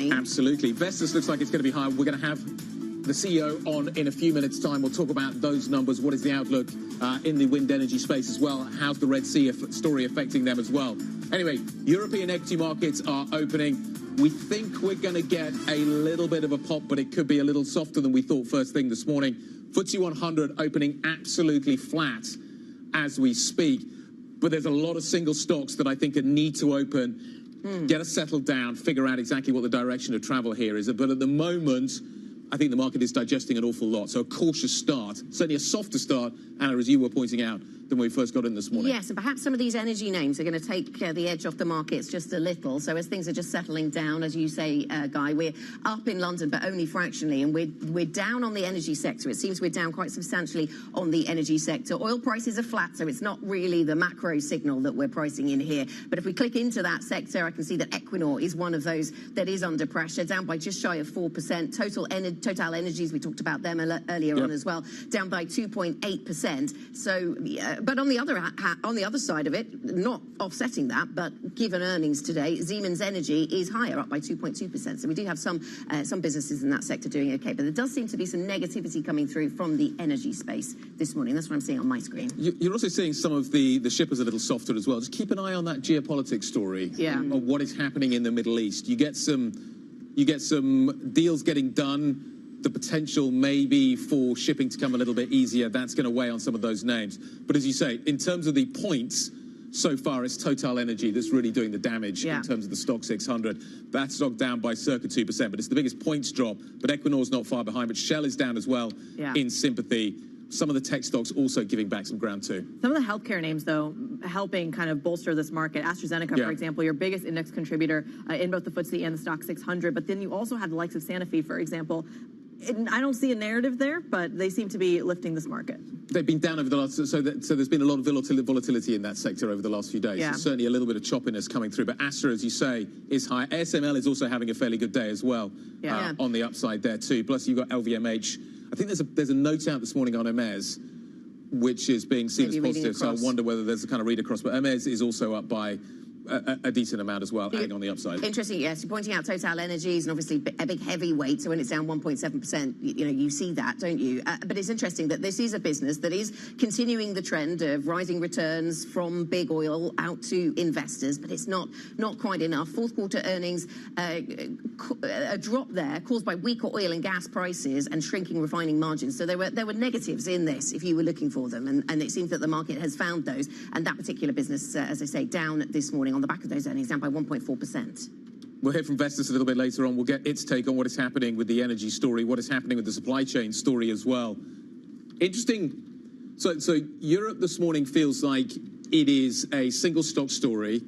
Absolutely. Vestas looks like it's going to be high. We're going to have the CEO on in a few minutes' time. We'll talk about those numbers. What is the outlook in the wind energy space as well? How's the Red Sea story affecting them as well? Anyway, European equity markets are opening. We think we're going to get a little bit of a pop, but it could be a little softer than we thought first thing this morning. FTSE 100 opening absolutely flat as we speak. But there's a lot of single stocks that I think need to open. Get us settled down, figure out exactly what the direction of travel here is. But at the moment, I think the market is digesting an awful lot. So a cautious start, certainly a softer start, Anna, as you were pointing out, than when we first got in this morning. Yes, and perhaps some of these energy names are going to take the edge off the markets just a little. So as things are just settling down, as you say, Guy, we're up in London, but only fractionally, and we're down on the energy sector. It seems we're down quite substantially on the energy sector. Oil prices are flat, so it's not really the macro signal that we're pricing in here. But if we click into that sector, I can see that Equinor is one of those that is under pressure, down by just shy of 4%. Total Energies, we talked about them earlier on as well, down by 2.8%. So, but on the other side of it, not offsetting that, but given earnings today, Siemens Energy is higher, up by 2.2%. So we do have some businesses in that sector doing okay, but there does seem to be some negativity coming through from the energy space this morning. That's what I'm seeing on my screen. You're also seeing some of the shippers a little softer as well. Just keep an eye on that geopolitics story of what is happening in the Middle East. You get some deals getting done. The potential maybe for shipping to come a little bit easier, that's going to weigh on some of those names. But as you say, in terms of the points, so far it's Total Energy that's really doing the damage in terms of the stock 600. That stock down by circa 2%, but it's the biggest points drop. But Equinor's not far behind, but Shell is down as well in sympathy. Some of the tech stocks also giving back some ground too. Some of the healthcare names, though, helping kind of bolster this market. AstraZeneca, for example, your biggest index contributor in both the FTSE and the stock 600. But then you also have the likes of Sanofi, for example. I don't see a narrative there, but they seem to be lifting this market. They've been down over the last, so there's been a lot of volatility in that sector over the last few days. So certainly a little bit of choppiness coming through, but Astra, as you say, is high. ASML is also having a fairly good day as well on the upside there too. Plus you've got LVMH. I think there's a note out this morning on Immerse, which is being seen as positive. So I wonder whether there's a kind of read across, but Immerse is also up by a decent amount as well, adding on the upside. Interesting, yes. You're pointing out Total Energies and obviously a big heavyweight, so when it's down 1.7%, you see that, don't you? But it's interesting that this is a business that is continuing the trend of rising returns from big oil out to investors, but it's not quite enough. Fourth quarter earnings, a drop there caused by weaker oil and gas prices and shrinking refining margins. So there were negatives in this if you were looking for them, and it seems that the market has found those. And that particular business, as I say, down this morning on the back of those earnings, down by 1.4%. We'll hear from Vestas a little bit later on. We'll get its take on what is happening with the energy story, what is happening with the supply chain story as well. Interesting. So Europe this morning feels like it is a single stock story.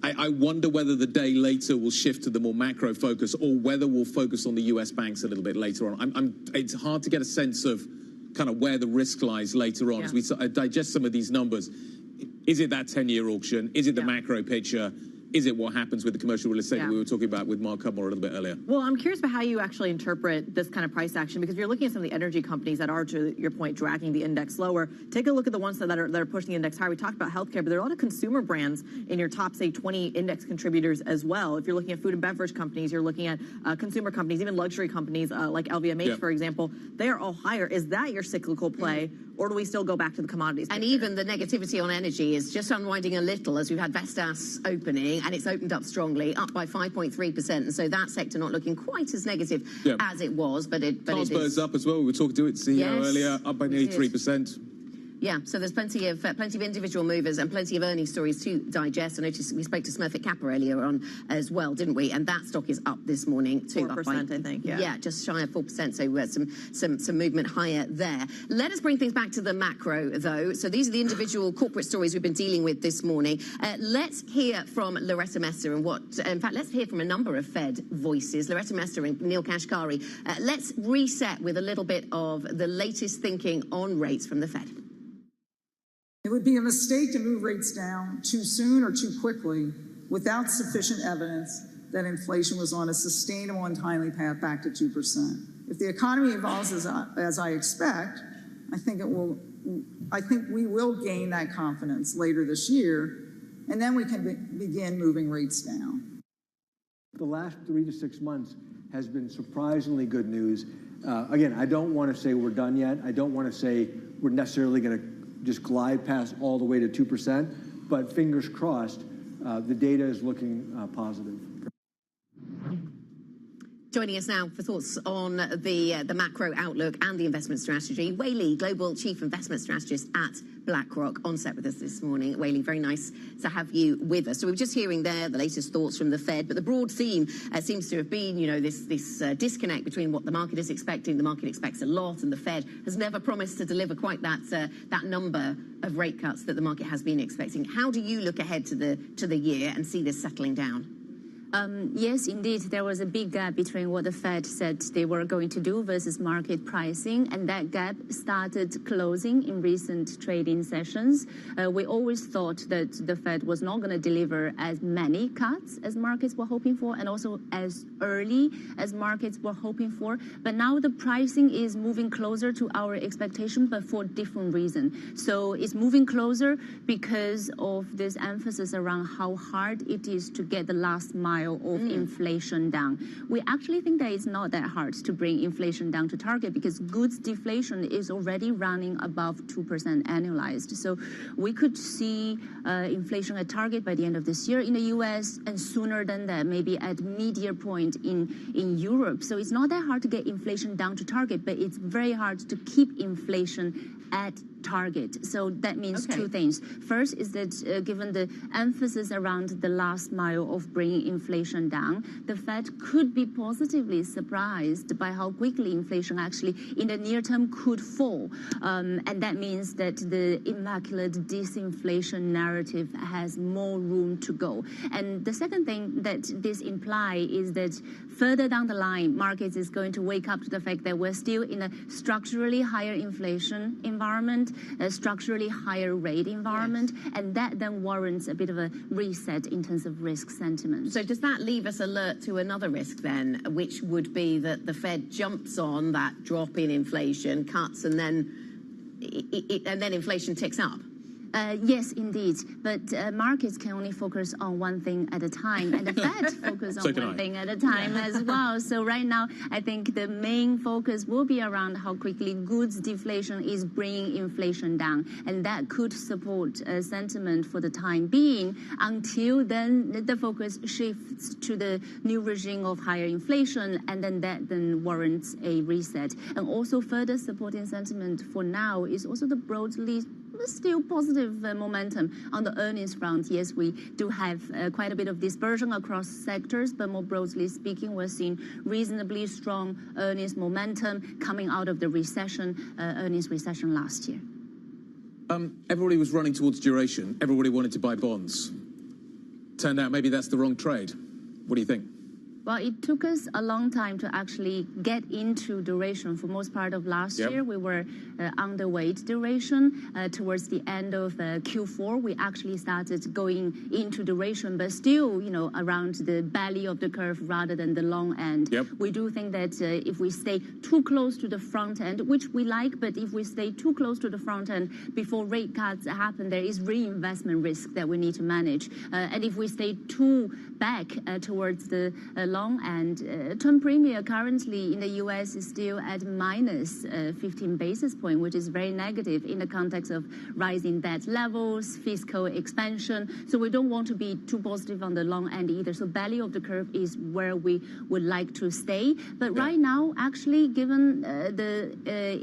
I wonder whether the day later will shift to the more macro focus or whether we'll focus on the US banks a little bit later on. It's hard to get a sense of kind of where the risk lies later on as we digest some of these numbers. Is it that 10-year auction? Is it the macro picture? Is it what happens with the commercial real estate that we were talking about with Mark Cudmore a little bit earlier? Well, I'm curious about how you actually interpret this kind of price action, because if you're looking at some of the energy companies that are, to your point, dragging the index lower, take a look at the ones that are pushing the index higher. We talked about healthcare, but there are a lot of consumer brands in your top, say, 20 index contributors as well. If you're looking at food and beverage companies, you're looking at consumer companies, even luxury companies like LVMH, for example, they are all higher. Is that your cyclical play? or do we still go back to the commodities? And even the negativity on energy is just unwinding a little as we've had Vestas opening, and it's opened up strongly, up by 5.3%. And so that sector not looking quite as negative as it was, but it Carlsberg's is up as well. We were talking to its CEO earlier, up by nearly 3%. Yeah, so there's plenty of individual movers and plenty of earnings stories to digest. I noticed we spoke to Smurfit Kappa earlier on as well, didn't we? And that stock is up this morning too. 4%, I think. Yeah, just shy of 4%. So some movement higher there. Let us bring things back to the macro, though. So these are the individual corporate stories we've been dealing with this morning. Let's hear from Loretta Mester and let's hear from a number of Fed voices. Loretta Mester and Neil Kashkari. Let's reset with a little bit of the latest thinking on rates from the Fed. It would be a mistake to move rates down too soon or too quickly without sufficient evidence that inflation was on a sustainable and timely path back to 2%. If the economy evolves as I expect, I think we will gain that confidence later this year, and then we can begin moving rates down. The last 3 to 6 months has been surprisingly good news. Again, I don't want to say we're done yet. I don't want to say we're necessarily going to just glide past all the way to 2%, but fingers crossed, the data is looking positive. Joining us now for thoughts on the macro outlook and the investment strategy, Wei Li, Global Chief Investment Strategist at BlackRock, on set with us this morning. Wei Li, very nice to have you with us. So we were just hearing there the latest thoughts from the Fed, but the broad theme seems to have been, this disconnect between what the market is expecting. The market expects a lot, and the Fed has never promised to deliver quite that number of rate cuts that the market has been expecting. How do you look ahead to the year and see this settling down? Yes, indeed, there was a big gap between what the Fed said they were going to do versus market pricing, and that gap started closing in recent trading sessions. We always thought that the Fed was not going to deliver as many cuts as markets were hoping for, and also as early as markets were hoping for. But now the pricing is moving closer to our expectation, but for different reasons. So it's moving closer because of this emphasis around how hard it is to get the last mile of inflation down. We actually think that it's not that hard to bring inflation down to target because goods deflation is already running above 2% annualized. So we could see inflation at target by the end of this year in the US, and sooner than that, maybe at mid-year point in Europe. So it's not that hard to get inflation down to target, but it's very hard to keep inflation at target. So that means two things. First is that given the emphasis around the last mile of bringing inflation down, the Fed could be positively surprised by how quickly inflation actually in the near term could fall. And that means that the immaculate disinflation narrative has more room to go. And the second thing that this implies is that further down the line, markets is going to wake up to the fact that we're still in a structurally higher inflation environment, a structurally higher rate environment, and that then warrants a bit of a reset in terms of risk sentiment. So does that leave us alert to another risk then, which would be that the Fed jumps on that drop in inflation, cuts, and then inflation ticks up? Yes, indeed. But markets can only focus on one thing at a time, and the Fed focus on one thing at a time as well. So right now, I think the main focus will be around how quickly goods deflation is bringing inflation down, and that could support sentiment for the time being. Until then, the focus shifts to the new regime of higher inflation, and then that then warrants a reset. And also further supporting sentiment for now is also the broadly still positive momentum on the earnings front. Yes, we do have quite a bit of dispersion across sectors, but more broadly speaking, we're seeing reasonably strong earnings momentum coming out of the earnings recession last year. Everybody was running towards duration. Everybody wanted to buy bonds. Turned out maybe that's the wrong trade. What do you think? Well, it took us a long time to actually get into duration. For most part of last year, we were underweight duration. Towards the end of Q4, we actually started going into duration, but still, around the belly of the curve rather than the long end. We do think that if we stay too close to the front end, which we like, but if we stay too close to the front end before rate cuts happen, there is reinvestment risk that we need to manage. And if we stay too back towards the long end. Term premium currently in the US is still at minus 15 basis point, which is very negative in the context of rising debt levels, fiscal expansion. So we don't want to be too positive on the long end either. So belly of the curve is where we would like to stay. But right now, actually, given the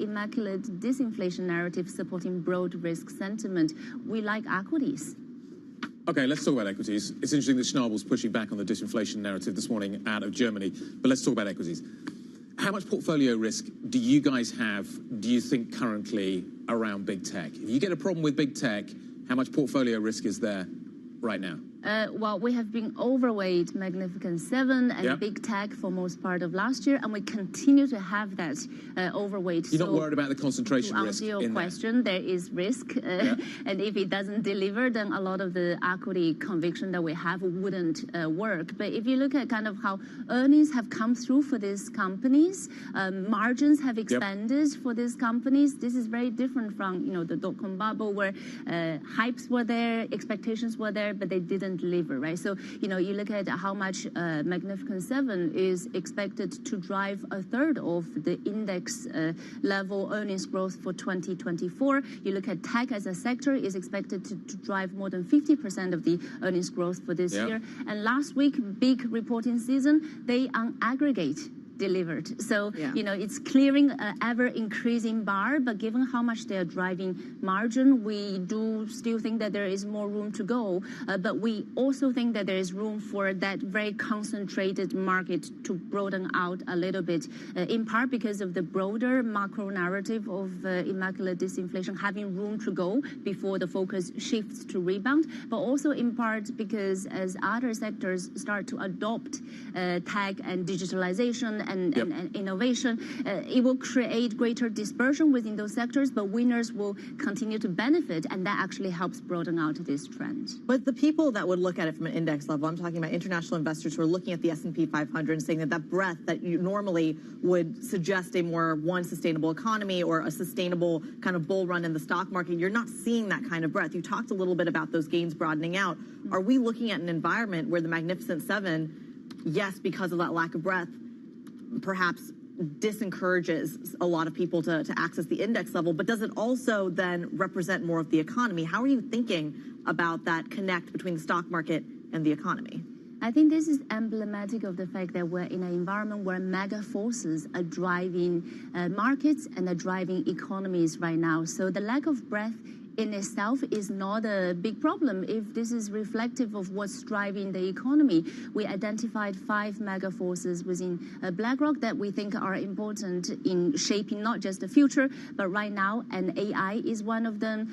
immaculate disinflation narrative supporting broad risk sentiment, we like equities. Okay, let's talk about equities. It's interesting that Schnabel's pushing back on the disinflation narrative this morning out of Germany, but let's talk about equities. How much portfolio risk do you guys have, do you think, currently around big tech? If you get a problem with big tech, how much portfolio risk is there right now? Well, we have been overweight Magnificent Seven and big tech for most part of last year, and we continue to have that overweight. You're not worried about the concentration risk? To answer your question, there is risk, and if it doesn't deliver, then a lot of the equity conviction that we have wouldn't work. But if you look at kind of how earnings have come through for these companies, margins have expanded for these companies. This is very different from the dot-com bubble where hypes were there, expectations were there, but they didn't deliver, right? So, you look at how much Magnificent Seven is expected to drive a third of the index level earnings growth for 2024. You look at tech as a sector is expected to drive more than 50% of the earnings growth for this year. And last week, big reporting season, they on aggregate delivered. So, it's clearing an ever-increasing bar, but given how much they are driving margin, we do still think that there is more room to go. But we also think that there is room for that very concentrated market to broaden out a little bit, in part because of the broader macro narrative of immaculate disinflation having room to go before the focus shifts to rebound, but also in part because as other sectors start to adopt tech and digitalization and innovation, it will create greater dispersion within those sectors, but winners will continue to benefit, and that actually helps broaden out this trend. But the people that would look at it from an index level, I'm talking about international investors who are looking at the S&P 500 and saying that breadth that you normally would suggest a more sustainable economy or a sustainable kind of bull run in the stock market, you're not seeing that kind of breadth. You talked a little bit about those gains broadening out. Are we looking at an environment where the Magnificent Seven, yes, because of that lack of breadth, perhaps disencourages a lot of people to access the index level, but does it also then represent more of the economy? How are you thinking about that connect between the stock market and the economy? I think this is emblematic of the fact that we're in an environment where mega forces are driving markets and are driving economies right now. So the lack of breadth in itself is not a big problem if this is reflective of what's driving the economy. We identified 5 mega forces within BlackRock that we think are important in shaping not just the future, but right now, and AI is one of them.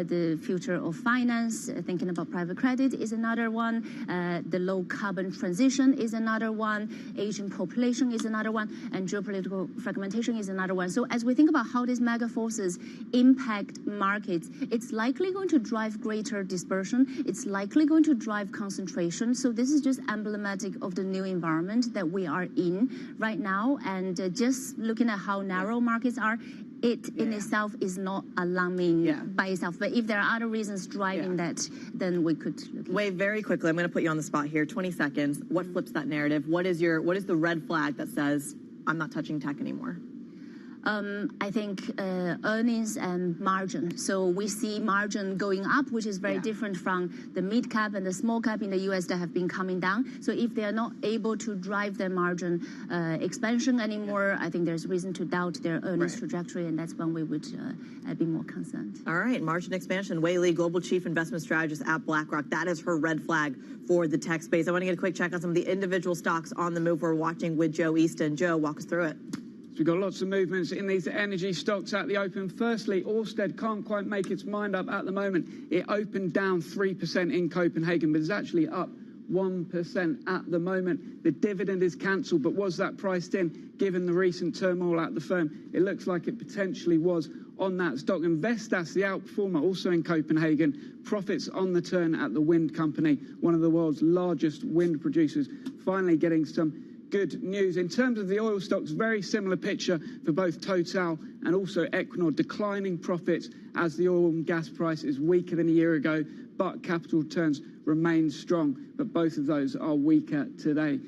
The future of finance, thinking about private credit is another one. The low carbon transition is another one. Aging population is another one. And geopolitical fragmentation is another one. So as we think about how these mega forces impact markets, it's likely going to drive greater dispersion. It's likely going to drive concentration. So this is just emblematic of the new environment that we are in right now. And just looking at how narrow markets are, it in itself is not alarming by itself. But if there are other reasons driving that, then we could look at Wade, very quickly, I'm going to put you on the spot here. 20 seconds. What flips that narrative? What is the red flag that says, I'm not touching tech anymore? I think earnings and margin. So we see margin going up, which is very different from the mid cap and the small cap in the US that have been coming down. So if they are not able to drive their margin expansion anymore, I think there's reason to doubt their earnings trajectory, and that's when we would be more concerned. All right, margin expansion. Wei Li, Global Chief Investment Strategist at BlackRock. That is her red flag for the tech space. I want to get a quick check on some of the individual stocks on the move we're watching with Joe Easton. Joe, walk us through it. So we've got lots of movements in these energy stocks at the open. Firstly, Ørsted can't quite make its mind up at the moment. It opened down 3% in Copenhagen, but it's actually up 1% at the moment. The dividend is cancelled, but was that priced in given the recent turmoil at the firm? It looks like it potentially was on that stock. And Vestas, the outperformer, also in Copenhagen, profits on the turn at the wind company, one of the world's largest wind producers, finally getting some good news. In terms of the oil stocks, very similar picture for both Total and also Equinor, declining profits as the oil and gas price is weaker than a year ago, but capital returns remain strong, but both of those are weaker today.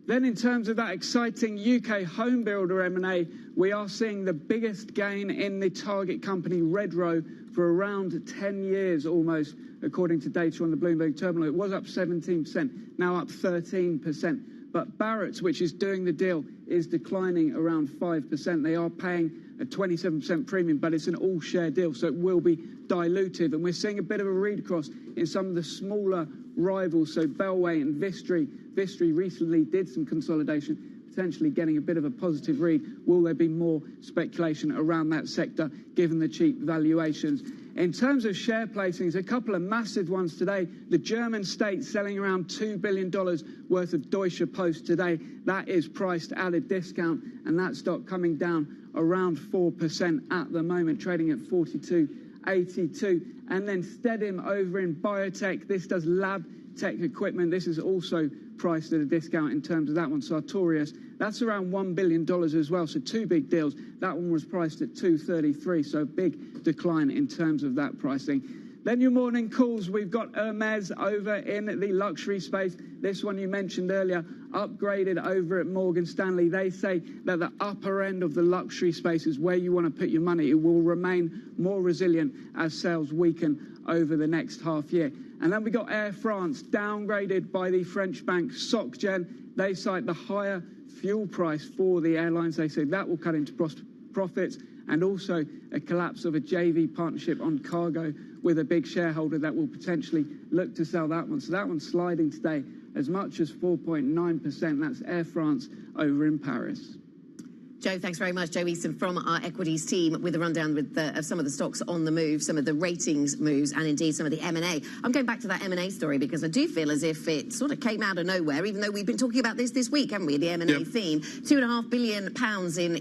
Then in terms of that exciting UK home builder M&A, we are seeing the biggest gain in the target company Redrow for around 10 years almost, according to data on the Bloomberg terminal. It was up 17%, now up 13%. But Barratt's, which is doing the deal, is declining around 5%. They are paying a 27% premium, but it's an all-share deal, so it will be dilutive. And we're seeing a bit of a read across in some of the smaller rivals, so Bellway and Vistry. Vistry recently did some consolidation, potentially getting a bit of a positive read. Will there be more speculation around that sector, given the cheap valuations? In terms of share placings, a couple of massive ones today. The German state selling around $2 billion worth of Deutsche Post today. That is priced at a discount, and that stock coming down around 4% at the moment, trading at 42.82. And then Stedim over in biotech. This does lab tech equipment. This is also priced at a discount in terms of that one. Sartorius, that's around $1 billion as well. So two big deals. That one was priced at 233. So a big decline in terms of that pricing. Then your morning calls, we've got Immerse over in the luxury space. This one you mentioned earlier, upgraded over at Morgan Stanley. They say that the upper end of the luxury space is where you want to put your money. It will remain more resilient as sales weaken over the next half year. And then we got Air France, downgraded by the French bank SocGen. They cite the higher fuel price for the airlines. They say that will cut into profits, and also a collapse of a JV partnership on cargo with a big shareholder that will potentially look to sell that one. So that one's sliding today as much as 4.9%. That's Air France over in Paris. Joe, thanks very much. Joe Easton from our equities team with a rundown of some of the stocks on the move, some of the ratings moves, and indeed some of the M&A. I'm going back to that M&A story because I do feel as if it sort of came out of nowhere, even though we've been talking about this week, haven't we? The M&A theme. £2.5 billion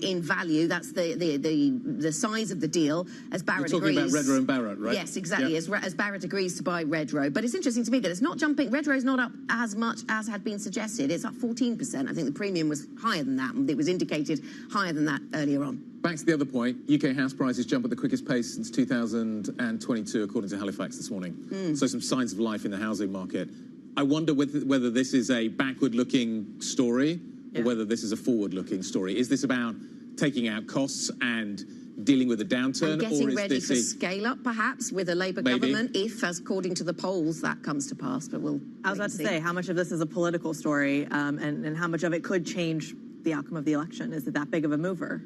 in value. That's the size of the deal, as Barratt agrees. You're talking about Redrow and Barratt, right? Yes, exactly. As Barratt agrees to buy Redrow. But it's interesting to me that it's not jumping. Redrow's not up as much as had been suggested. It's up 14%. I think the premium was higher than that. It was indicated higher than that earlier on. Back to the other point, UK house prices jump at the quickest pace since 2022, according to Halifax this morning. So some signs of life in the housing market. I wonder whether this is a backward-looking story or whether this is a forward-looking story. Is this about taking out costs and dealing with a downturn, and getting or is ready this for scale-up, perhaps, with a Labour government, if, as according to the polls, that comes to pass? But I was about to say, how much of this is a political story, and how much of it could change the outcome of the election? Is it that big of a mover?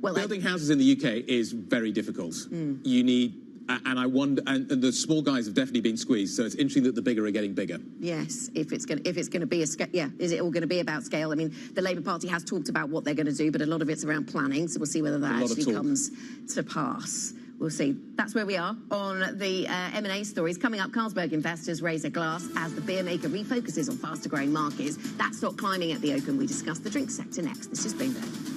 Well, building houses in the UK is very difficult. You need, and I wonder, and the small guys have definitely been squeezed. So it's interesting that the bigger are getting bigger. Yes, if it's going to be a scale, is it all going to be about scale? I mean, the Labour Party has talked about what they're going to do, but a lot of it's around planning. So we'll see whether that actually comes to pass. We'll see. That's where we are on the M&A stories. Coming up, Carlsberg investors raise a glass as the beer maker refocuses on faster-growing markets. That stock climbing at the open. We discuss the drink sector next. This is Bloomberg.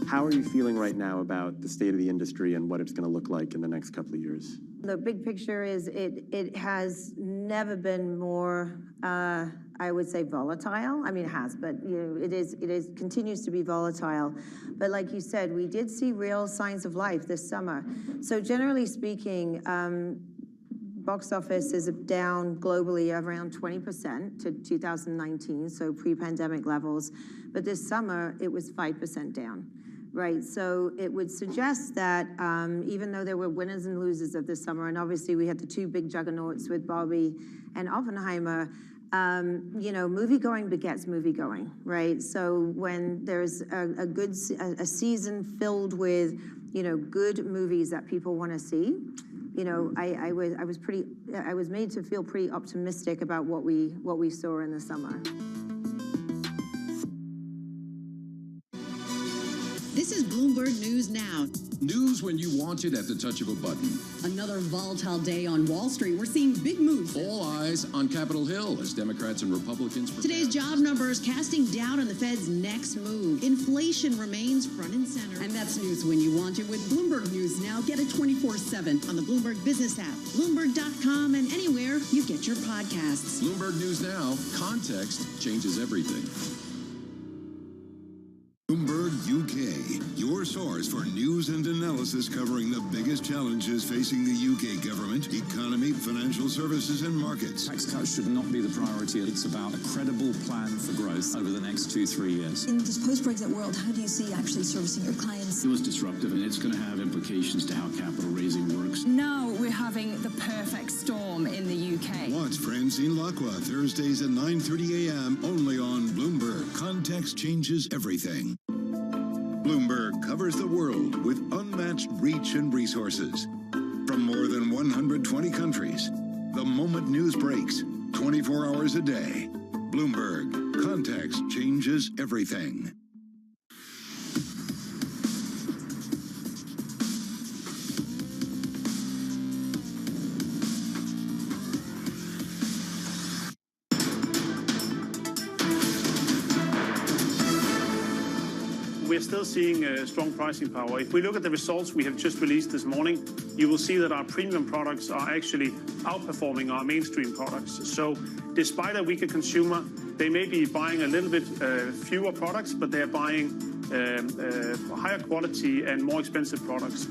How are you feeling right now about the state of the industry and what it's going to look like in the next couple of years? The big picture is it has never been more, I would say, volatile. I mean, it has, but it continues to be volatile. But like you said, we did see real signs of life this summer. So generally speaking, box office is down globally around 20% to 2019, so pre-pandemic levels. But this summer, it was 5% down. Right, so it would suggest that even though there were winners and losers of this summer, and obviously we had the two big juggernauts with Barbie and Oppenheimer, movie-going begets movie-going, right? So when there's a season filled with, good movies that people want to see, I was made to feel pretty optimistic about what we saw in the summer. This is Bloomberg News Now. News when you want it at the touch of a button. Another volatile day on Wall Street. We're seeing big moves. All eyes on Capitol Hill as Democrats and Republicans prepare. Today's job numbers casting doubt on the Fed's next move. Inflation remains front and center. And that's news when you want it with Bloomberg News Now. Get it 24/7 on the Bloomberg Business app, Bloomberg.com, and anywhere you get your podcasts. Bloomberg News Now. Context changes everything. Bloomberg UK, your source for news and analysis covering the biggest challenges facing the UK government, economy, financial services, and markets. Tax cuts should not be the priority. It's about a credible plan for growth over the next 2-3 years. In this post-Brexit world, how do you see actually servicing your clients? It was disruptive, and it's going to have implications to how capital raising works. Now we're having the perfect storm in the UK. Watch Francine Lacqua Thursdays at 9:30 a.m. only on Bloomberg. Context changes everything. Bloomberg covers the world with unmatched reach and resources. From more than 120 countries, the moment news breaks, 24 hours a day. Bloomberg, context changes everything. We're still seeing strong pricing power. If we look at the results we have just released this morning, you will see that our premium products are actually outperforming our mainstream products. So despite a weaker consumer, they may be buying a little bit fewer products, but they're buying higher quality and more expensive products.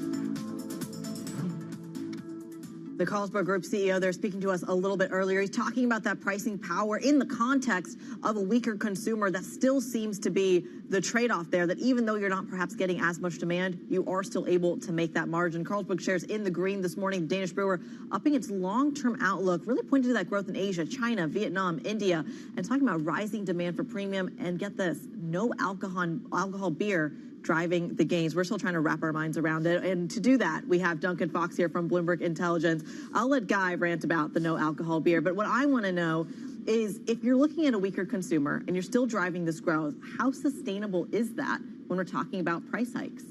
The Carlsberg Group CEO there speaking to us a little bit earlier. He's talking about that pricing power in the context of a weaker consumer. That still seems to be the trade-off there, that even though you're not perhaps getting as much demand, you are still able to make that margin. Carlsberg shares in the green this morning. Danish brewer upping its long-term outlook, really pointing to that growth in Asia, China, Vietnam, India, and talking about rising demand for premium. And get this, no alcohol beer driving the gains. We're still trying to wrap our minds around it. And to do that, we have Duncan Fox here from Bloomberg Intelligence. I'll let Guy rant about the no alcohol beer. But what I want to know is, if you're looking at a weaker consumer and you're still driving this growth, how sustainable is that when we're talking about price hikes?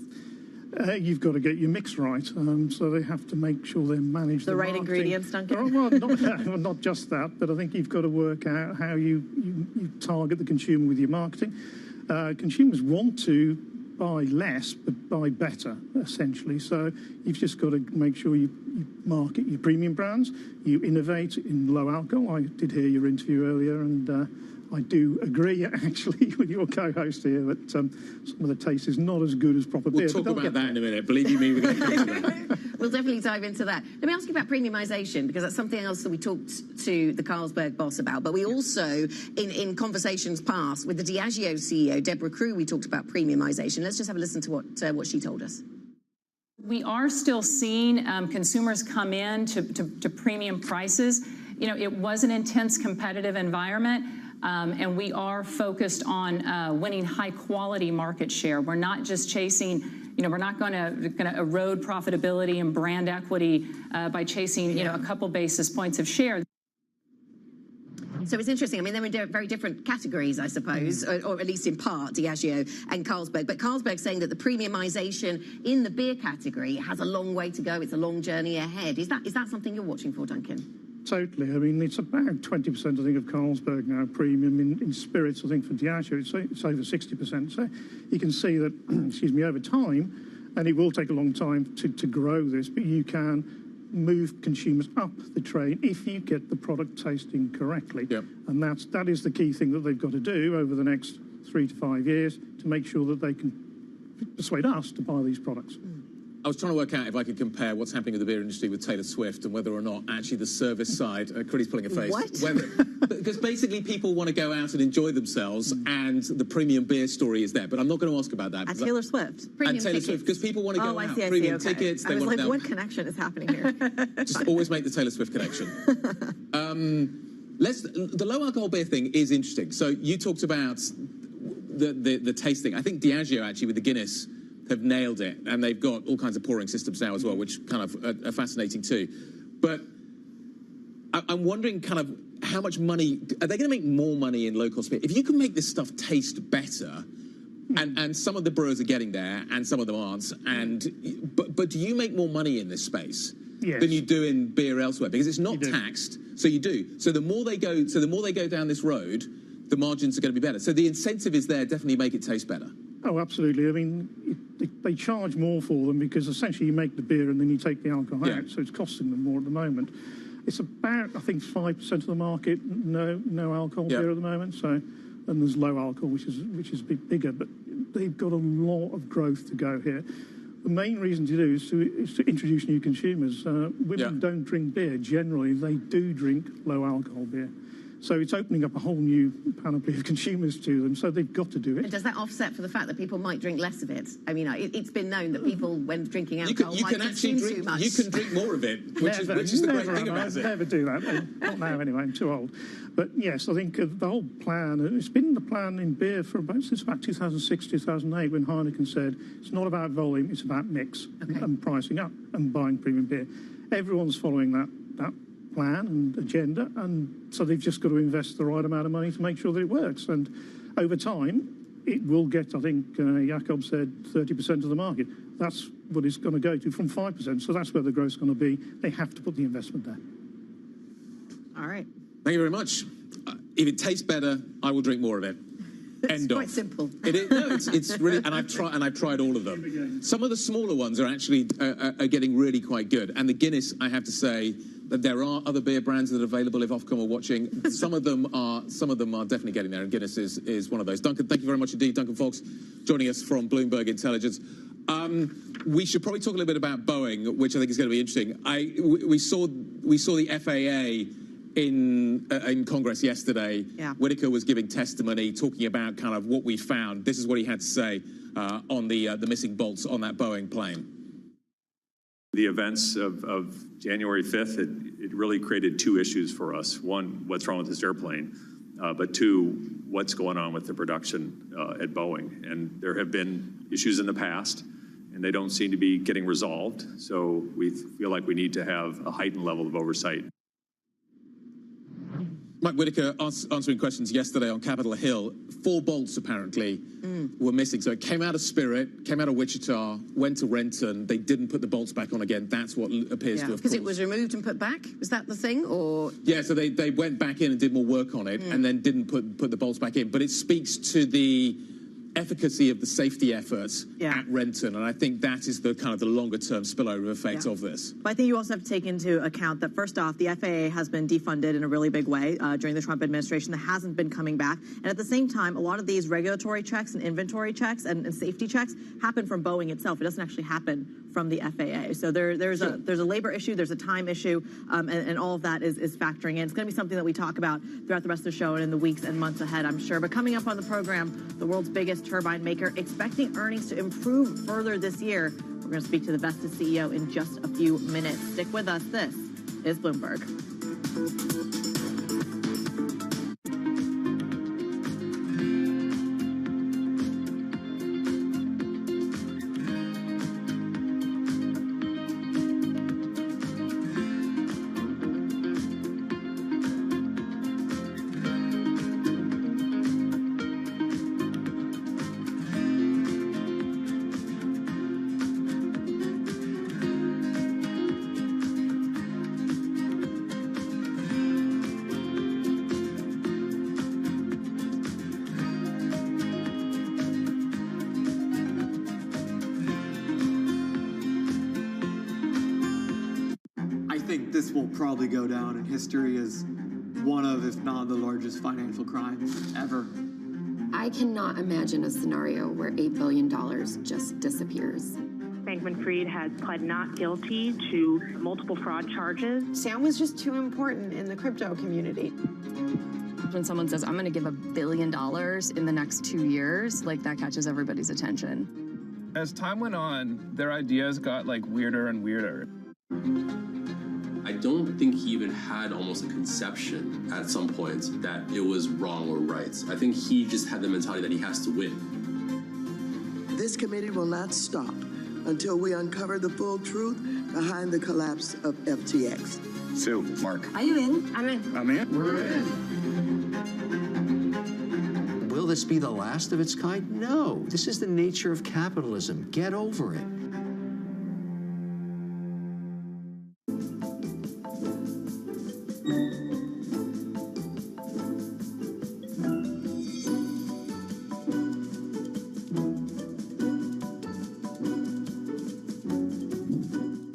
You've got to get your mix right, so they have to make sure they manage the right marketing. Ingredients, Duncan? Well, not just that, but I think you've got to work out how you target the consumer with your marketing. Consumers want to buy less, but buy better, essentially. So you've just got to make sure you market your premium brands, you innovate in low alcohol. I did hear your interview earlier, and I do agree, actually, with your co-host here that some of the taste is not as good as proper beer. We'll talk about that in a minute. Believe you me, we're going to come to that. We'll definitely dive into that. Let me ask you about premiumisation, because that's something else that we talked to the Carlsberg boss about. But we also, in conversations past with the Diageo CEO, Deborah Crew, we talked about premiumisation. Let's just have a listen to what she told us. We are still seeing consumers come in to premium prices. You know, it was an intense competitive environment. And we are focused on winning high-quality market share. We're not just chasing, we're not going to erode profitability and brand equity by chasing, a couple basis points of share. So it's interesting. I mean, they're in very different categories, I suppose, or at least in part, Diageo and Carlsberg. But Carlsberg's saying that the premiumisation in the beer category has a long way to go. It's a long journey ahead. Is that something you're watching for, Duncan? Totally. I mean, it's about 20%, I think, of Carlsberg now premium. In spirits, I think for Diageo, it's over 60%. So you can see that, over time, and it will take a long time to grow this, but you can move consumers up the train if you get the product tasting correctly. Yep. And that is the key thing that they've got to do over the next 3 to 5 years to make sure that they can persuade us to buy these products. I was trying to work out if I could compare what's happening with the beer industry with Taylor Swift and whether or not actually the service side, Critty's pulling a face. What? Because basically people want to go out and enjoy themselves and the premium beer story is there. But I'm not going to ask about that. At Taylor Swift? And Taylor Swift, because people want to go out. I see, premium okay. tickets. I was like, what connection is happening here? Just always make the Taylor Swift connection. The low alcohol beer thing is interesting. So you talked about the tasting. I think Diageo actually with the Guinness have nailed it, and they've got all kinds of pouring systems now as well, which kind of are fascinating too. But I'm wondering kind of how much money, are they going to make more money in low-cost beer? If you can make this stuff taste better, And some of the brewers are getting there, and some of them aren't. But do you make more money in this space than you do in beer elsewhere? Because it's not taxed, so you do. So the more they go down this road, the margins are going to be better. So the incentive is there, definitely make it taste better. Oh, absolutely. I mean, they charge more for them because essentially you make the beer and then you take the alcohol out, so it's costing them more at the moment. It's about, I think, 5% of the market, no alcohol beer at the moment. So, and there's low alcohol, which is a bit bigger, but they've got a lot of growth to go here. The main reason to do is to introduce new consumers. Women don't drink beer. Generally, they do drink low alcohol beer. So it's opening up a whole new panoply of consumers to them, so they've got to do it. And does that offset for the fact that people might drink less of it? I mean, it's been known that people, when drinking alcohol, might consume too much. You can drink more of it, which is the great thing about it. Never do that. Not now, anyway. I'm too old. But yes, I think the whole plan, it's been the plan in beer since about 2006, 2008, when Heineken said it's not about volume, it's about mix and pricing up and buying premium beer. Everyone's following that plan and agenda, and so they've just got to invest the right amount of money to make sure that it works. And over time, it will get, I think Jakob said, 30% of the market. That's what it's going to go to from 5%. So that's where the growth's going to be. They have to put the investment there. All right. Thank you very much. If it tastes better, I will drink more of it. It's quite simple. It is. No, it's really, and I've tried all of them. Some of the smaller ones are actually are getting really quite good. And the Guinness, I have to say, that there are other beer brands that are available if Ofcom are watching. Some of them are definitely getting there, and Guinness is one of those. Duncan, thank you very much indeed. Duncan Fox joining us from Bloomberg Intelligence. We should probably talk a little bit about Boeing, which I think is going to be interesting. We saw the FAA in Congress yesterday. Whitaker was giving testimony, talking about kind of what we found. This is what he had to say on the missing bolts on that Boeing plane. The events of January 5th, it really created two issues for us. One, what's wrong with this airplane? But two, what's going on with the production at Boeing? And there have been issues in the past, and they don't seem to be getting resolved. So we feel like we need to have a heightened level of oversight. Mike Whitaker answering questions yesterday on Capitol Hill. 4 bolts apparently were missing. So it came out of Spirit, came out of Wichita, went to Renton. They didn't put the bolts back on again. That's what appears to have because it was removed and put back. Was that the thing, or? Yeah. So they went back in and did more work on it, and then didn't put the bolts back in. But it speaks to the efficacy of the safety efforts at Renton, and I think that is the kind of the longer-term spillover effect of this. But I think you also have to take into account that, first off, the FAA has been defunded in a really big way during the Trump administration. That hasn't been coming back. And at the same time, a lot of these regulatory checks and inventory checks and safety checks happen from Boeing itself. It doesn't actually happen from the FAA. So there's a labor issue, there's a time issue, and all of that is factoring in. It's going to be something that we talk about throughout the rest of the show and in the weeks and months ahead, I'm sure. But coming up on the program, the world's biggest turbine maker expecting earnings to improve further this year. We're going to speak to the Vestas CEO in just a few minutes. Stick with us. This is Bloomberg. This will probably go down in history as one of, if not the largest financial crimes ever. I cannot imagine a scenario where $8 billion just disappears. Bankman-Fried has pled not guilty to multiple fraud charges. Sam was just too important in the crypto community. When someone says, I'm going to give $1 billion in the next 2 years, like that catches everybody's attention. As time went on, their ideas got like weirder and weirder. I don't think he even had almost a conception at some point that it was wrong or right. I think he just had the mentality that he has to win. This committee will not stop until we uncover the full truth behind the collapse of FTX. Sue, Mark. Are you in? I'm in. I'm in. We're in. Will this be the last of its kind? No. This is the nature of capitalism. Get over it.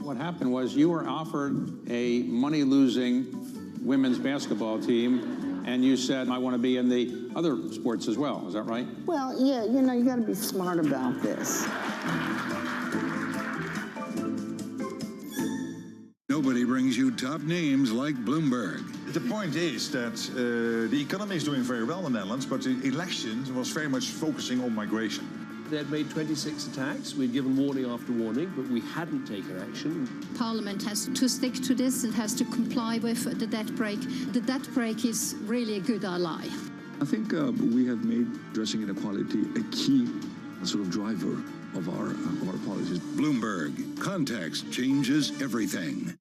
What happened was you were offered a money-losing women's basketball team, and you said, I want to be in the other sports as well. Is that right? Well, yeah, you know, you got to be smart about this. Nobody brings you top names like Bloomberg. The point is that the economy is doing very well in the Netherlands, but the election was very much focusing on migration. They'd made 26 attacks. We'd given warning after warning, but we hadn't taken action. Parliament has to stick to this and has to comply with the debt brake. The debt brake is really a good ally. I think we have made addressing inequality a key sort of driver of our policies. Bloomberg. Context changes everything.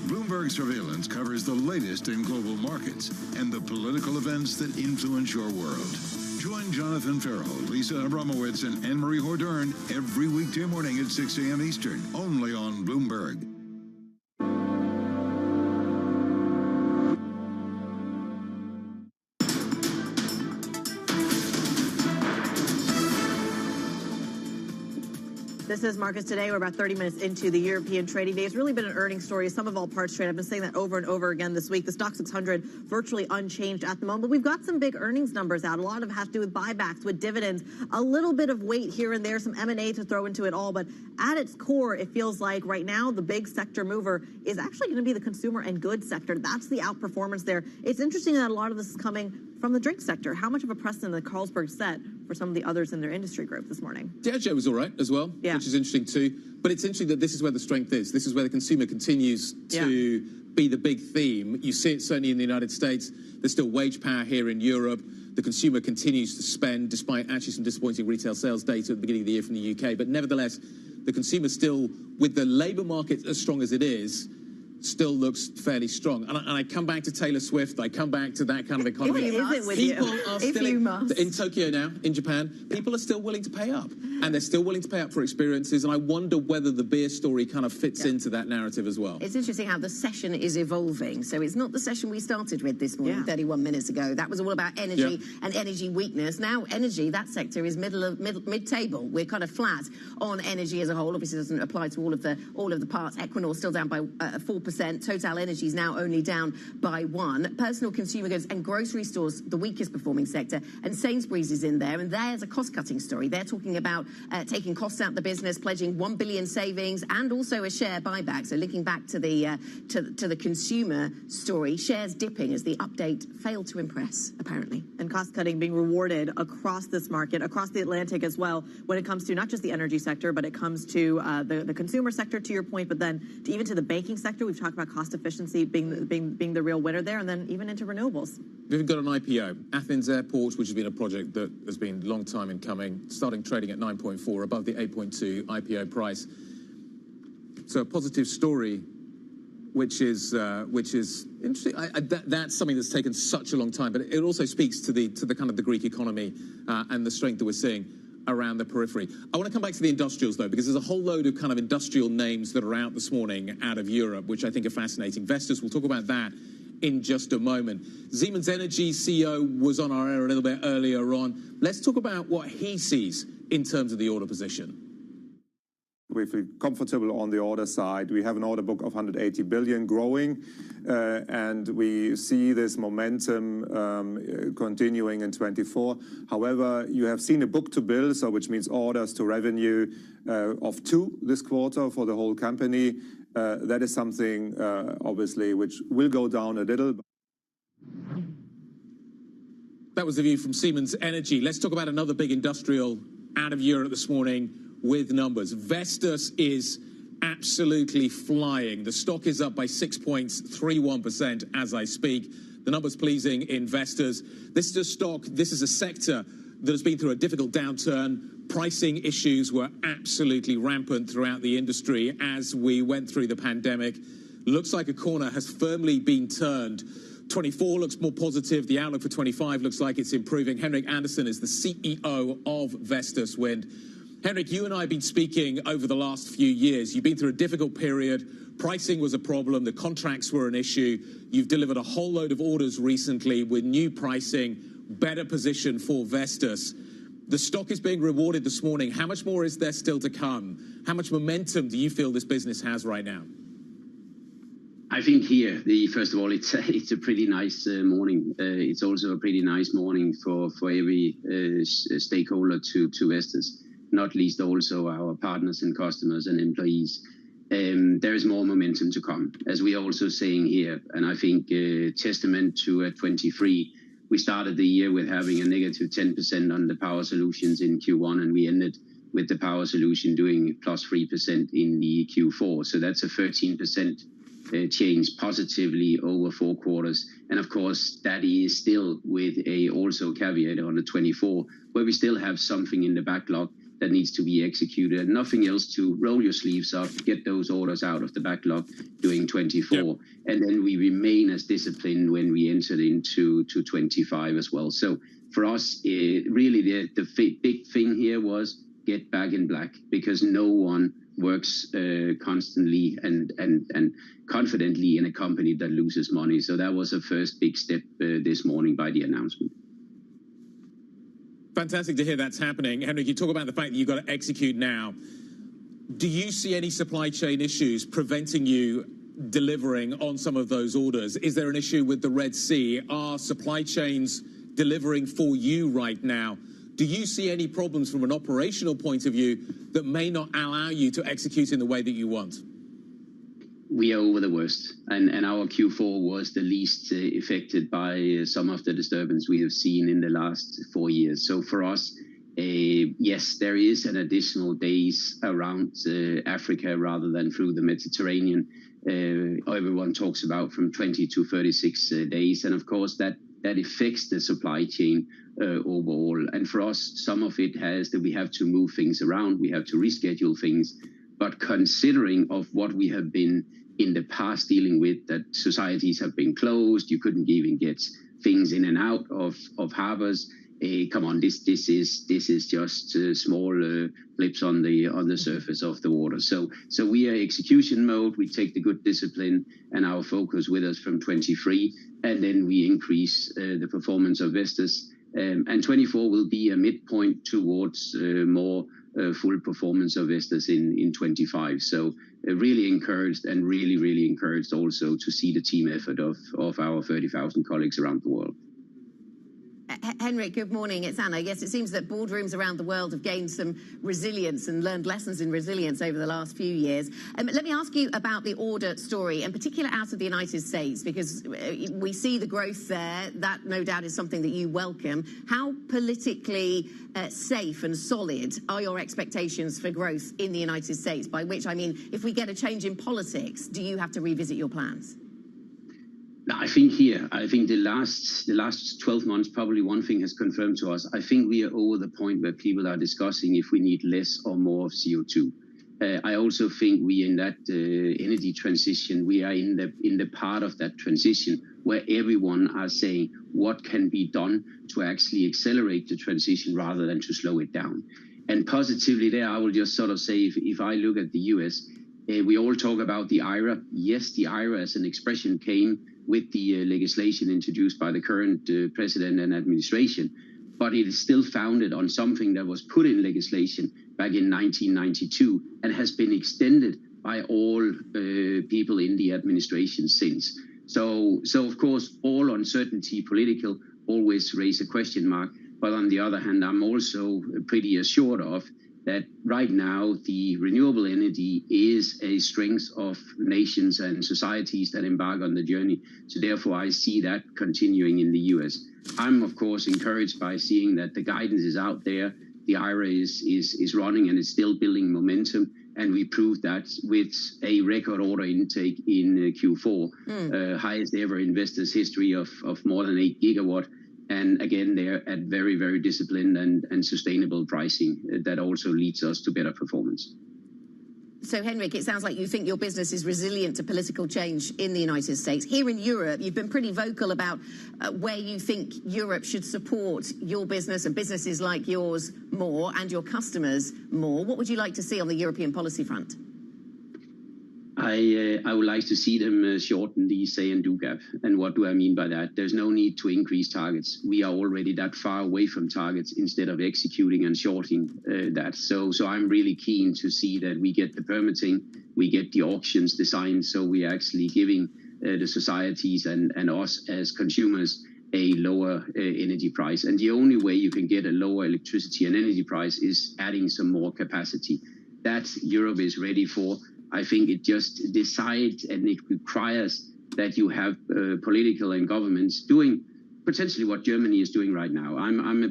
Bloomberg Surveillance covers the latest in global markets and the political events that influence your world. Join Jonathan Farrell, Lisa Abramowitz, and Anne-Marie Hordern every weekday morning at 6 a.m. Eastern, only on Bloomberg. This is Markets Today. We're about 30 minutes into the European trading day. It's really been an earnings story, sum of all parts trade. I've been saying that over and over again this week. The Stock 600 virtually unchanged at the moment. But we've got some big earnings numbers out. A lot of them have to do with buybacks, with dividends, a little bit of weight here and there, some M&A to throw into it all. But at its core, it feels like right now the big sector mover is actually going to be the consumer and goods sector. That's the outperformance there. It's interesting that a lot of this is coming from the drink sector. How much of a precedent did Carlsberg set for some of the others in their industry group this morning? Diageo was all right as well, which is interesting too. But it's interesting that this is where the strength is. This is where the consumer continues to be the big theme. You see it certainly in the United States. There's still wage power here in Europe. The consumer continues to spend, despite actually some disappointing retail sales data at the beginning of the year from the UK. But nevertheless, the consumer still, with the labour market as strong as it is, still looks fairly strong. And I come back to Taylor Swift. I come back to that kind of economy. People are still in Tokyo now, in Japan. People are still willing to pay up. And they're still willing to pay up for experiences. And I wonder whether the beer story kind of fits into that narrative as well. It's interesting how the session is evolving. So it's not the session we started with this morning, 31 minutes ago. That was all about energy and energy weakness. Now energy, that sector is mid-table. We're kind of flat on energy as a whole. Obviously, it doesn't apply to all of the parts. Equinor still down by 4%. Total Energy is now only down by 1%. Personal consumer goods and grocery stores, the weakest performing sector. And Sainsbury's is in there. And there's a cost-cutting story. They're talking about taking costs out of the business, pledging 1 billion savings, and also a share buyback. So linking back to the consumer story, shares dipping as the update failed to impress, apparently. And cost-cutting being rewarded across this market, across the Atlantic as well, when it comes to not just the energy sector, but it comes to the consumer sector, to your point, but then even to the banking sector. We've talked about cost efficiency being the real winner there, and then even into renewables. We've even got an IPO. Athens Airport, which has been a project that has been a long time in coming, starting trading at 9.4, above the 8.2 IPO price. So a positive story, which is interesting. That's something that's taken such a long time, but it also speaks to the kind of the Greek economy and the strength that we're seeing around the periphery. I want to come back to the industrials, though, because there's a whole load of kind of industrial names that are out this morning out of Europe, which I think are fascinating. Vestas, we'll talk about that in just a moment. Siemens Energy CEO was on our air a little bit earlier on. Let's talk about what he sees in terms of the order position. We feel comfortable on the order side. We have an order book of 180 billion growing, and we see this momentum continuing in 24. However, you have seen a book-to-bill, so which means orders to revenue of 2 this quarter for the whole company. That is something, obviously, which will go down a little. That was the view from Siemens Energy. Let's talk about another big industrial out of Europe this morning with numbers. Vestas is absolutely flying. The stock is up by 6.31% as I speak. The number's pleasing in Vestas. This is a stock, this is a sector that has been through a difficult downturn. Pricing issues were absolutely rampant throughout the industry as we went through the pandemic. Looks like a corner has firmly been turned 24 looks more positive. The outlook for 25 looks like it's improving. Henrik Andersen is the CEO of Vestas Wind. Henrik, you and I have been speaking over the last few years. You've been through a difficult period. Pricing was a problem. The contracts were an issue. You've delivered a whole load of orders recently with new pricing, better position for Vestas. The stock is being rewarded this morning. How much more is there still to come? How much momentum do you feel this business has right now? I think here, first of all, it's a pretty nice morning. It's also a pretty nice morning for every stakeholder to Vestas, not least also our partners and customers and employees. There is more momentum to come, as we are also saying here. And I think testament to 23, we started the year with having a negative 10% on the power solutions in Q1, and we ended with the power solution doing plus 3% in the Q4. So that's a 13% change positively over 4 quarters. And of course, that is still with a also caveat on the 24, where we still have something in the backlog that needs to be executed, and nothing else to roll your sleeves up, get those orders out of the backlog during 24. Yep. And then we remain as disciplined when we entered into 25 as well. So for us, really the big thing here was get back in black, because no one works constantly and confidently in a company that loses money. So that was a first big step this morning by the announcement. Fantastic to hear that's happening. Henrik, you talk about the fact that you've got to execute now. Do you see any supply chain issues preventing you delivering on some of those orders? Is there an issue with the Red Sea? Are supply chains delivering for you right now? Do you see any problems from an operational point of view that may not allow you to execute in the way that you want? We are over the worst, and our Q4 was the least affected by some of the disturbance we have seen in the last 4 years. So for us, yes, there is an additional days around Africa rather than through the Mediterranean. Everyone talks about from 20 to 36 days, and of course that affects the supply chain overall. And for us, some of it has that we have to move things around, we have to reschedule things. But considering of what we have been in the past dealing with, that societies have been closed, you couldn't even get things in and out of harbors. Come on, this is just small blips on the surface of the water. So we are execution mode. We take the good discipline and our focus with us from 23, and then we increase the performance of Vestas. And 24 will be a midpoint towards more full performance of Vestas in 25. So really encouraged, and really encouraged also to see the team effort of our 30,000 colleagues around the world. Henrik, good morning. It's Anna. Yes, it seems that boardrooms around the world have gained some resilience and learned lessons in resilience over the last few years. Let me ask you about the order story, in particular out of the United States, because we see the growth there. That, no doubt, is something that you welcome. How politically safe and solid are your expectations for growth in the United States? By which I mean, if we get a change in politics, do you have to revisit your plans? I think the last 12 months, probably one thing has confirmed to us. I think we are over the point where people are discussing if we need less or more of CO2. I also think we in that energy transition, we are in the part of that transition where everyone are saying what can be done to actually accelerate the transition rather than to slow it down. And positively there, I will just sort of say, if I look at the US, we all talk about the IRA. Yes, the IRA as an expression came with the legislation introduced by the current president and administration, but it is still founded on something that was put in legislation back in 1992 and has been extended by all people in the administration since. So of course, all uncertainty political always raise a question mark. But on the other hand, I'm also pretty assured of that right now, the renewable energy is a strength of nations and societies that embark on the journey. So therefore, I see that continuing in the US. I'm, of course, encouraged by seeing that the guidance is out there. The IRA is running and is still building momentum. And we proved that with a record order intake in Q4, highest ever in Vestas history of more than 8 gigawatt. And again, they're at very disciplined and sustainable pricing that also leads us to better performance. So, Henrik, it sounds like you think your business is resilient to political change in the United States. Here in Europe, you've been pretty vocal about where you think Europe should support your business and businesses like yours more and your customers more. What would you like to see on the European policy front? I would like to see them shorten the say and do gap. And what do I mean by that? There's no need to increase targets. We are already that far away from targets instead of executing and shorting that. So I'm really keen to see that we get the permitting, we get the auctions designed, so we are actually giving the societies and us as consumers a lower energy price. And the only way you can get a lower electricity and energy price is adding some more capacity. That Europe is ready for. I think it just decides and it requires that you have political and governments doing potentially what Germany is doing right now. I'm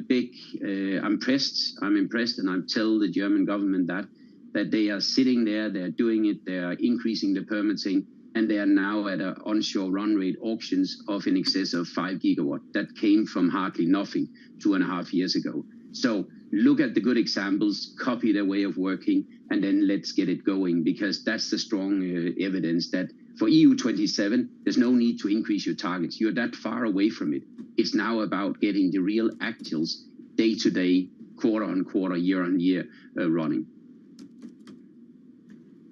impressed, and I tell the German government that they are sitting there, they're doing it, they are increasing the permitting, and they are now at an onshore run rate auctions of in excess of 5 gigawatt. That came from hardly nothing 2.5 years ago. So look at the good examples, copy their way of working, and then let's get it going, because that's the strong evidence that for EU27, there's no need to increase your targets. You're that far away from it. It's now about getting the real actuals day to day, quarter on quarter, year on year running.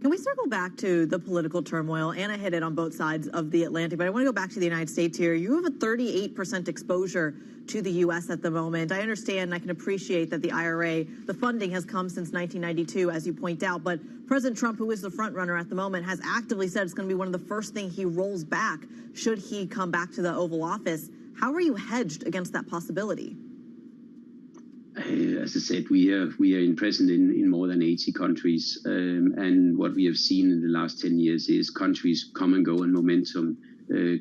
Can we circle back to the political turmoil? Anna hit it on both sides of the Atlantic, but I want to go back to the United States here. You have a 38% exposure to the U.S. at the moment. I understand and I can appreciate that the IRA, the funding has come since 1992, as you point out, but President Trump, who is the front runner at the moment, has actively said it's going to be one of the first things he rolls back should he come back to the Oval Office. How are you hedged against that possibility? As I said, we are present in more than 80 countries, and what we have seen in the last 10 years is countries come and go and momentum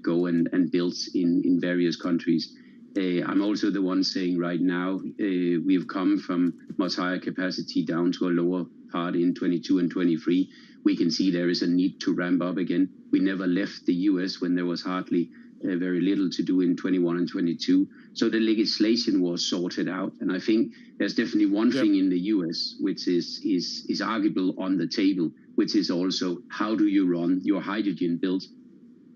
go and build in various countries. I'm also the one saying right now, we have come from much higher capacity down to a lower part in 22 and 23. We can see there is a need to ramp up again. We never left the US when there was hardly very little to do in 21 and 22. So the legislation was sorted out. And I think there's definitely one thing in the US which is arguable on the table, which is also how do you run your hydrogen build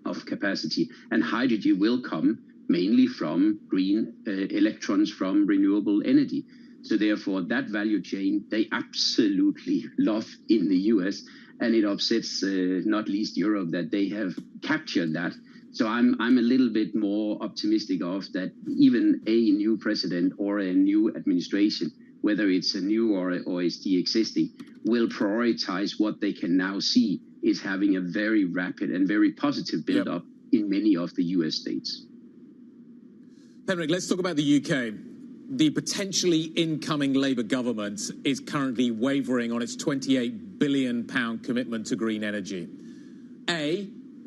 of capacity? And hydrogen will come mainly from green electrons from renewable energy. So therefore, that value chain, they absolutely love in the US. And it upsets not least Europe that they have captured that. So I'm a little bit more optimistic of that even a new president or a new administration, whether it's a new or it's the existing, will prioritize what they can now see is having a very rapid and very positive build-up in many of the US states. Henrik, let's talk about the UK. The potentially incoming Labour government is currently wavering on its £28 billion commitment to green energy.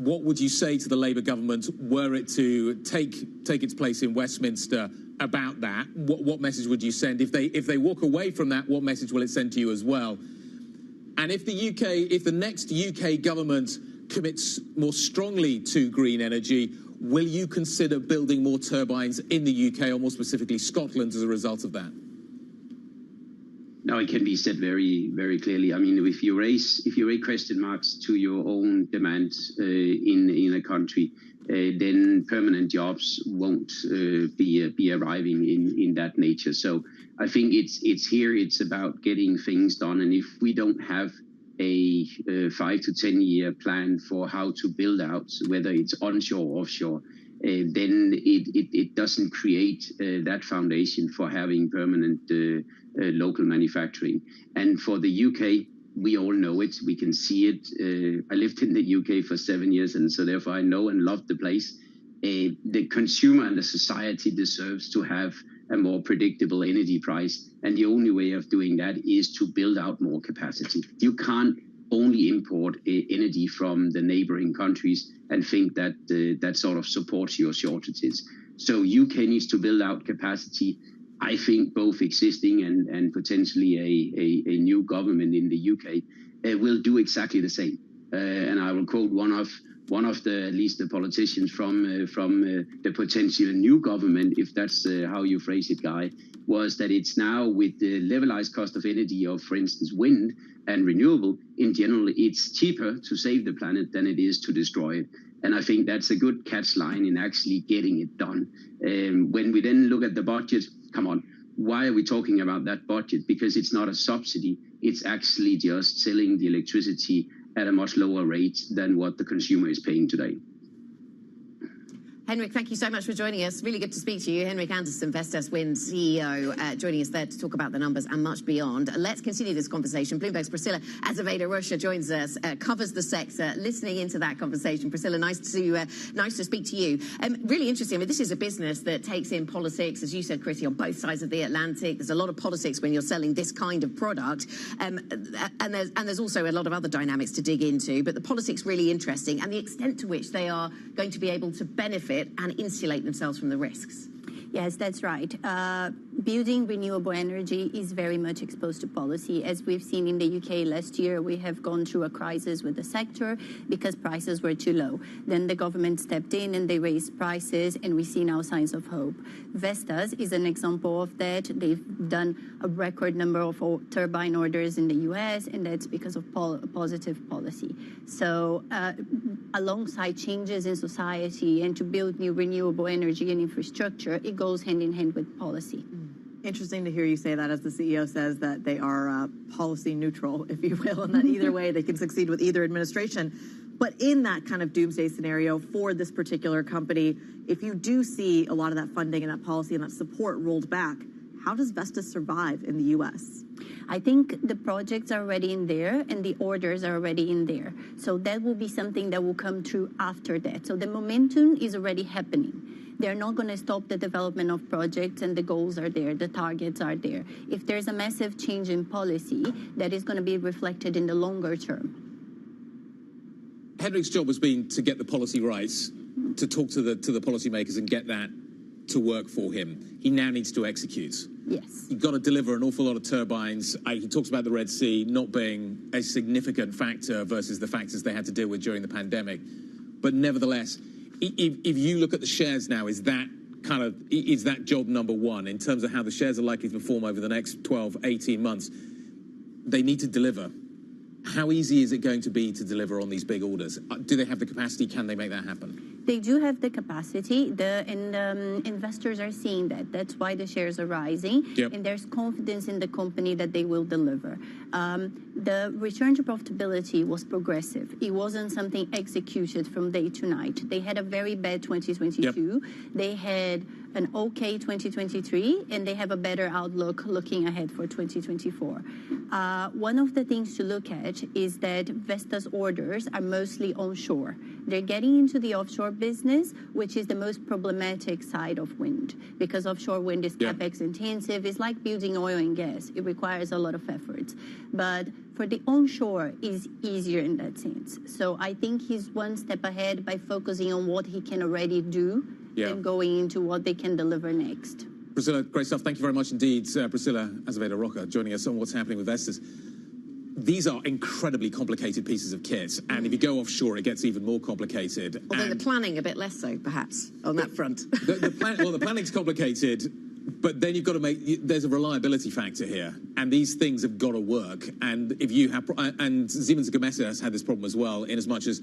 What would you say to the Labour government were it to take its place in Westminster about that? What message would you send? If they walk away from that, what message will it send to you as well? And if the next UK government commits more strongly to green energy, will you consider building more turbines in the UK, or more specifically Scotland, as a result of that? Now, it can be said very, very clearly. I mean, if you raise question marks to your own demand in a country, then permanent jobs won't be arriving in that nature. So I think it's about getting things done. And if we don't have a 5 to 10 year plan for how to build out, whether it's onshore or offshore, then it doesn't create that foundation for having permanent local manufacturing. And for the UK, we all know it. We can see it. I lived in the UK for 7 years, and so therefore I know and love the place. The consumer and the society deserves to have a more predictable energy price. And the only way of doing that is to build out more capacity. You can't only import energy from the neighboring countries and think that that sort of supports your shortages. So UK needs to build out capacity. I think both existing and potentially a new government in the UK will do exactly the same. And I will quote one of one of at least the politicians from the potential new government, if that's how you phrase it, Guy, was that it's now with the levelized cost of energy of, for instance, wind and renewable, in general, it's cheaper to save the planet than it is to destroy it. And I think that's a good catch line in actually getting it done. When we then look at the budget, come on, why are we talking about that budget? Because it's not a subsidy. It's actually just selling the electricity at a much lower rate than what the consumer is paying today. Henrik, thank you so much for joining us. Really good to speak to you. Henrik Andersen, Vestas Wind CEO, joining us there to talk about the numbers and much beyond. Let's continue this conversation. Bloomberg's Priscilla Azevedo-Ruscha joins us, covers the sector, listening into that conversation. Priscilla, nice to speak to you. Really interesting. I mean, this is a business that takes in politics, as you said, Chrissy, on both sides of the Atlantic. There's a lot of politics when you're selling this kind of product, and there's also a lot of other dynamics to dig into. But the politics really interesting, and the extent to which they are going to be able to benefit and insulate themselves from the risks. Yes, that's right. Building renewable energy is very much exposed to policy. As we've seen in the UK last year, we have gone through a crisis with the sector because prices were too low. Then the government stepped in and they raised prices, and we see now signs of hope. Vestas is an example of that. They've done a record number of turbine orders in the US, and that's because of positive policy. So alongside changes in society and to build new renewable energy and infrastructure, it goes hand in hand with policy. Interesting to hear you say that, as the CEO says that they are policy neutral, if you will, and that either way they can succeed with either administration. But in that kind of doomsday scenario for this particular company, if you do see a lot of that funding and that policy and that support rolled back, how does Vestas survive in the U.S.? I think the projects are already in there and the orders are already in there. So that will be something that will come through after that. So the momentum is already happening. They're not going to stop the development of projects, and the goals are there, the targets are there. If there's a massive change in policy, that is going to be reflected in the longer term. Henrik's job has been to get the policy right, to talk to the policymakers and get that to work for him. He now needs to execute. Yes. You've got to deliver an awful lot of turbines. He talks about the Red Sea not being a significant factor versus the factors they had to deal with during the pandemic. But nevertheless, if you look at the shares now, is that job number one in terms of how the shares are likely to perform over the next 12, 18 months? They need to deliver. How easy is it going to be to deliver on these big orders? Do they have the capacity? Can they make that happen? They do have the capacity, and investors are seeing that. That's why the shares are rising, and there's confidence in the company that they will deliver. The return to profitability was progressive. It wasn't something executed from day to night. They had a very bad 2022. They had an okay 2023, and they have a better outlook looking ahead for 2024. One of the things to look at is that Vestas orders are mostly onshore. They're getting into the offshore business, which is the most problematic side of wind, because offshore wind is capex intensive. It's like building oil and gas. It requires a lot of effort. But for the onshore is easier in that sense. So I think he's one step ahead by focusing on what he can already do and going into what they can deliver next. Priscilla, great stuff. Thank you very much indeed. Priscilla Azevedo-Ruscha joining us on what's happening with Vestas. These are incredibly complicated pieces of kit, and if you go offshore, it gets even more complicated. Although the planning a bit less so, perhaps, on that front. The planning's complicated, but then you've got to there's a reliability factor here, and these things have got to work. And if you have, and Siemens Gamesa has had this problem as well, in as much as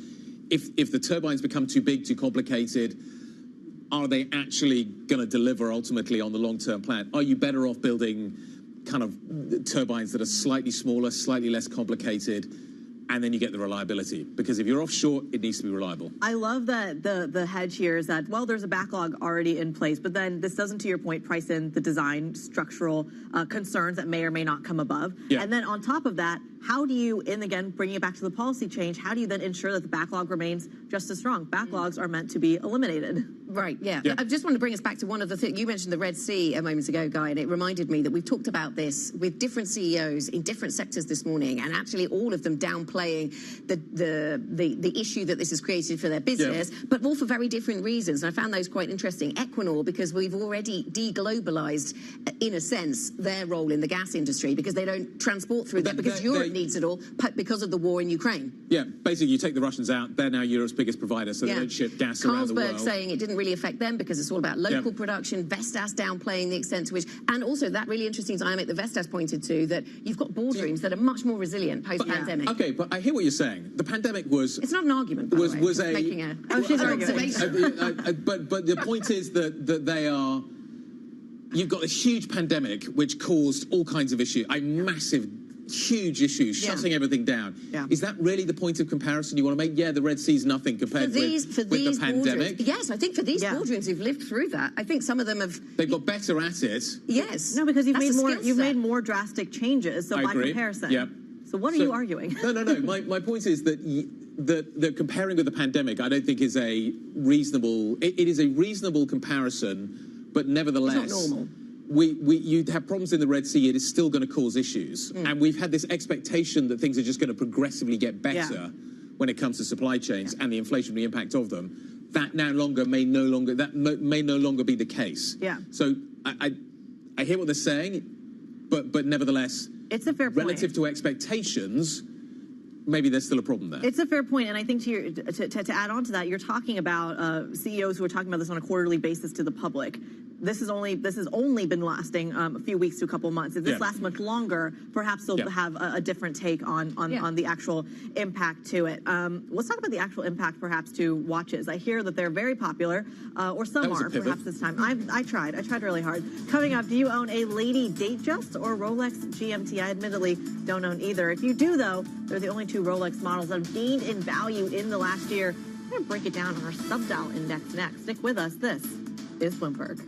if the turbines become too big, too complicated, are they actually going to deliver ultimately on the long-term plan? Are you better off building kind of turbines that are slightly smaller, slightly less complicated, and then you get the reliability? Because if you're offshore, it needs to be reliable. I love that the hedge here is that, well, there's a backlog already in place, but then this doesn't, to your point, price in the design structural concerns that may or may not come above. And then on top of that, how do you, and again, bringing it back to the policy change, how do you then ensure that the backlog remains just as strong? Backlogs are meant to be eliminated. Right, yeah. I just want to bring us back to one of the things. You mentioned the Red Sea a moment ago, Guy, and it reminded me that we've talked about this with different CEOs in different sectors this morning, and actually all of them downplaying the issue that this has created for their business, but all for very different reasons. And I found those quite interesting. Equinor, because we've already deglobalized, in a sense, their role in the gas industry, because they don't transport through that, because Europe needs it all, because of the war in Ukraine. Yeah, basically you take the Russians out, they're now Europe's biggest provider, so they don't ship gas around the world. Carlsberg saying it didn't really affect them because it's all about local production. Vestas downplaying the extent to which, and also that really interesting dynamic that Vestas pointed to, that you've got boardrooms that are much more resilient post-pandemic. Okay, but I hear what you're saying. The pandemic was... It's not an argument, by the way. Was making a... Oh, she's arguing. But the point is that they are... You've got this huge pandemic which caused all kinds of issues, huge issues, shutting everything down. Is that really the point of comparison you want to make? Yeah, the Red Sea's nothing compared with the pandemic. Yes, I think for these boardrooms who've lived through that, I think some of them have... They've got better at it. Yes. No, because you've made more drastic changes, so by comparison. Yeah. So what are you arguing? No. My point is that the comparing with the pandemic, I don't think is a reasonable... It is a reasonable comparison, but nevertheless... It's not normal. You'd have problems in the Red Sea, it is still going to cause issues. And we've had this expectation that things are just going to progressively get better when it comes to supply chains and the inflationary impact of them. That may no longer be the case. Yeah. So I hear what they're saying, but nevertheless, it's a fair point. Relative to expectations, maybe there's still a problem there. It's a fair point, and I think to add on to that, you're talking about CEOs who are talking about this on a quarterly basis to the public. This has only been lasting a few weeks to a couple of months. If this lasts much longer, perhaps they'll have a different take on the actual impact to it. Let's talk about the actual impact, perhaps, to watches. I hear that they're very popular, or some are, perhaps this time. I tried really hard. Coming up, do you own a Lady Datejust or Rolex GMT? I admittedly don't own either. If you do, though, they're the only two Rolex models that have gained in value in the last year. We're going to break it down on our sub-dial index next. Stick with us. This is Bloomberg.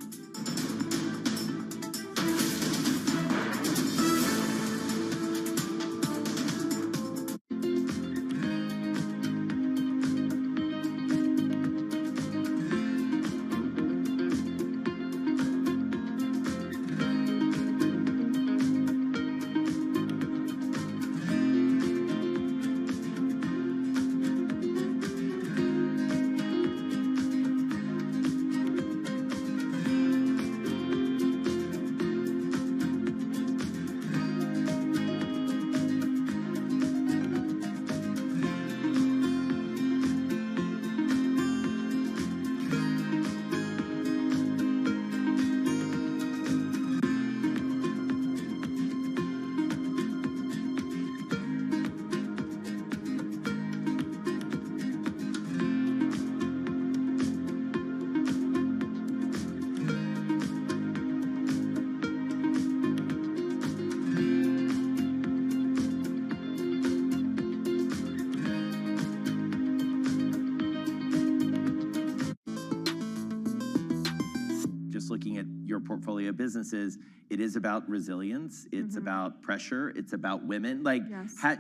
Looking at your portfolio of businesses, it is about resilience. It's about pressure. It's about women.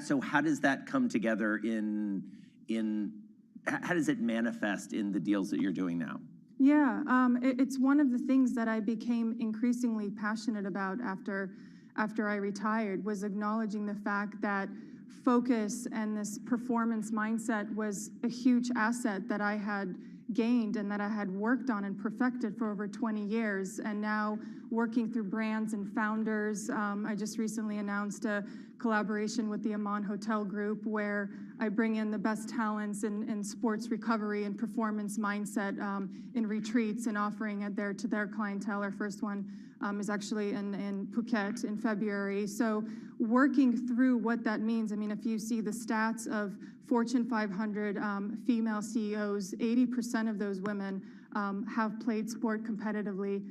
So how does that come together how does it manifest in the deals that you're doing now? Yeah, it's one of the things that I became increasingly passionate about after I retired, was acknowledging the fact that focus and this performance mindset was a huge asset that I had gained and that I had worked on and perfected for over 20 years. And now working through brands and founders, I just recently announced a collaboration with the Amman Hotel Group, where I bring in the best talents in sports recovery and performance mindset in retreats and offering it there to their clientele. Our first one is actually in Phuket in February. So working through what that means, I mean, if you see the stats of Fortune 500 female CEOs, 80% of those women have played sport competitively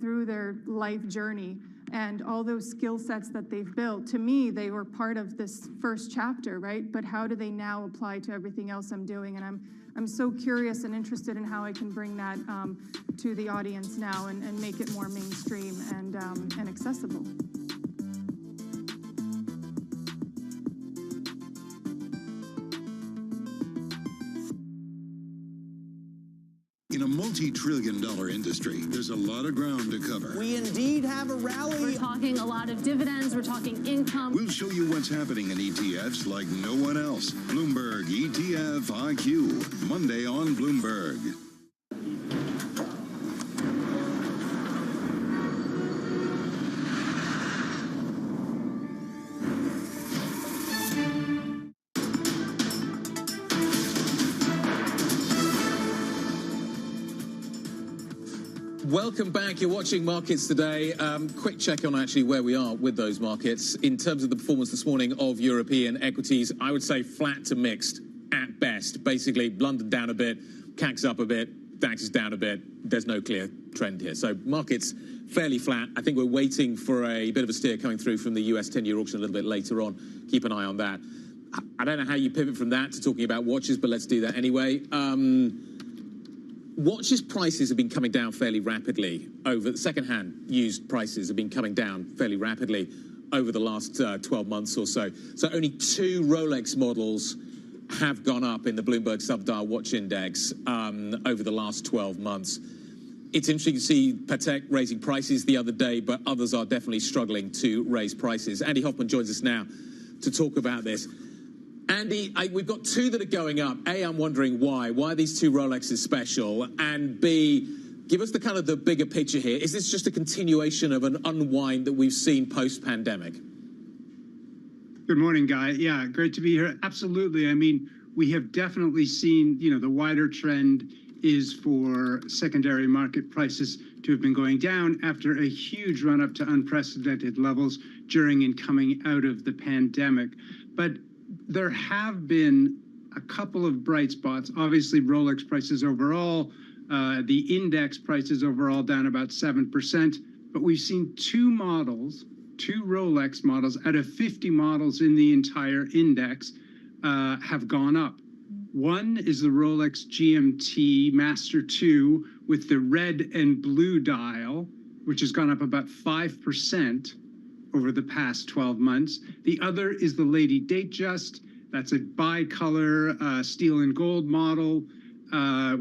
through their life journey. And all those skill sets that they've built, to me, they were part of this first chapter, right? But how do they now apply to everything else I'm doing? And I'm so curious and interested in how I can bring that to the audience now and make it more mainstream and accessible. In a multi-trillion-dollar industry, there's a lot of ground to cover. We indeed have a rally. We're talking a lot of dividends. We're talking income. We'll show you what's happening in ETFs like no one else. Bloomberg ETF IQ, Monday on Bloomberg. Welcome back. You're watching Markets Today. Quick check on actually where we are with those markets. In terms of the performance this morning of European equities, I would say flat to mixed at best. Basically, London down a bit, CAC's up a bit, DAX is down a bit. There's no clear trend here. So markets fairly flat. I think we're waiting for a bit of a steer coming through from the US 10-year auction a little bit later on. Keep an eye on that. I don't know how you pivot from that to talking about watches, but let's do that anyway. Watches prices have been coming down fairly rapidly over second-hand used prices have been coming down fairly rapidly over the last 12 months or so. So only 2 Rolex models have gone up in the Bloomberg Sub-Dial Watch Index over the last 12 months. It's interesting to see Patek raising prices the other day, but others are definitely struggling to raise prices. Andy Hoffman joins us now to talk about this. Andy, we've got 2 that are going up. A, I'm wondering why. Why are these 2 Rolexes special? And B, give us the kind of the bigger picture here. Is this just a continuation of an unwind that we've seen post-pandemic? Good morning, Guy. Yeah, great to be here. Absolutely. I mean, we have definitely seen, the wider trend is for secondary market prices to have been going down after a huge run-up to unprecedented levels during and coming out of the pandemic. But there have been a couple of bright spots. Obviously, Rolex prices overall, the index prices overall down about 7%. But we've seen 2 Rolex models out of 50 models in the entire index have gone up. One is the Rolex GMT Master 2 with the red and blue dial, which has gone up about 5% over the past 12 months. The other is the Lady Datejust. That's a bicolor steel and gold model,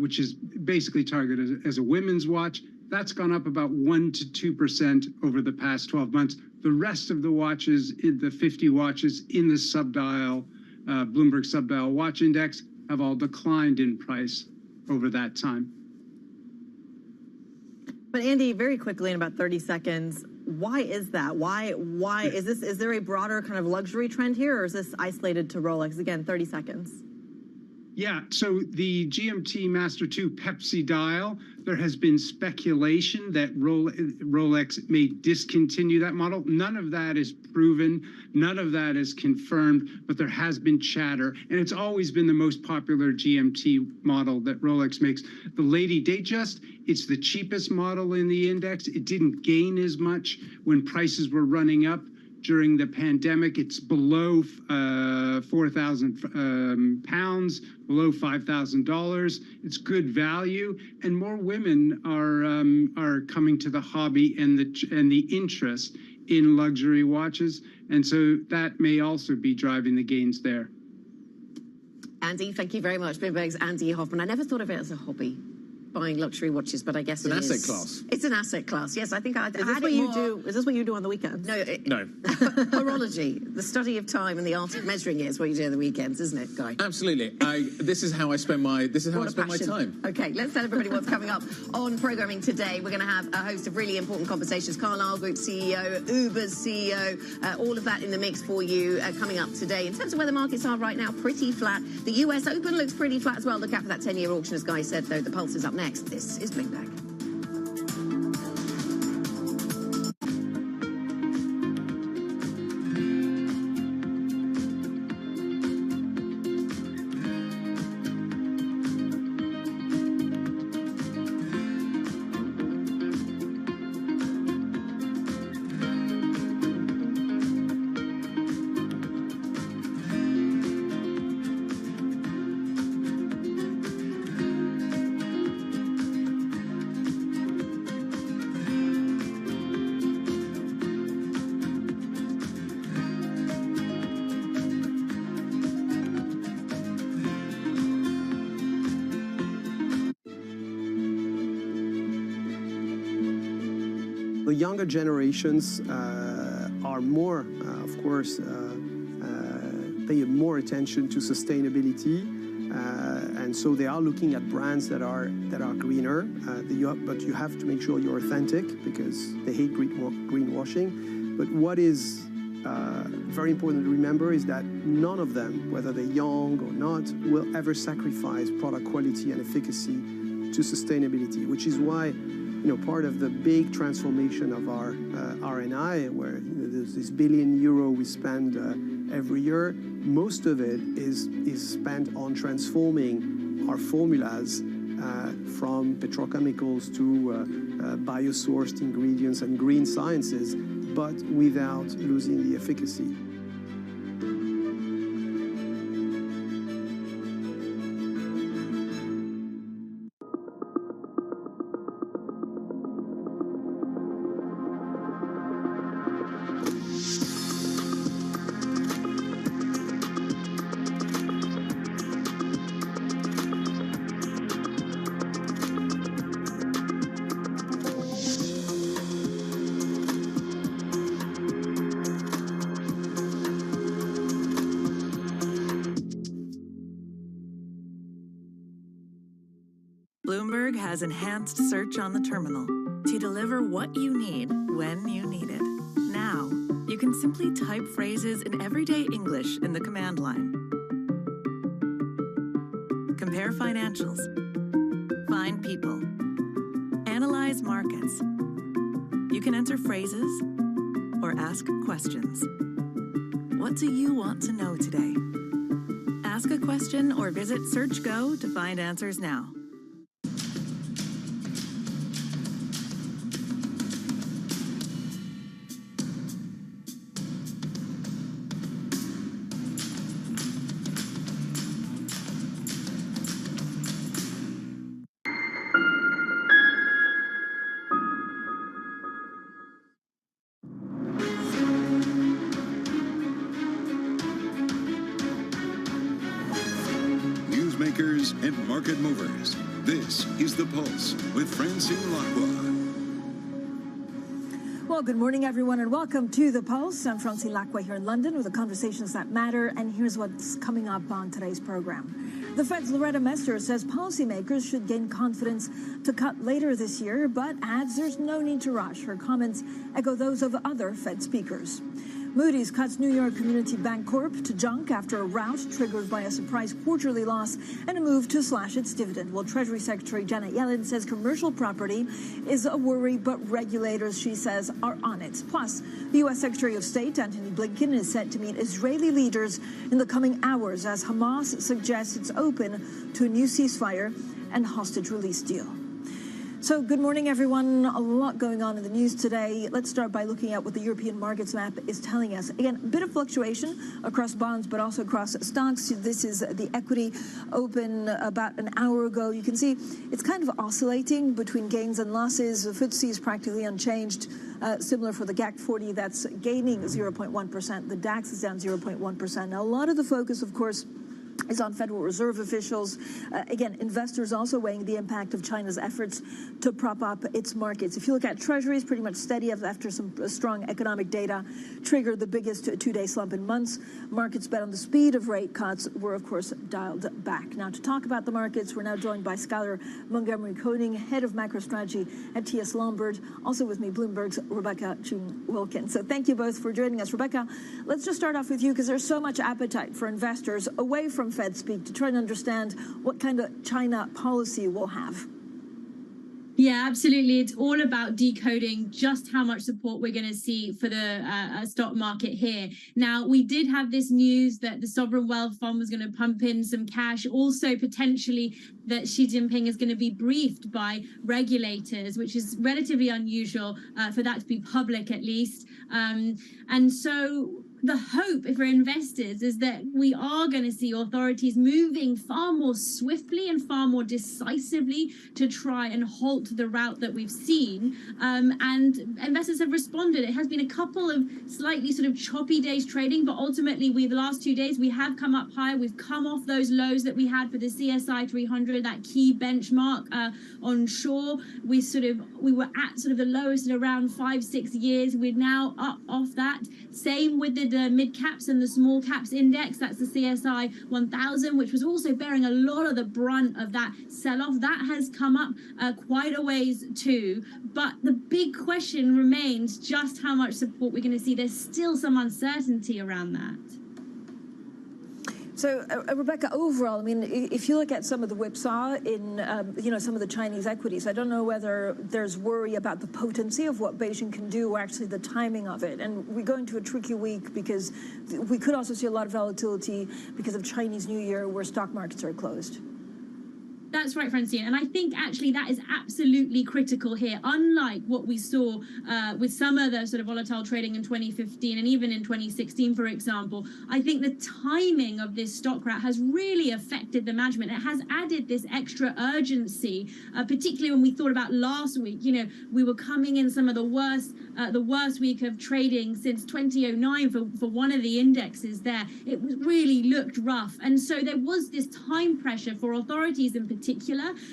which is basically targeted as a women's watch. That's gone up about 1 to 2% over the past 12 months. The rest of the watches, the 50 watches in the Sub-Dial, Bloomberg Sub-Dial Watch Index, have all declined in price over that time. But Andy, very quickly in about 30 seconds, why is that? Why is there a broader kind of luxury trend here, or is this isolated to Rolex? Again, 30 seconds. Yeah, so the GMT Master 2 Pepsi dial, there has been speculation that Rolex may discontinue that model. None of that is proven, none of that is confirmed, but there has been chatter, and it's always been the most popular GMT model that Rolex makes. The Lady Datejust, it's the cheapest model in the index. It didn't gain as much when prices were running up during the pandemic. It's below 4,000 pounds, below $5,000. It's good value, and more women are coming to the hobby and the interest in luxury watches, and so that may also be driving the gains there. Andy, thank you very much. Bloomberg's Andy Hoffman. I never thought of it as a hobby, buying luxury watches, but I guess it's an asset class. It's an asset class. Yes, I think I'd Is this what you do? Is this what you do on the weekends? No. No. Horology, the study of time and the art of measuring it is what you do on the weekends, isn't it, Guy? Absolutely. This is how I spend my time. Okay, let's tell everybody what's coming up on programming today. We're going to have a host of really important conversations. Carlyle Group CEO, Uber's CEO, all of that in the mix for you coming up today. In terms of where the markets are right now, pretty flat. The US Open looks pretty flat as well. Look out for that 10-year auction, as Guy said, though. The pulse is up next. This is Bloomberg. The younger generations are more, of course, pay more attention to sustainability, and so they are looking at brands that are greener. But you have to make sure you're authentic because they hate greenwashing. But what is very important to remember is that none of them, whether they're young or not, will ever sacrifice product quality and efficacy to sustainability, which is why part of the big transformation of our R&I, where there's this €1 billion we spend every year, most of it is spent on transforming our formulas from petrochemicals to biosourced ingredients and green sciences, but without losing the efficacy. Bloomberg has enhanced search on the terminal to deliver what you need when you need it. Now, you can simply type phrases in everyday English in the command line. Compare financials. Find people. Analyze markets. You can enter phrases or ask questions. What do you want to know today? Ask a question or visit SearchGo to find answers now. And market movers. This is The Pulse with Francine Lacqua. Well, good morning, everyone, and welcome to The Pulse. I'm Francine Lacqua here in London with the conversations that matter, and here's what's coming up on today's program. The Fed's Loretta Mester says policymakers should gain confidence to cut later this year, but adds there's no need to rush. Her comments echo those of other Fed speakers. Moody's cuts New York Community Bank Corp to junk after a rout triggered by a surprise quarterly loss and a move to slash its dividend. Well, Treasury Secretary Janet Yellen says commercial property is a worry, but regulators, she says, are on it. Plus, the U.S. Secretary of State Antony Blinken is set to meet Israeli leaders in the coming hours as Hamas suggests it's open to a new ceasefire and hostage release deal. So good morning, everyone. A lot going on in the news today. Let's start by looking at what the European markets map is telling us. Again, a bit of fluctuation across bonds, but also across stocks. This is the equity open about an hour ago. You can see it's kind of oscillating between gains and losses. The FTSE is practically unchanged. Similar for the GAC 40, that's gaining 0.1%. The DAX is down 0.1%. Now, a lot of the focus, of course, is on Federal Reserve officials. Again, investors also weighing the impact of China's efforts to prop up its markets. If you look at treasuries, pretty much steady after some strong economic data triggered the biggest two-day slump in months. Markets bet on the speed of rate cuts were, of course, dialed back. Now, to talk about the markets, we're now joined by Skylar Montgomery-Koning, head of macro strategy at TS Lombard. Also with me, Bloomberg's Rebecca June-Wilkins. So thank you both for joining us. Rebecca, let's just start off with you because there's so much appetite for investors away from Fed speak to try and understand what kind of China policy we'll have. Yeah, absolutely. It's all about decoding just how much support we're going to see for the stock market here. Now, we did have this news that the Sovereign Wealth Fund was going to pump in some cash. Also, potentially that Xi Jinping is going to be briefed by regulators, which is relatively unusual for that to be public, at least. And so the hope for investors is that we are going to see authorities moving far more swiftly and far more decisively to try and halt the rout that we've seen. And investors have responded. It has been a couple of slightly sort of choppy days trading, but ultimately the last 2 days we have come up higher. We've come off those lows that we had for the CSI 300, that key benchmark onshore. We were at sort of the lowest in around 5-6 years. We're now up off that. Same with the mid caps and the small caps index. That's the CSI 1000, which was also bearing a lot of the brunt of that sell-off. That has come up quite a ways too. But the big question remains just how much support we're going to see. There's still some uncertainty around that. So, Rebecca, overall, I mean, if you look at some of the whipsaw in, some of the Chinese equities, I don't know whether there's worry about the potency of what Beijing can do or actually the timing of it. And we go into a tricky week because we could also see a lot of volatility because of Chinese New Year where stock markets are closed. That's right, Francine. And I think actually that is absolutely critical here. Unlike what we saw with some of the sort of volatile trading in 2015 and even in 2016, for example, I think the timing of this stock rout has really affected the management. It has added this extra urgency, particularly when we thought about last week. You know, we were coming in some of the worst week of trading since 2009 for one of the indexes there. It really looked rough. And so there was this time pressure for authorities in particular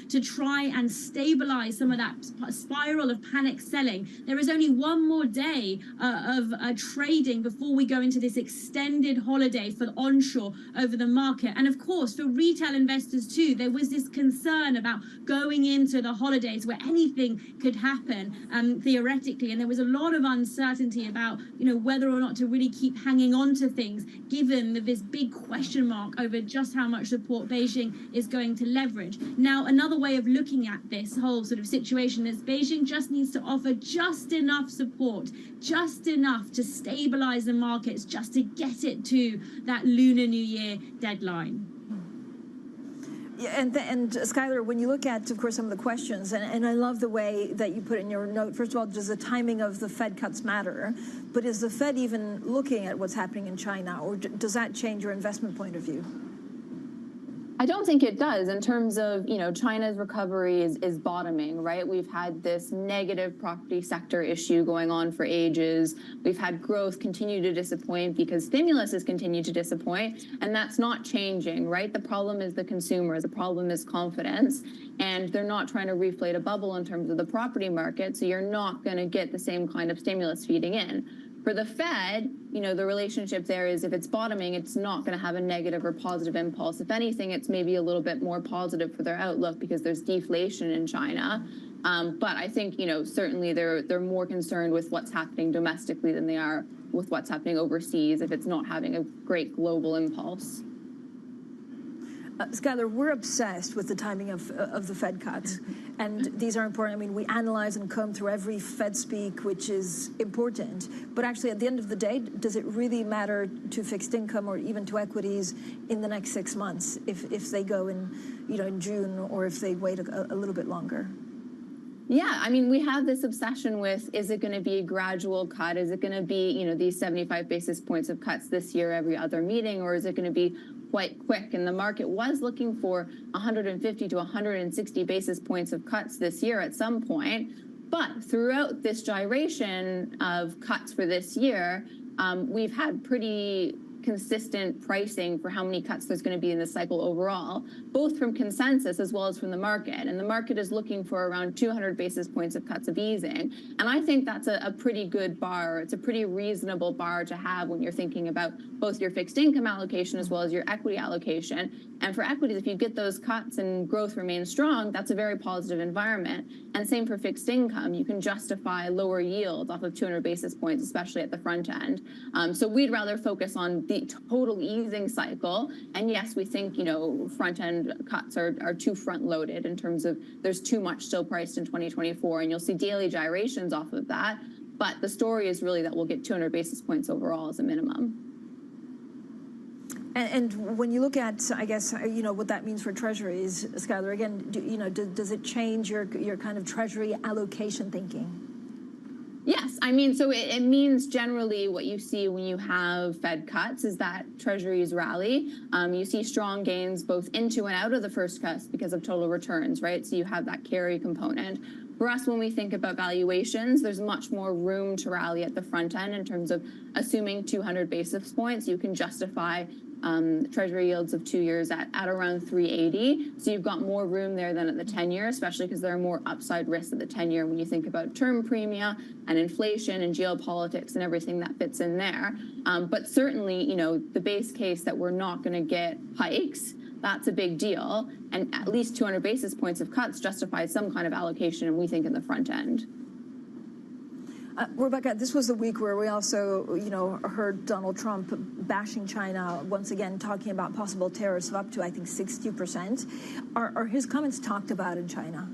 to try and stabilize some of that spiral of panic selling. There is only one more day of trading before we go into this extended holiday for onshore over the market. And of course, for retail investors too, there was this concern about going into the holidays where anything could happen theoretically. And there was a lot of uncertainty about, whether or not to really keep hanging on to things, given this big question mark over just how much support Beijing is going to leverage. Now, another way of looking at this whole sort of situation is Beijing just needs to offer just enough support, just enough to stabilize the markets, just to get it to that Lunar New Year deadline. Yeah, and Skylar, when you look at, of course, some of the questions, and I love the way that you put in your note, first of all, does the timing of the Fed cuts matter? But is the Fed even looking at what's happening in China, or does that change your investment point of view? I don't think it does in terms of, China's recovery is bottoming, right? We've had this negative property sector issue going on for ages. We've had growth continue to disappoint because stimulus has continued to disappoint, and that's not changing, right? The problem is the consumer. The problem is confidence, and they're not trying to reflate a bubble in terms of the property market, so you're not going to get the same kind of stimulus feeding in. For the Fed, the relationship there is if it's bottoming, it's not going to have a negative or positive impulse. If anything, it's maybe a little bit more positive for their outlook because there's deflation in China. But I think, certainly they're more concerned with what's happening domestically than they are with what's happening overseas if it's not having a great global impulse. Skylar, we're obsessed with the timing of the Fed cuts, and these are important. I mean, we analyze and comb through every Fed speak, which is important. But actually, at the end of the day, does it really matter to fixed income or even to equities in the next 6 months if they go in, in June, or if they wait a little bit longer? Yeah, I mean, we have this obsession with, is it going to be a gradual cut? Is it going to be, these 75 basis points of cuts this year every other meeting, or is it going to be quite quick? And the market was looking for 150 to 160 basis points of cuts this year at some point. But throughout this gyration of cuts for this year, we've had pretty consistent pricing for how many cuts there's going to be in the cycle overall, both from consensus as well as from the market. And the market is looking for around 200 basis points of cuts of easing. And I think that's a pretty good bar. It's a pretty reasonable bar to have when you're thinking about both your fixed income allocation as well as your equity allocation. And for equities, if you get those cuts and growth remains strong, that's a very positive environment. And same for fixed income. You can justify lower yields off of 200 basis points, especially at the front end. So we'd rather focus on the total easing cycle. And yes, we think, front end cuts are too front loaded in terms of there's too much still priced in 2024. And you'll see daily gyrations off of that. But the story is really that we'll get 200 basis points overall as a minimum. And when you look at, I guess, what that means for treasuries, Skylar, again, does it change your kind of treasury allocation thinking? Yes, Yes, I mean, so it means generally what you see when you have Fed cuts is that treasuries rally. You see strong gains both into and out of the first cuts because of total returns, right? So you have that carry component. For us, when we think about valuations, there's much more room to rally at the front end in terms of assuming 200 basis points. You can justify treasury yields of 2 years at around 380. So you've got more room there than at the 10-year, especially because there are more upside risks at the 10-year when you think about term premia and inflation and geopolitics and everything that fits in there. But certainly, you know, the base case that we're not going to get hikes, that's a big deal. And at least 200 basis points of cuts justify some kind of allocation, and we think in the front end. Rebecca, this was the week where we also, you know, heard Donald Trump bashing China, once again talking about possible tariffs of up to, I think, 60%. Are his comments talked about in China?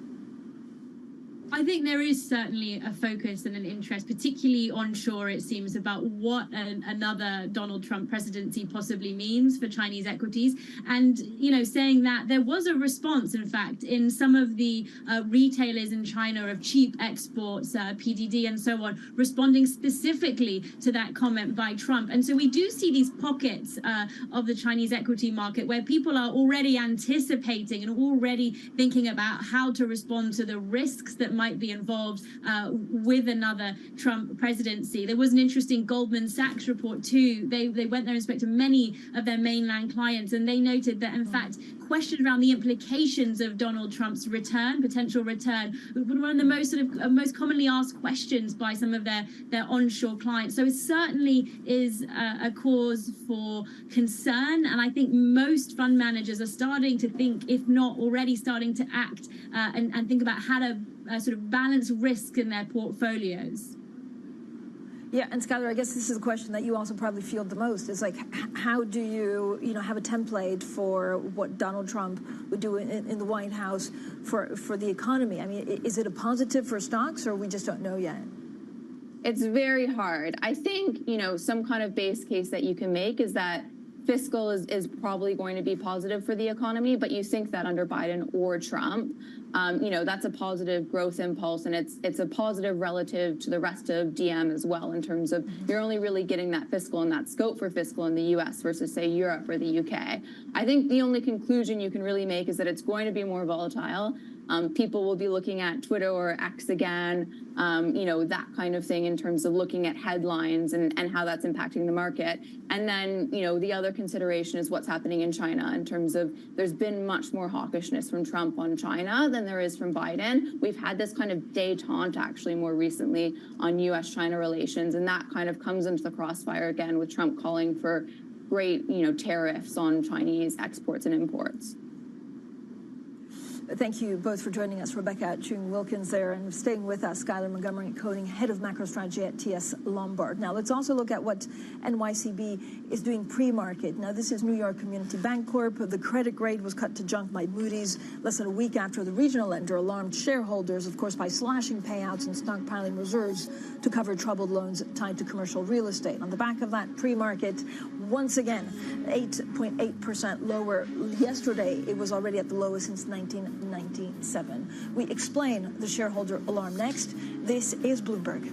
I think there is certainly a focus and an interest, particularly onshore, it seems, about what another Donald Trump presidency possibly means for Chinese equities. And, you know, saying that there was a response, in fact, in some of the retailers in China of cheap exports, PDD and so on, responding specifically to that comment by Trump. And so we do see these pockets of the Chinese equity market where people are already anticipating and already thinking about how to respond to the risks that might be involved with another Trump presidency. There was an interesting Goldman Sachs report too. They went there and spoke to many of their mainland clients, and they noted that, in fact, questions around the implications of Donald Trump's potential return, were one of the most commonly asked questions by some of their onshore clients. So it certainly is a cause for concern, and I think most fund managers are starting to think, if not already starting to act and think about how to sort of balance risk in their portfolios. Yeah, and Skylar, I guess this is a question that you also probably field the most. It's like, how do you have a template for what Donald Trump would do in the White House for the economy? I mean, is it a positive for stocks, or we just don't know yet? It's very hard. I think, you know, some kind of base case that you can make is that fiscal is probably going to be positive for the economy, but you think that under Biden or Trump, you know, that's a positive growth impulse, and it's a positive relative to the rest of DM as well, in terms of you're only really getting that fiscal and that scope for fiscal in the US versus, say, Europe or the UK. I think the only conclusion you can really make is that it's going to be more volatile. People will be looking at Twitter or X again, you know, that kind of thing in terms of looking at headlines and how that's impacting the market. And then, you know, the other consideration is what's happening in China in terms of there's been much more hawkishness from Trump on China than there is from Biden. We've had this kind of détente actually more recently on US-China relations, and that kind of comes into the crossfire again with Trump calling for great, you know, tariffs on Chinese exports and imports. Thank you both for joining us. Rebecca Chung-Wilkins there, and staying with us, Skylar Montgomery-Coating, Head of Macro Strategy at TS Lombard. Now, let's also look at what NYCB is doing pre-market. Now, this is New York Community Bank Corp. The credit grade was cut to junk by Moody's less than a week after the regional lender alarmed shareholders, of course, by slashing payouts and stockpiling reserves to cover troubled loans tied to commercial real estate. On the back of that pre-market, once again, 8.8% lower. Yesterday, it was already at the lowest since 1997. We explain the shareholder alarm next. This is Bloomberg.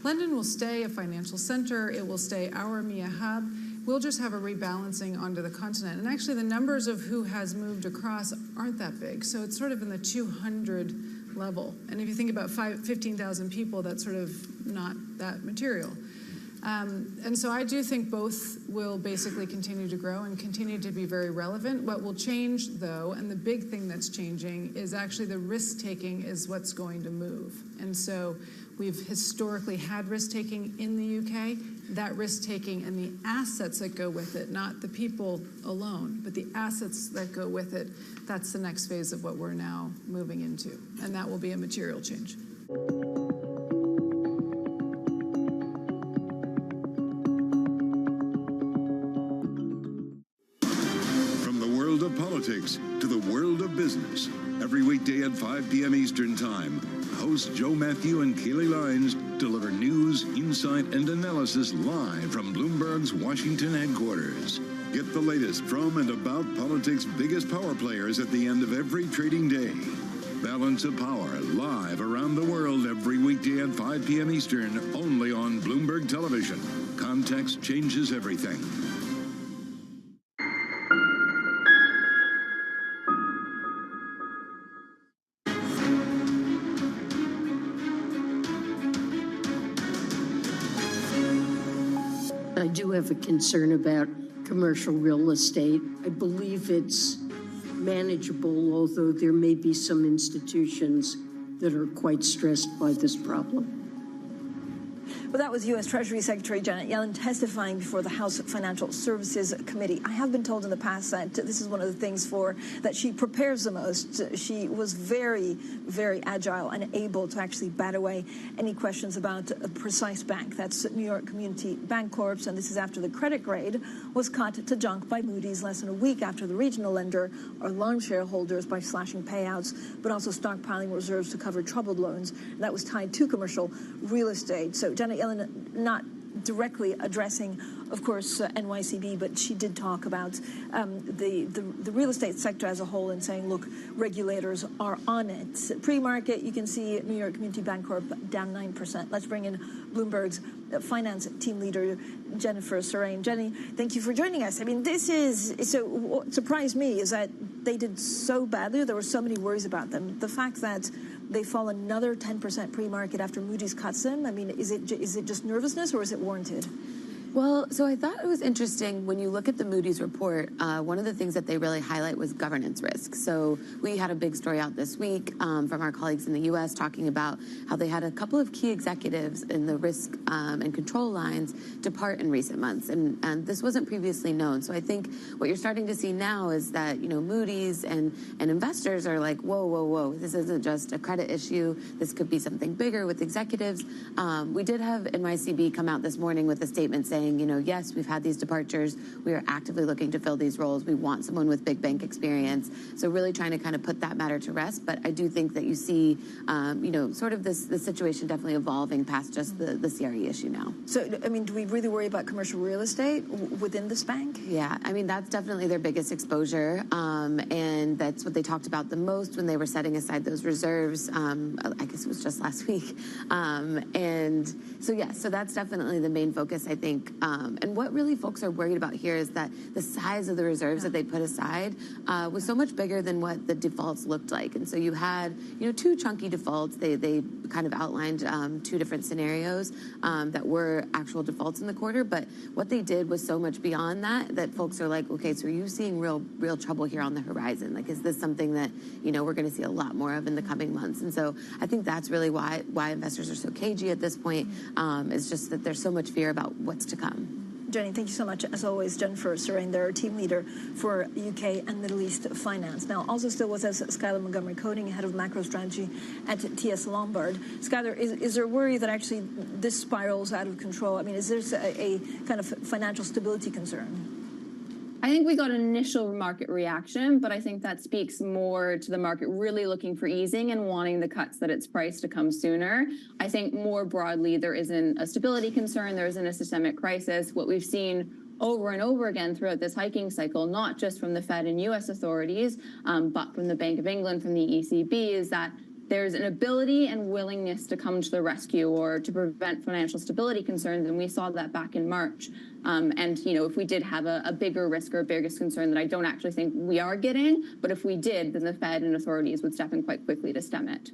London will stay a financial center. It will stay our EMEA hub. We'll just have a rebalancing onto the continent. And actually, the numbers of who has moved across aren't that big. So it's sort of in the 200 level. And if you think about 15,000 people, that's sort of not that material. And so I do think both will basically continue to grow and continue to be very relevant. What will change, though, and the big thing that's changing, is actually the risk-taking is what's going to move. And so we've historically had risk-taking in the UK. That risk-taking and the assets that go with it, not the people alone, but the assets that go with it, that's the next phase of what we're now moving into. And that will be a material change. Politics to the world of business. Every weekday at 5 p.m. Eastern Time, hosts Joe Matthew and Keely Lines deliver news, insight, and analysis live from Bloomberg's Washington headquarters. Get the latest from and about politics' biggest power players at the end of every trading day. Balance of Power live around the world every weekday at 5 p.m. Eastern, only on Bloomberg Television. Context changes everything. I do have a concern about commercial real estate. I believe it's manageable, although there may be some institutions that are quite stressed by this problem. Well, that was U.S. Treasury Secretary Janet Yellen testifying before the House Financial Services Committee. I have been told in the past that this is one of the things that she prepares the most. She was very, very agile and able to actually bat away any questions about a precise bank. That's New York Community Bank Corp. And this is after the credit grade was cut to junk by Moody's less than a week after the regional lender alarmed shareholders by slashing payouts, but also stockpiling reserves to cover troubled loans. And that was tied to commercial real estate. So Janet Yellen not directly addressing, of course, NYCB, but she did talk about the real estate sector as a whole and saying, look, regulators are on it. Pre-market, you can see New York Community Bank Corp down 9%. Let's bring in Bloomberg's finance team leader, Jennifer Serain. Jenny, thank you for joining us. I mean, what surprised me is that they did so badly. There were so many worries about them. The fact that they fall another 10% pre-market after Moody's cuts them, I mean, is it just nervousness or is it warranted? Well, so I thought it was interesting when you look at the Moody's report, one of the things that they really highlight was governance risk. So we had a big story out this week from our colleagues in the U.S. talking about how they had a couple of key executives in the risk and control lines depart in recent months. And this wasn't previously known. So I think what you're starting to see now is that, Moody's and investors are like, whoa, this isn't just a credit issue. This could be something bigger with executives. We did have NYCB come out this morning with a statement saying, yes, we've had these departures. We are actively looking to fill these roles. We want someone with big bank experience. So really trying to kind of put that matter to rest. But I do think that you see, sort of this situation definitely evolving past just the CRE issue now. So, I mean, do we really worry about commercial real estate within this bank? Yeah, I mean, that's definitely their biggest exposure. And that's what they talked about the most when they were setting aside those reserves. I guess it was just last week. And so, yeah, so that's definitely the main focus, I think. And what really folks are worried about here is that the size of the reserves that they put aside was so much bigger than what the defaults looked like. And so you had, two chunky defaults. They kind of outlined two different scenarios that were actual defaults in the quarter. But what they did was so much beyond that folks are like, okay, so are you seeing real trouble here on the horizon? Like, is this something that, we're going to see a lot more of in the coming months? And so I think that's really why investors are so cagey at this point, is just that there's so much fear about what's to come. Jenny, thank you so much. As always, Jennifer Serain, their team leader for UK and Middle East finance. Now, also still with us, Skylar Montgomery-Coating, head of macro strategy at TS Lombard. Skylar, is there worry that actually this spirals out of control? I mean, is there a kind of financial stability concern? I think we got an initial market reaction, but I think that speaks more to the market really looking for easing and wanting the cuts that it's priced to come sooner. I think more broadly, there isn't a stability concern. There isn't a systemic crisis. What we've seen over and over again throughout this hiking cycle, not just from the Fed and U.S. authorities, but from the Bank of England, from the ECB, is that there's an ability and willingness to come to the rescue or to prevent financial stability concerns, and we saw that back in March. And, if we did have a bigger risk or a biggest concern that I don't actually think we are getting, but if we did, then the Fed and authorities would step in quite quickly to stem it.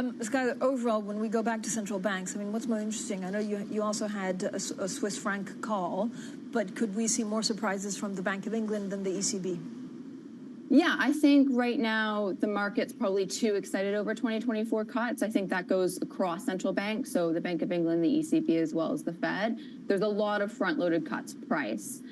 Skyler, overall, when we go back to central banks, I mean, what's more interesting? I know you also had a Swiss franc call, but could we see more surprises from the Bank of England than the ECB? Yeah, I think right now the market's probably too excited over 2024 cuts. I think that goes across central banks, so the Bank of England, the ECB, as well as the Fed. There's a lot of front-loaded cuts priced.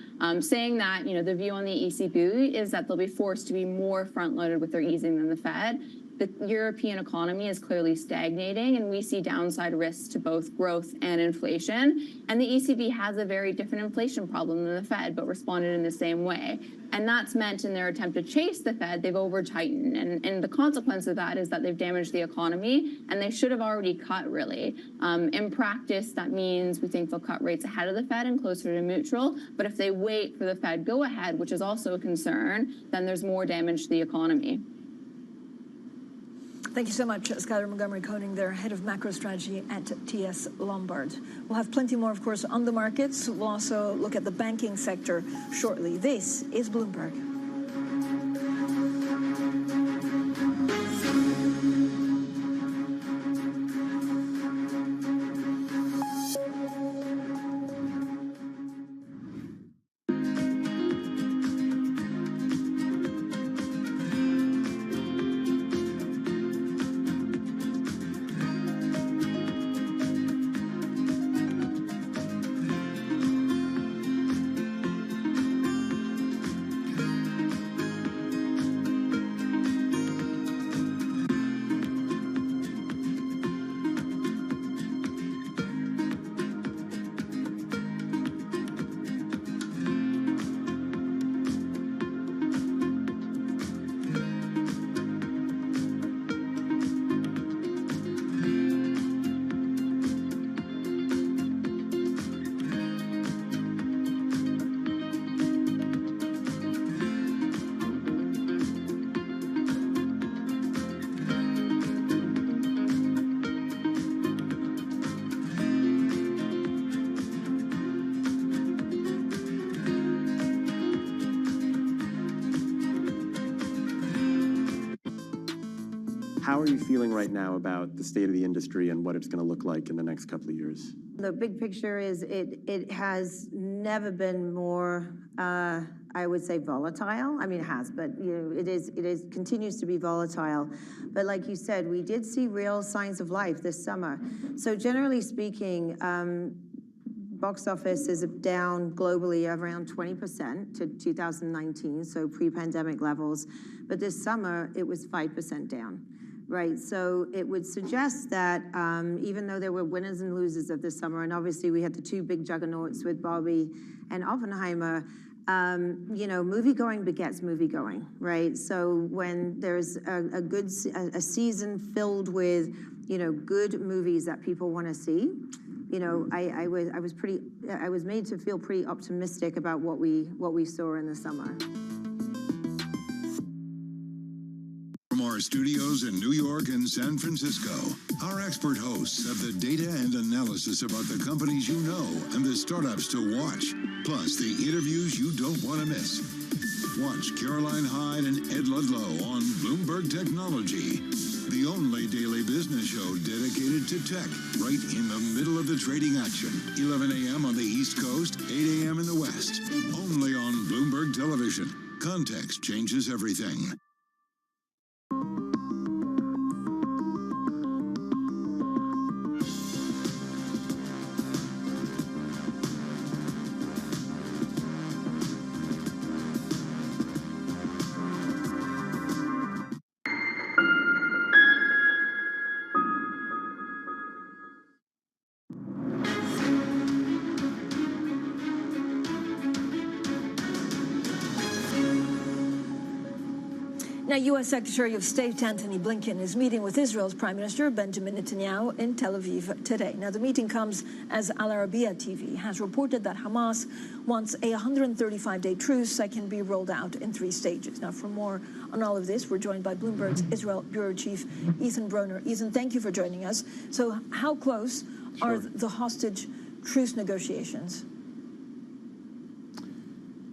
Saying that, the view on the ECB is that they'll be forced to be more front-loaded with their easing than the Fed. The European economy is clearly stagnating, and we see downside risks to both growth and inflation. And the ECB has a very different inflation problem than the Fed, but responded in the same way. And that's meant in their attempt to chase the Fed, they've over-tightened. And the consequence of that is that they've damaged the economy, and they should have already cut, really. In practice, that means we think they'll cut rates ahead of the Fed and closer to neutral. But if they wait for the Fed go-ahead, which is also a concern, then there's more damage to the economy. Thank you so much, Skyler Montgomery-Koning, their head of macro strategy at TS Lombard. We'll have plenty more, of course, on the markets. We'll also look at the banking sector shortly. This is Bloomberg. How are you feeling right now about the state of the industry and what it's going to look like in the next couple of years? The big picture is it has never been more, I would say, volatile. I mean, it has, but it continues to be volatile. But like you said, we did see real signs of life this summer. So generally speaking, box office is down globally around 20% to 2019, so pre-pandemic levels. But this summer, it was 5% down. Right, so it would suggest that even though there were winners and losers of this summer, and obviously we had the two big juggernauts with Barbie and Oppenheimer, movie-going begets movie-going, right? So when there's a season filled with, good movies that people want to see, I was made to feel pretty optimistic about what we saw in the summer. From our studios in New York and San Francisco, our expert hosts have the data and analysis about the companies you know and the startups to watch, plus the interviews you don't want to miss. Watch Caroline Hyde and Ed Ludlow on Bloomberg Technology, the only daily business show dedicated to tech, right in the middle of the trading action. 11 a.m. on the East Coast, 8 a.m. in the West, only on Bloomberg Television. Context changes everything. Now, U.S. Secretary of State Antony Blinken is meeting with Israel's Prime Minister Benjamin Netanyahu in Tel Aviv today. Now, the meeting comes as Al Arabiya TV has reported that Hamas wants a 135-day truce that can be rolled out in 3 stages. Now, for more on all of this, we're joined by Bloomberg's Israel Bureau Chief Ethan Broner. Ethan, thank you for joining us. So how close are the hostage truce negotiations?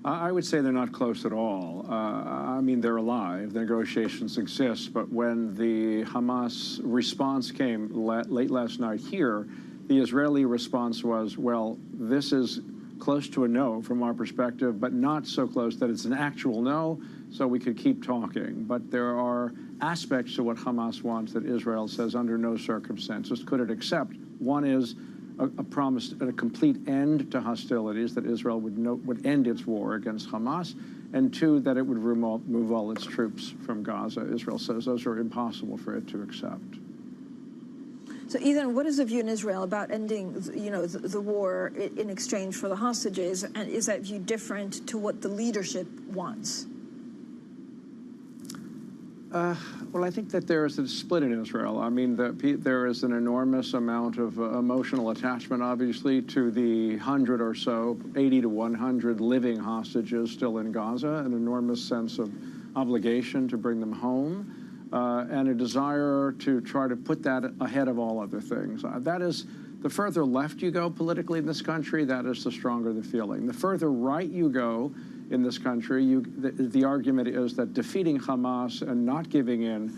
I would say they're not close at all. I mean, they're alive. The negotiations exist. But when the Hamas response came late last night here, the Israeli response was, well, this is close to a no from our perspective, but not so close that it's an actual no, so we could keep talking. But there are aspects to what Hamas wants that Israel says under no circumstances could it accept. One is a promise, a complete end to hostilities, that Israel would end its war against Hamas, and two, that it would remove all its troops from Gaza. Israel says those are impossible for it to accept. So, Ethan, what is the view in Israel about ending, the war in exchange for the hostages, and is that view different to what the leadership wants? Well, I think that there is a split in Israel. I mean, there is an enormous amount of emotional attachment, obviously, to the 100 or so, 80 to 100 living hostages still in Gaza, an enormous sense of obligation to bring them home, and a desire to try to put that ahead of all other things. That is, the further left you go politically in this country, that is the stronger the feeling. The further right you go in this country, the argument is that defeating Hamas and not giving in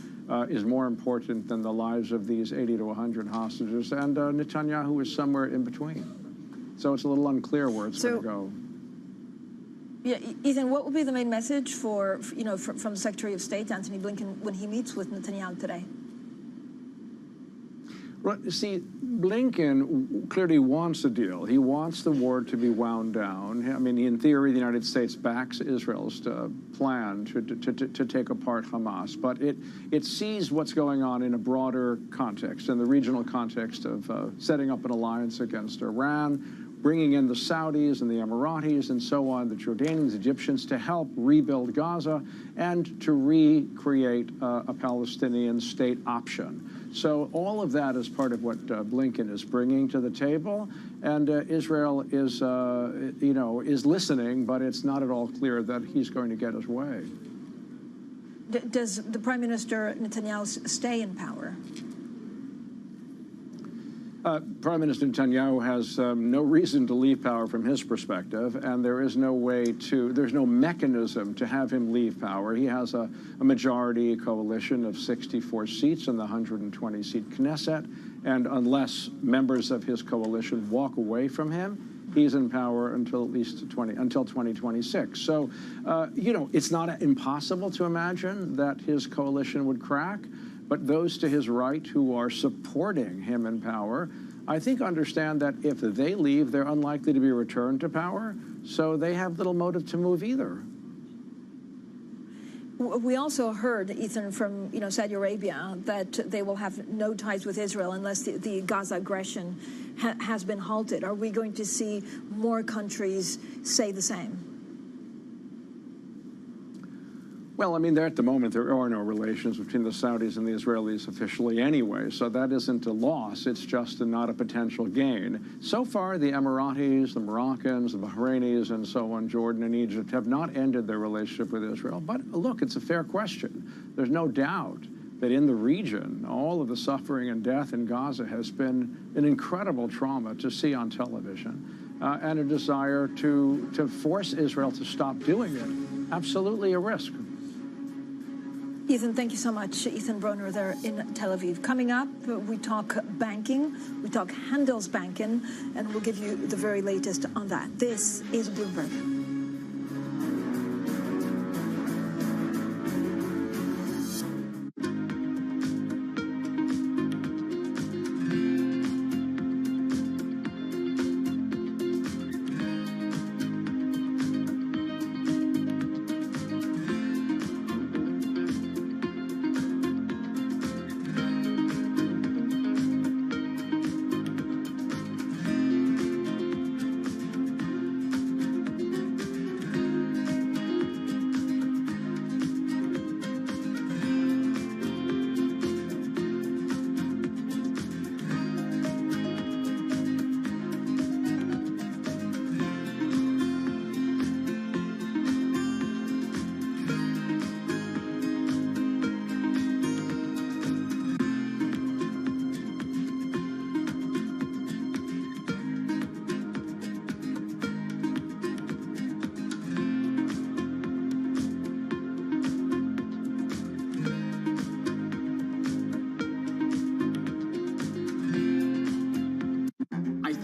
is more important than the lives of these 80 to 100 hostages, and Netanyahu is somewhere in between. So it's a little unclear where it's going to go. Yeah, Ethan, what will be the main message from the Secretary of State, Antony Blinken, when he meets with Netanyahu today? Well, see, Blinken clearly wants a deal. He wants the war to be wound down. I mean, in theory, the United States backs Israel's plan to take apart Hamas, but it sees what's going on in a broader context, in the regional context of setting up an alliance against Iran, bringing in the Saudis and the Emiratis and so on, the Jordanians, Egyptians, to help rebuild Gaza and to recreate a Palestinian state option. So all of that is part of what Blinken is bringing to the table, and Israel is, is listening, but it's not at all clear that he's going to get his way. Does the Prime Minister Netanyahu stay in power? Prime Minister Netanyahu has no reason to leave power from his perspective, and there is no there's no mechanism to have him leave power. He has a majority coalition of 64 seats in the 120-seat Knesset, and unless members of his coalition walk away from him, he's in power until at least until 2026. So, it's not impossible to imagine that his coalition would crack. But those to his right who are supporting him in power, I think, understand that if they leave, they're unlikely to be returned to power. So they have little motive to move either. We also heard, Ethan, from Saudi Arabia, that they will have no ties with Israel unless the Gaza aggression has been halted. Are we going to see more countries say the same? Well, I mean, at the moment, there are no relations between the Saudis and the Israelis officially anyway, so that isn't a loss. It's just not a potential gain. So far, the Emiratis, the Moroccans, the Bahrainis, and so on, Jordan and Egypt, have not ended their relationship with Israel. But look, it's a fair question. There's no doubt that in the region, all of the suffering and death in Gaza has been an incredible trauma to see on television, and a desire to force Israel to stop doing it. Absolutely a risk. Ethan, thank you so much. Ethan Broner there in Tel Aviv. Coming up, we talk banking, we talk Handelsbanken, and we'll give you the very latest on that. This is Bloomberg.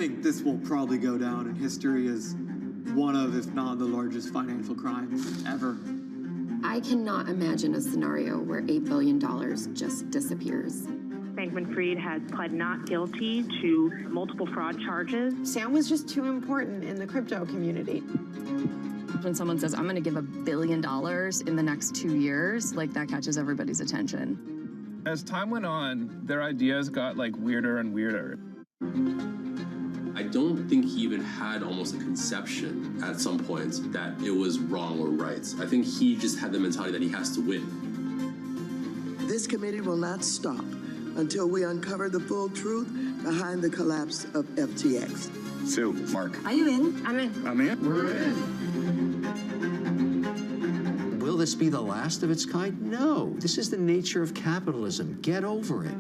think this will probably go down in history as one of, if not the largest financial crimes ever. I cannot imagine a scenario where $8 billion just disappears. Bankman-Fried has pled not guilty to multiple fraud charges. Sam was just too important in the crypto community. When someone says, I'm going to give $1 billion in the next 2 years, like that catches everybody's attention. As time went on, their ideas got like weirder and weirder. I don't think he even had almost a conception at some point that it was wrong or right. I think he just had the mentality that he has to win. This committee will not stop until we uncover the full truth behind the collapse of FTX. Sue, Mark. Are you in? I'm in. I'm in. We're in. Will this be the last of its kind? No. This is the nature of capitalism. Get over it.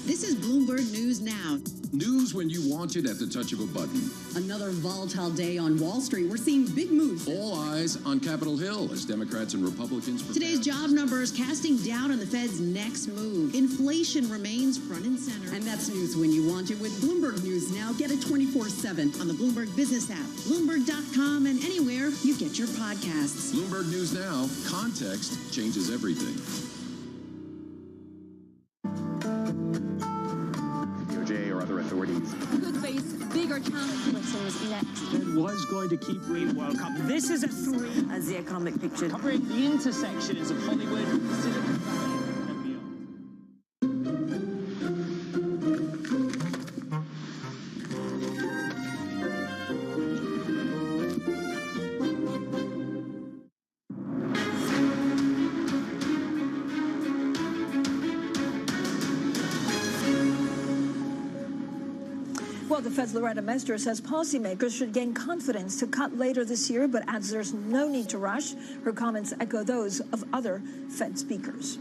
This is Bloomberg News Now. News when you want it at the touch of a button. Another volatile day on Wall Street. We're seeing big moves. All eyes on Capitol Hill as Democrats and Republicans prepare. Today's job numbers casting doubt on the Fed's next move. Inflation remains front and center. And that's news when you want it with Bloomberg News Now. Get it 24/7 on the Bloomberg Business app, Bloomberg.com, and anywhere you get your podcasts. Bloomberg News Now. Context changes everything. Or other authorities. Could face bigger challenges next. Fed was going to keep Green World Cup. This is a 3 as the economic picture covering the intersections of Hollywood, Silicon Valley, and beyond. Well, the Fed's Loretta Mester says policymakers should gain confidence to cut later this year, but adds there's no need to rush. Her comments echo those of other Fed speakers.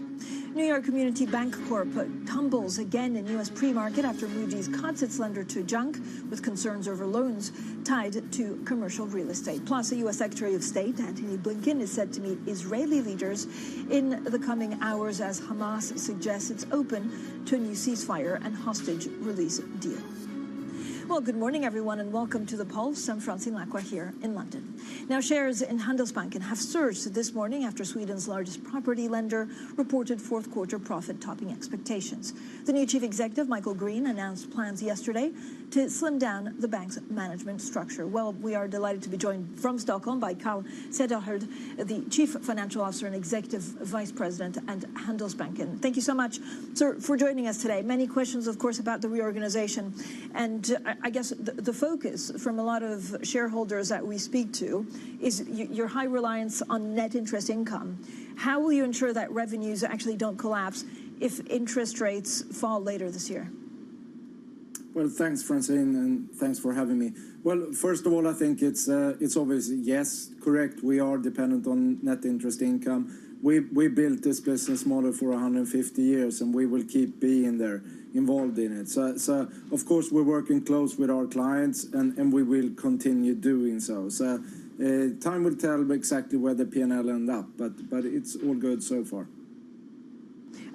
New York Community Bank Corp tumbles again in U.S. pre-market after Moody's cuts its lender to junk with concerns over loans tied to commercial real estate. Plus, the U.S. Secretary of State, Antony Blinken, is set to meet Israeli leaders in the coming hours as Hamas suggests it's open to a new ceasefire and hostage release deal. Well, good morning, everyone, and welcome to The Pulse. I'm Francine Lacqua here in London. Now, shares in Handelsbanken have surged this morning after Sweden's largest property lender reported fourth quarter profit topping expectations. The new chief executive, Michael Green, announced plans yesterday to slim down the bank's management structure. Well, we are delighted to be joined from Stockholm by Carl Cederherd, the chief financial officer and executive vice president at Handelsbanken. Thank you so much, sir, for joining us today. Many questions, of course, about the reorganization. And I guess the focus from a lot of shareholders that we speak to is your high reliance on net interest income. How will you ensure that revenues actually don't collapse if interest rates fall later this year? Well, thanks, Francine, and thanks for having me. Well, first of all, I think it's obvious, yes, correct. We are dependent on net interest income. We built this business model for 150 years, and we will keep being there, involved in it. So of course, we're working close with our clients, and we will continue doing so. So time will tell exactly where the P&L end up, but it's all good so far.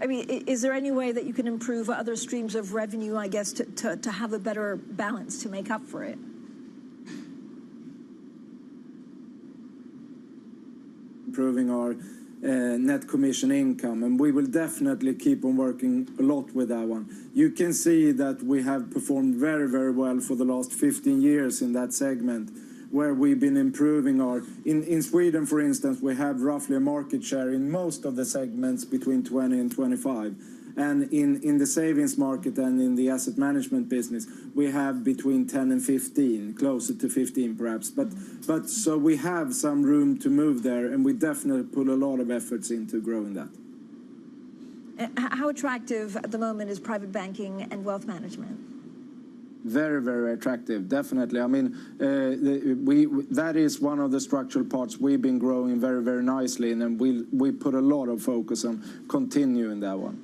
I mean, is there any way that you can improve other streams of revenue, I guess, to have a better balance to make up for it? Improving our net commission income, and we will definitely keep on working a lot with that one. You can see that we have performed very, very well for the last 15 years in that segment, where we've been improving our... In Sweden, for instance, we have roughly a market share in most of the segments between 20 and 25. And in the savings market and in the asset management business, we have between 10 and 15, closer to 15 perhaps. But so we have some room to move there, and we definitely put a lot of efforts into growing that. How attractive at the moment is private banking and wealth management? Very, very attractive, definitely. I mean, that is one of the structural parts we've been growing very, very nicely, and then we put a lot of focus on continuing that one.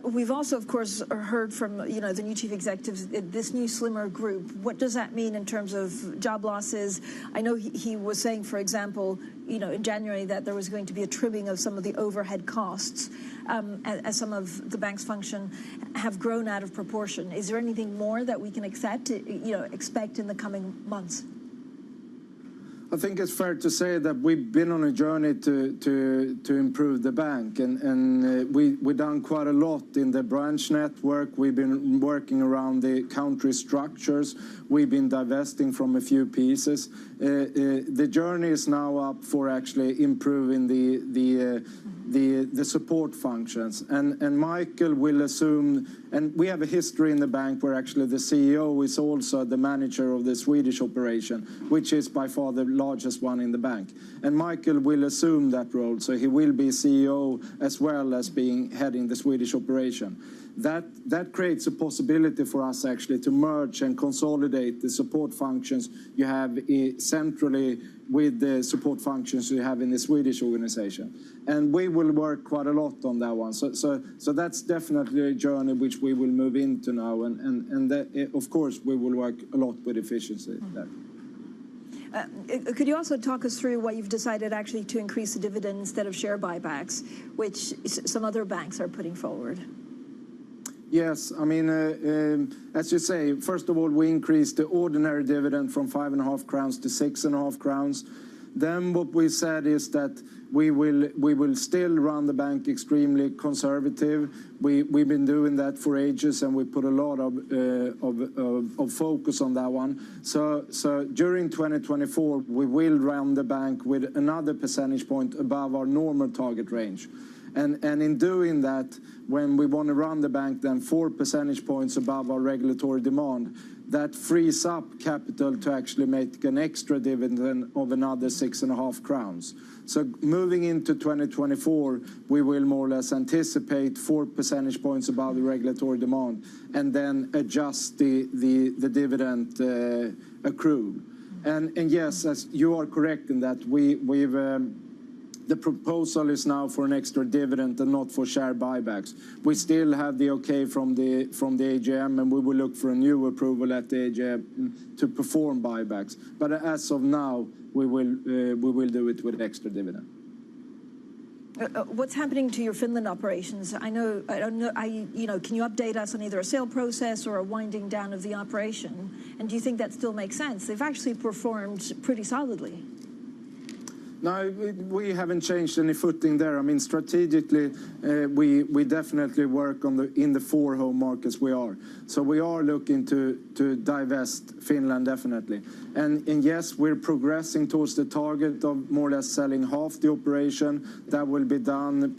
We've also, of course, heard from, the new chief executives, this new slimmer group. What does that mean in terms of job losses? I know he was saying, for example, in January that there was going to be a trimming of some of the overhead costs as some of the bank's function have grown out of proportion. Is there anything more that we can expect in the coming months? I think it's fair to say that we've been on a journey to improve the bank, and we've done quite a lot in the branch network. We've been working around the country structures. We've been divesting from a few pieces. The journey is now up for actually improving the support functions, and Michael will assume, and we have a history in the bank where actually the CEO is also the manager of the Swedish operation, which is by far the largest one in the bank. And Michael will assume that role, so he will be CEO as well as being heading the Swedish operation. That creates a possibility for us actually to merge and consolidate the support functions you have centrally with the support functions you have in the Swedish organization. And we will work quite a lot on that one. So that's definitely a journey which we will move into now. And that, of course, we will work a lot with efficiency there. Could you also talk us through why you've decided actually to increase the dividend instead of share buybacks, which some other banks are putting forward? Yes, I mean, as you say, first of all, we increased the ordinary dividend from 5.5 crowns to 6.5 crowns. Then what we said is that we will still run the bank extremely conservative. We've been doing that for ages, and we put a lot of focus on that one. So during 2024, we will run the bank with another percentage point above our normal target range. And in doing that, when we want to run the bank then 4 percentage points above our regulatory demand, that frees up capital to actually make an extra dividend of another 6.5 crowns. So moving into 2024, we will more or less anticipate 4 percentage points above the regulatory demand and then adjust the dividend accrual. And yes, as you are correct in that, the proposal is now for an extra dividend and not for share buybacks. We still have the okay from the AGM, and we will look for a new approval at the AGM to perform buybacks. But as of now, we will do it with extra dividend. What's happening to your Finland operations? I don't know. Can you update us on either a sale process or a winding down of the operation? And do you think that still makes sense? They've actually performed pretty solidly. No, we haven't changed any footing there. I mean, strategically, we definitely work in the 4 home markets we are. So we are looking to divest Finland, definitely. And yes, we're progressing towards the target of more or less selling half the operation. That will be done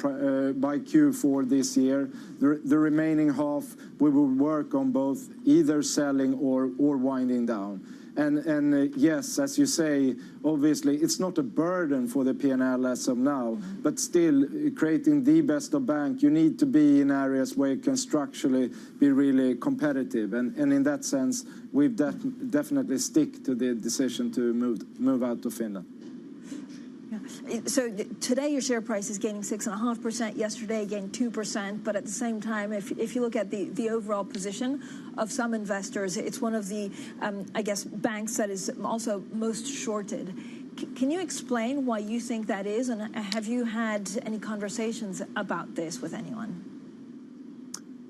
by Q4 this year. The remaining half, we will work on both either selling or winding down. And yes, as you say, obviously, it's not a burden for the P&L as of now, but still creating the best of bank, you need to be in areas where you can structurally be really competitive. And in that sense, we've definitely stick to the decision to move out of Finland. So today your share price is gaining 6.5%. Yesterday it gained 2%. But at the same time, if you look at the overall position of some investors, it's one of the, banks that is also most shorted. Can you explain why you think that is? And have you had any conversations about this with anyone?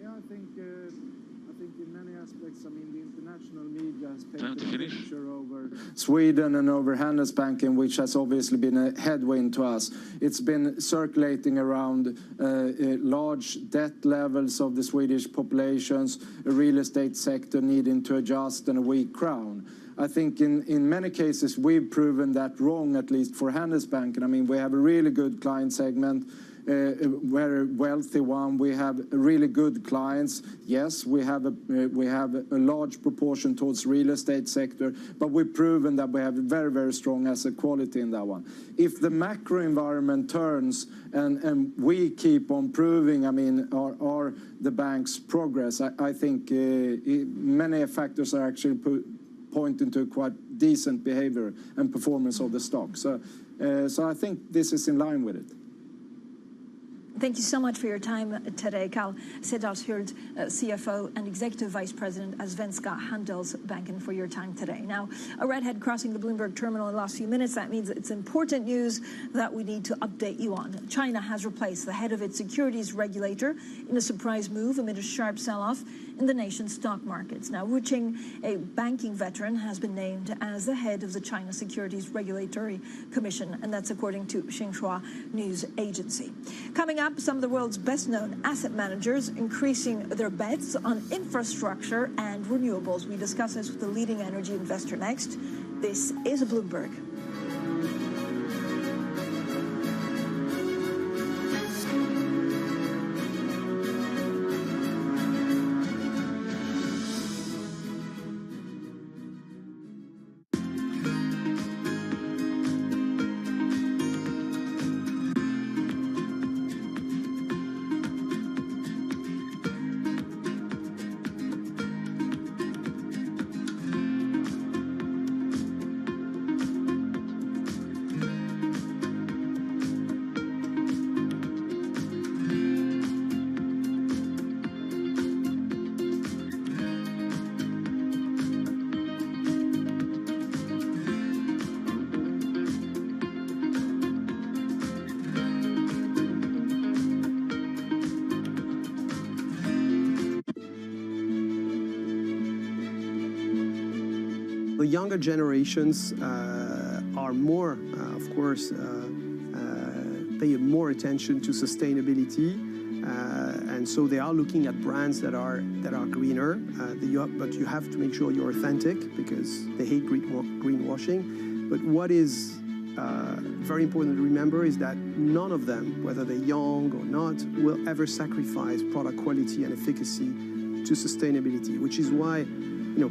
Yeah, I think in many aspects, I mean, the international media has painted a picture over Sweden and over Handelsbanken, which has obviously been a headwind to us. It's been circulating around large debt levels of the Swedish populations, a real estate sector needing to adjust, and a weak crown. I think in many cases we've proven that wrong, at least for Handelsbanken. I mean, we have a really good client segment, a very wealthy one. We have really good clients. Yes, we have a large proportion towards real estate sector, but we've proven that we have a very, very strong asset quality in that one. If the macro environment turns and we keep on proving, I mean, the bank's progress, I think many factors are actually pointing to quite decent behavior and performance of the stock. So I think this is in line with it. Thank you so much for your time today, Carl Cederschiöld, CFO and Executive Vice President at Svenska Handelsbanken, for your time today. Now, a redhead crossing the Bloomberg terminal in the last few minutes. That means it's important news that we need to update you on. China has replaced the head of its securities regulator in a surprise move amid a sharp sell-off in the nation's stock markets. Now, Wu Qing, a banking veteran, has been named as the head of the China Securities Regulatory Commission, and that's according to Xinhua News Agency. Coming up, some of the world's best-known asset managers increasing their bets on infrastructure and renewables. We discuss this with the leading energy investor next. This is Bloomberg. The younger generations are more, of course, pay more attention to sustainability, and so they are looking at brands that are greener. But you have to make sure you're authentic because they hate greenwashing. But what is very important to remember is that none of them, whether they're young or not, will ever sacrifice product quality and efficacy to sustainability, which is why,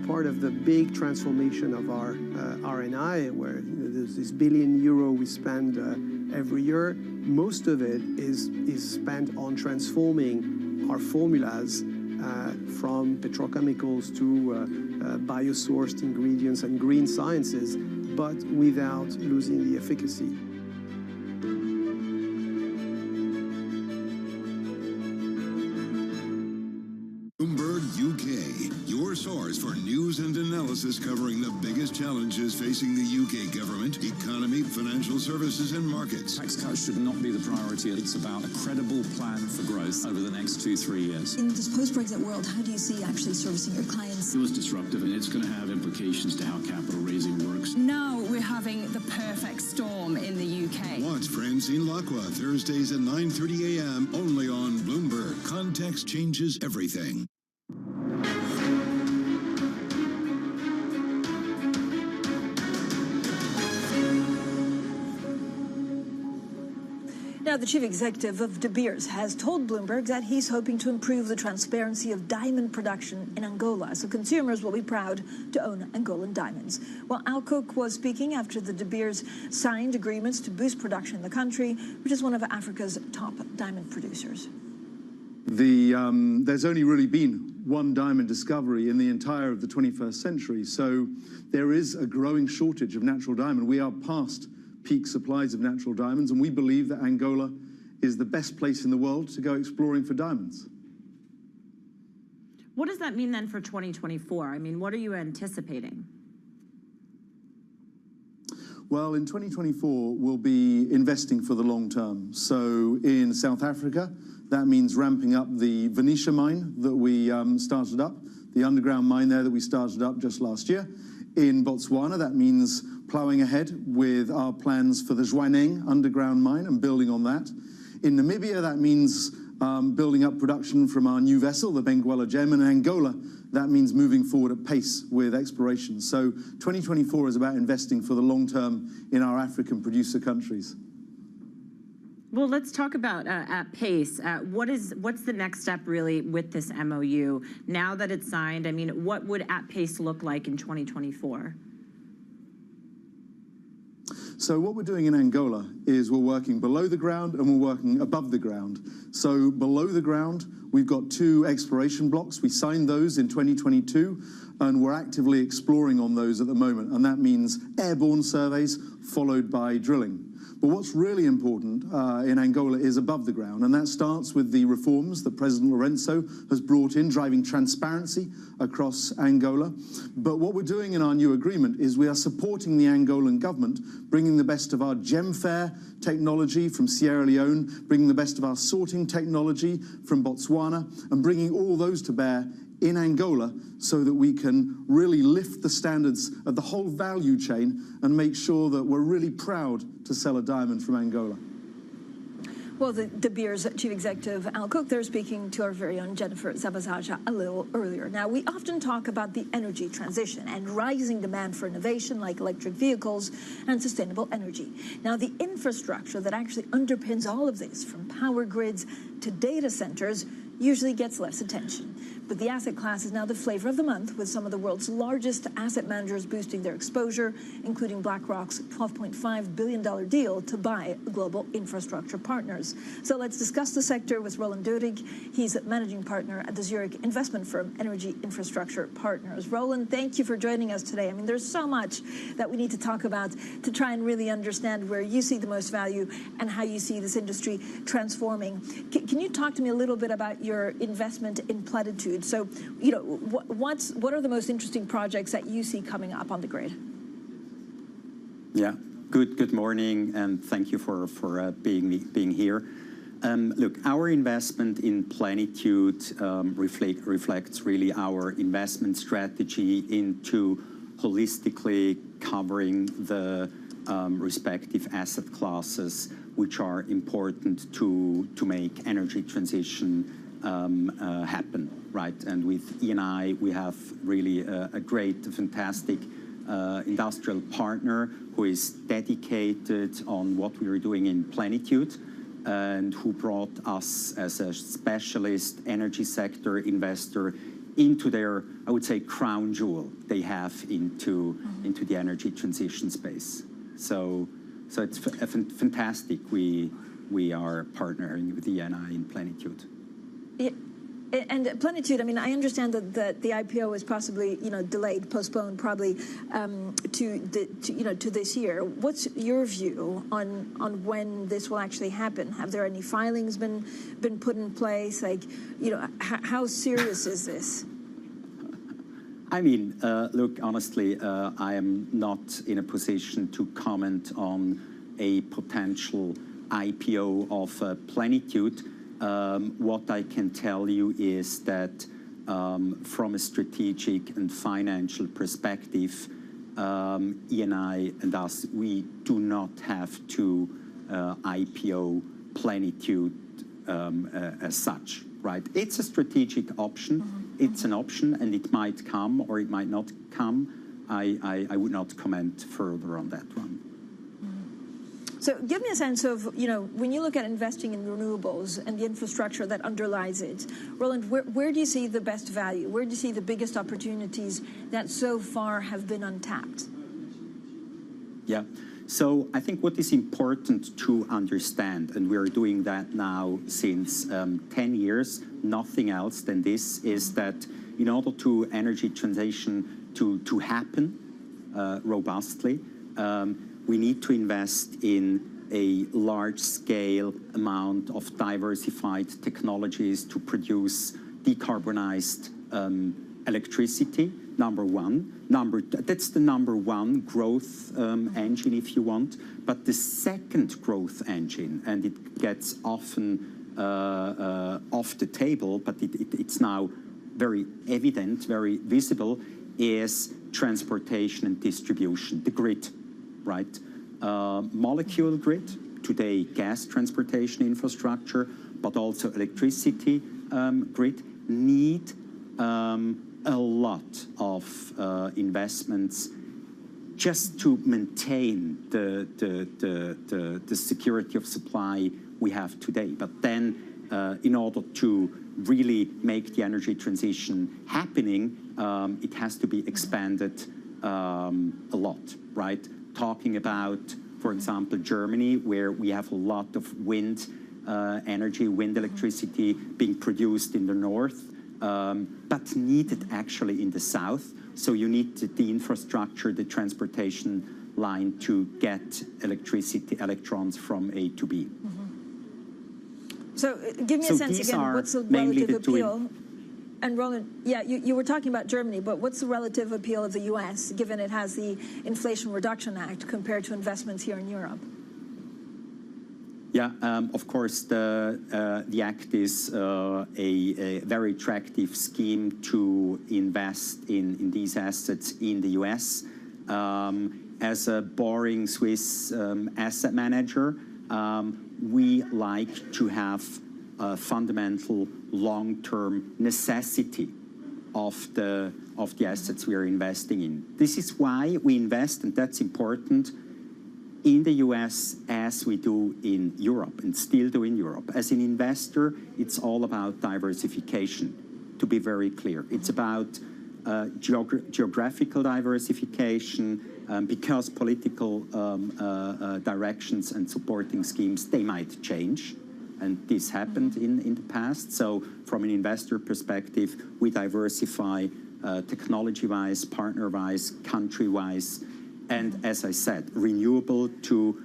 part of the big transformation of our R&I, where there's this €1 billion we spend every year, most of it is spent on transforming our formulas from petrochemicals to biosourced ingredients and green sciences, but without losing the efficacy. Source for news and analysis covering the biggest challenges facing the UK government, economy, financial services and markets. Tax cuts should not be the priority. It's about a credible plan for growth over the next 2-3 years. In this post-Brexit world, how do you see actually servicing your clients? It was disruptive and it's going to have implications to how capital raising works. Now we're having the perfect storm in the UK. Watch Francine Lacqua Thursdays at 9:30 a.m. only on Bloomberg. Context changes everything. Now, the chief executive of De Beers has told Bloomberg that he's hoping to improve the transparency of diamond production in Angola, so consumers will be proud to own Angolan diamonds. Well, Al Cook was speaking after the De Beers signed agreements to boost production in the country, which is one of Africa's top diamond producers. There's only really been one diamond discovery in the entire of the 21st century, so there is a growing shortage of natural diamond. We are past peak supplies of natural diamonds, and we believe that Angola is the best place in the world to go exploring for diamonds. What does that mean then for 2024? I mean, what are you anticipating? Well, in 2024, we'll be investing for the long term. So in South Africa, that means ramping up the Venetia mine that we started up, the underground mine there that we started up just last year. In Botswana, that means ploughing ahead with our plans for the Zwaneng underground mine and building on that. In Namibia, that means building up production from our new vessel, the Benguela Gem. In Angola, that means moving forward at pace with exploration. So 2024 is about investing for the long term in our African producer countries. Well, let's talk about at pace. What's the next step really with this MOU? Now that it's signed, I mean, what would at pace look like in 2024? So what we're doing in Angola is we're working below the ground and we're working above the ground. So below the ground, we've got 2 exploration blocks. We signed those in 2022, and we're actively exploring on those at the moment. And that means airborne surveys followed by drilling. But what's really important in Angola is above the ground, and that starts with the reforms that President Lourenço has brought in, driving transparency across Angola. But what we're doing in our new agreement is we are supporting the Angolan government, bringing the best of our GemFair technology from Sierra Leone, bringing the best of our sorting technology from Botswana, and bringing all those to bear in Angola so that we can really lift the standards of the whole value chain and make sure that we're really proud to sell a diamond from Angola. Well, the De Beers Chief Executive Al Cook there speaking to our very own Jennifer Zabazaja a little earlier. Now, we often talk about the energy transition and rising demand for innovation like electric vehicles and sustainable energy. Now, the infrastructure that actually underpins all of this, from power grids to data centers, usually gets less attention. But the asset class is now the flavor of the month, with some of the world's largest asset managers boosting their exposure, including BlackRock's $12.5 billion deal to buy Global Infrastructure Partners. So let's discuss the sector with Roland Dodig. He's a managing partner at the Zurich investment firm Energy Infrastructure Partners. Roland, thank you for joining us today. I mean, there's so much that we need to talk about to try and really understand where you see the most value and how you see this industry transforming. Can you talk to me a little bit about your investment in Platitude? So, you know, what are the most interesting projects that you see coming up on the grid? Yeah, good morning, and thank you for being here. Look, our investment in Plenitude reflects really our investment strategy into holistically covering the respective asset classes which are important to make energy transition happen, right? And with E&I, we have really a great, fantastic industrial partner who is dedicated on what we are doing in Plenitude and who brought us as a specialist energy sector investor into their, I would say, crown jewel they have into the energy transition space. So it's fantastic. We are partnering with E&I in Plenitude. Yeah. And Plenitude, I mean, I understand that the IPO is possibly, delayed, postponed, probably to this year. What's your view on when this will actually happen? Have there any filings been put in place? Like, how serious is this? I mean, look, honestly, I am not in a position to comment on a potential IPO of Plenitude. What I can tell you is that from a strategic and financial perspective, E&I and us, we do not have to IPO Plenitude as such, right? It's a strategic option. It's an option, and it might come or it might not come. I would not comment further on that one. So give me a sense of, when you look at investing in renewables and the infrastructure that underlies it, Roland, where do you see the best value? Where do you see the biggest opportunities that so far have been untapped? Yeah. So I think what is important to understand, and we're doing that now since 10 years, nothing else than this, is that in order to energy transition to happen robustly, we need to invest in a large-scale amount of diversified technologies to produce decarbonized electricity, number one. That's the number one growth engine, if you want. But the second growth engine, and it gets often off the table, but it's now very evident, very visible, is transportation and distribution, the grid. Right? Molecule grid, today gas transportation infrastructure, but also electricity grid, need a lot of investments just to maintain the security of supply we have today. But then in order to really make the energy transition happening, it has to be expanded a lot, right? Talking about, for example, Germany, where we have a lot of wind energy, wind electricity being produced in the north, but needed actually in the south. So you need the infrastructure, the transportation line to get electrons from A to B. So give me a sense again, what's the relative appeal? And Roland, yeah, you were talking about Germany, but what's the relative appeal of the U.S., given it has the Inflation Reduction Act, compared to investments here in Europe? Yeah, of course, the Act is a very attractive scheme to invest in these assets in the U.S. As a boring Swiss asset manager, we like to have a fundamental long-term necessity of the assets we are investing in. This is why we invest, and that's important, in the US as we do in Europe and still do in Europe. As an investor, it's all about diversification, to be very clear. It's about geographical diversification, because political directions and supporting schemes, they might change. And this happened in the past. So from an investor perspective, we diversify technology-wise, partner-wise, country-wise, and as I said, renewable to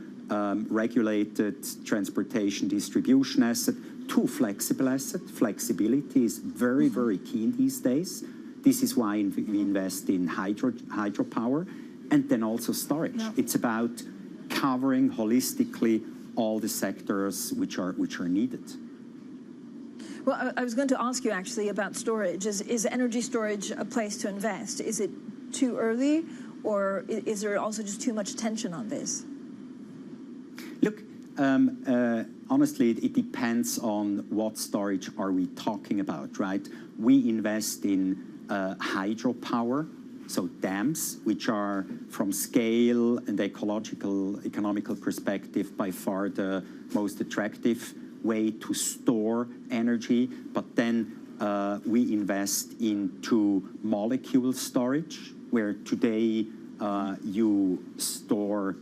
regulated transportation distribution asset to flexible asset. Flexibility is very, very key these days. This is why we invest in hydropower and then also storage. Yeah. It's about covering holistically all the sectors which are needed. Well, I was going to ask you actually about storage. Is energy storage a place to invest? Is it too early, or is there also just too much tension on this? Look, honestly, it depends on what storage are we talking about, right? We invest in hydropower, so dams, which are from scale and economical perspective by far the most attractive way to store energy. But then we invest into molecule storage, where today you store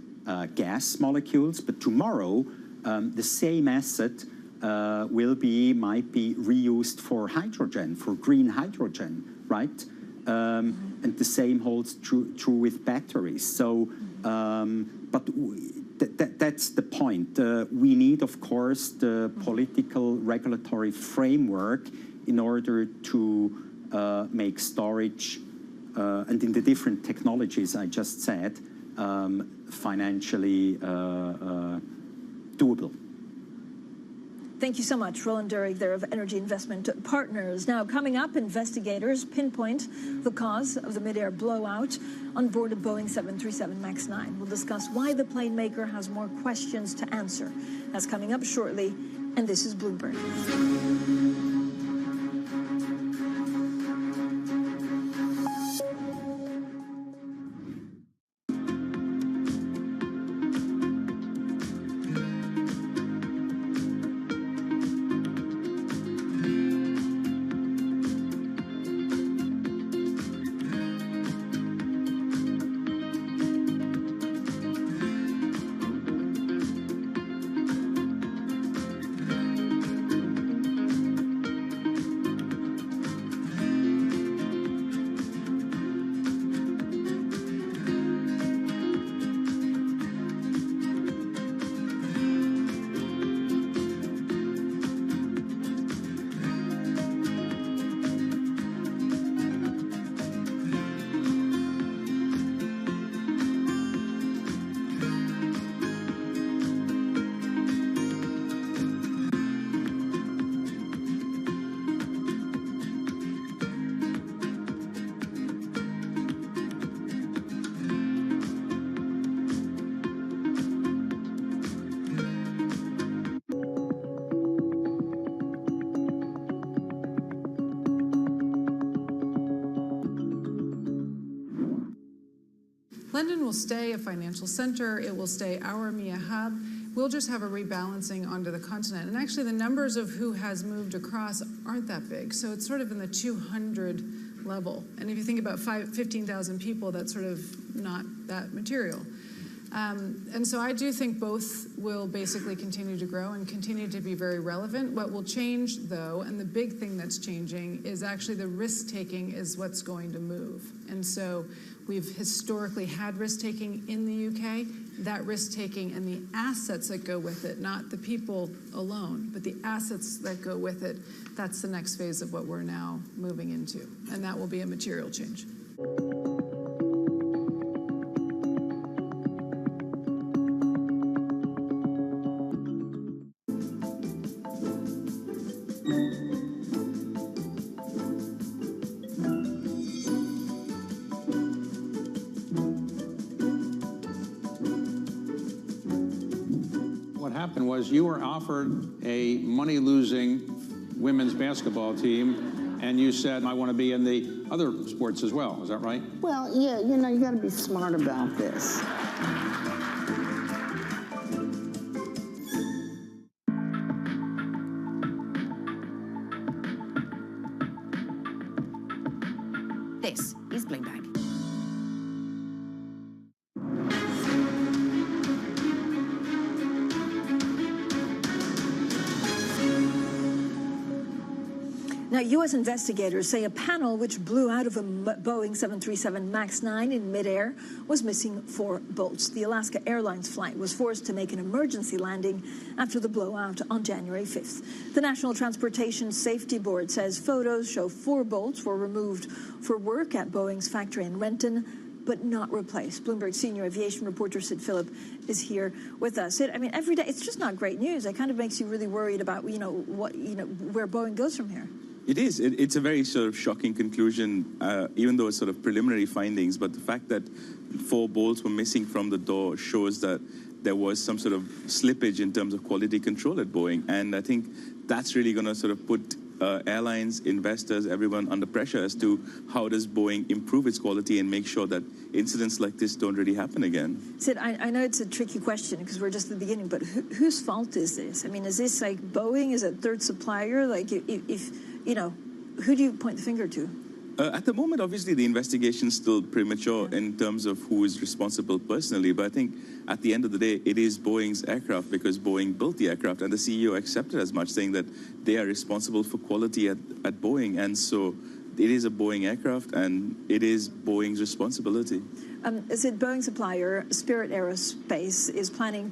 gas molecules, but tomorrow the same asset might be reused for hydrogen, for green hydrogen, right? And the same holds true with batteries. So, but that's the point. We need, of course, the political regulatory framework in order to make storage and in the different technologies I just said, financially doable. Thank you so much, Roland Durig, there of Energy Investment Partners. Now, coming up, investigators pinpoint the cause of the mid-air blowout on board a Boeing 737 MAX 9. We'll discuss why the plane maker has more questions to answer. That's coming up shortly, and this is Bloomberg. London will stay a financial center. It will stay our EMEA hub. We'll just have a rebalancing onto the continent. And actually, the numbers of who has moved across aren't that big. So it's sort of in the 200 level. And if you think about 15,000 people, that's sort of not that material. And so I do think both will basically continue to grow and continue to be very relevant. What will change, though, and the big thing that's changing, is actually the risk-taking is what's going to move. And so we've historically had risk-taking in the UK. That risk-taking and the assets that go with it, not the people alone, but the assets that go with it, that's the next phase of what we're now moving into. And that will be a material change. What happened was you were offered a money-losing women's basketball team, and you said, I want to be in the other sports as well. Is that right? Well, yeah, you know, you got to be smart about this. This is Bloomberg. Now, U.S. investigators say a panel which blew out of a Boeing 737 MAX 9 in midair was missing 4 bolts. The Alaska Airlines flight was forced to make an emergency landing after the blowout on January 5th. The National Transportation Safety Board says photos show 4 bolts were removed for work at Boeing's factory in Renton, but not replaced. Bloomberg senior aviation reporter Sid Phillip is here with us. Sid, I mean, every day it's just not great news. It kind of makes you really worried about, where Boeing goes from here. It is. It's a very sort of shocking conclusion, even though it's sort of preliminary findings. But the fact that 4 bolts were missing from the door shows that there was some sort of slippage in terms of quality control at Boeing. And I think that's really going to sort of put airlines, investors, everyone under pressure as to how does Boeing improve its quality and make sure that incidents like this don't really happen again. Sid, I know it's a tricky question because we're just at the beginning, but whose fault is this? I mean, is this like Boeing? Is it third supplier? Like, if who do you point the finger to? At the moment, obviously, the investigation is still premature in terms of who is responsible personally. But I think at the end of the day, it is Boeing's aircraft because Boeing built the aircraft. And the CEO accepted as much, saying that they are responsible for quality at Boeing. And so it is a Boeing aircraft and it is Boeing's responsibility. Boeing supplier Spirit Aerospace is planning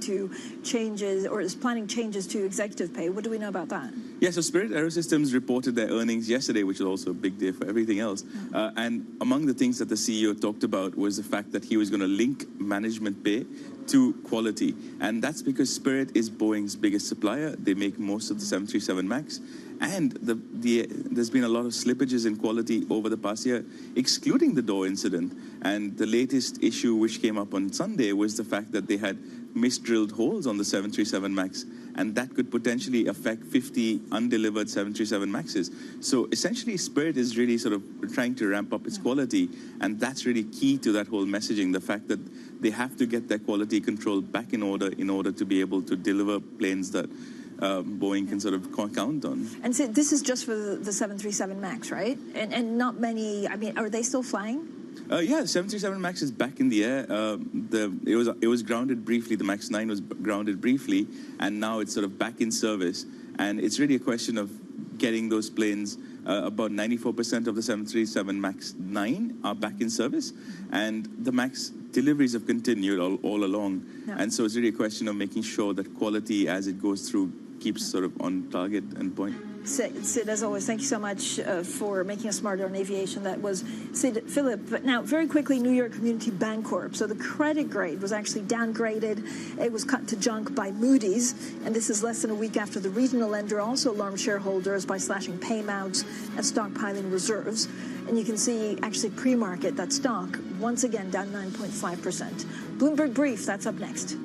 changes to executive pay. What do we know about that? Yeah, so Spirit Aerosystems reported their earnings yesterday, which is also a big day for everything else. And among the things that the CEO talked about was the fact that he was going to link management pay to quality. And that's because Spirit is Boeing's biggest supplier. They make most of the 737 MAX. And there's been a lot of slippages in quality over the past year, excluding the door incident. And the latest issue which came up on Sunday was the fact that they had misdrilled holes on the 737 MAX, and that could potentially affect 50 undelivered 737 MAXes. So essentially, Spirit is really sort of trying to ramp up its quality, and that's really key to that whole messaging, the fact that they have to get their quality control back in order to be able to deliver planes that Boeing can sort of count on. And so this is just for the 737 MAX, right? And not many, I mean, are they still flying? Yeah, the 737 MAX is back in the air. It was grounded briefly. The MAX 9 was grounded briefly, and now it's sort of back in service. And it's really a question of getting those planes. About 94% of the 737 MAX 9 are back in service, and the MAX deliveries have continued all along. No. And so it's really a question of making sure that quality, as it goes through, keeps sort of on target and point. Sid, as always, thank you so much for making us smarter on aviation. That was Sid Phillip. But now, very quickly, New York Community Bancorp. So the credit grade was actually downgraded. It was cut to junk by Moody's. And this is less than a week after the regional lender also alarmed shareholders by slashing payouts and stockpiling reserves. And you can see, actually, pre-market, that stock, once again, down 9.5%. Bloomberg Brief, that's up next.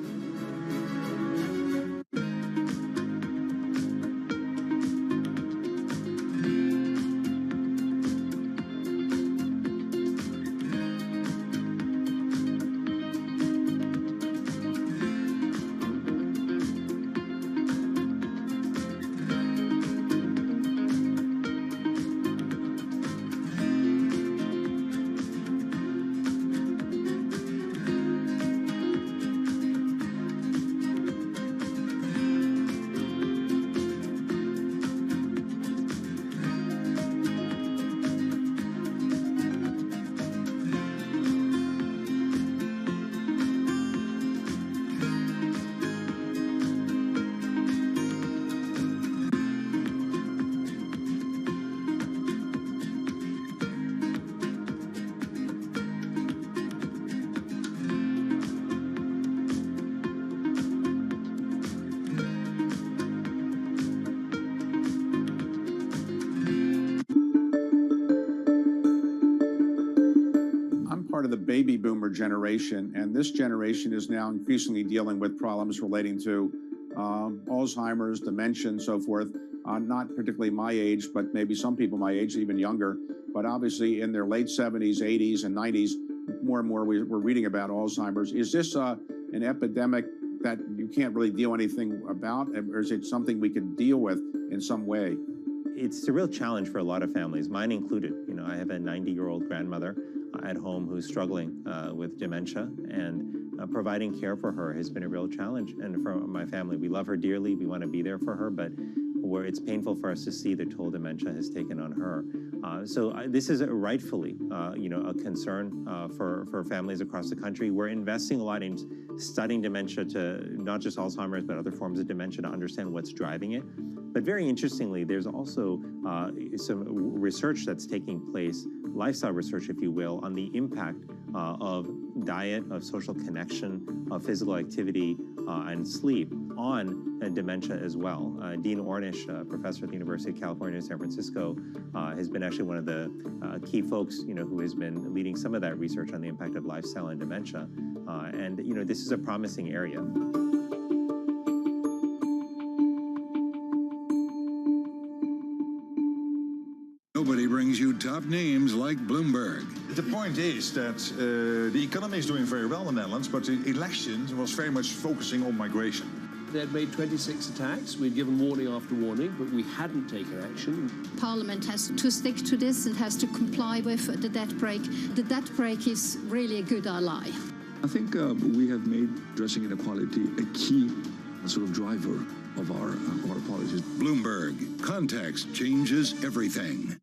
part of the baby boomer generation, and this generation is now increasingly dealing with problems relating to Alzheimer's, dementia, and so forth. Not particularly my age, but maybe some people my age, even younger, but obviously in their late 70s, 80s, and 90s, more and more we're reading about Alzheimer's. Is this an epidemic that you can't really do anything about, or is it something we could deal with in some way? It's a real challenge for a lot of families, mine included. You know, I have a 90-year-old grandmother at home who's struggling with dementia, and providing care for her has been a real challenge. And for my family, we love her dearly. We want to be there for her, but it's painful for us to see the toll dementia has taken on her. This is rightfully, a concern for families across the country. We're investing a lot in studying dementia, to not just Alzheimer's, but other forms of dementia, to understand what's driving it. But very interestingly, there's also some research that's taking place, lifestyle research, if you will, on the impact of diet, of social connection, of physical activity, and sleep on dementia as well. Dean Ornish, professor at the University of California in San Francisco, has been actually one of the key folks, who has been leading some of that research on the impact of lifestyle and dementia. This is a promising area. Nobody brings you top names like Bloomberg. The point is that the economy is doing very well in the Netherlands, but the election was very much focusing on migration. They had made 26 attacks. We'd given warning after warning, but we hadn't taken action. Parliament has to stick to this. It has to comply with the debt brake. The debt brake is really a good ally. I think we have made addressing inequality a key sort of driver of our policies. Bloomberg. Context changes everything.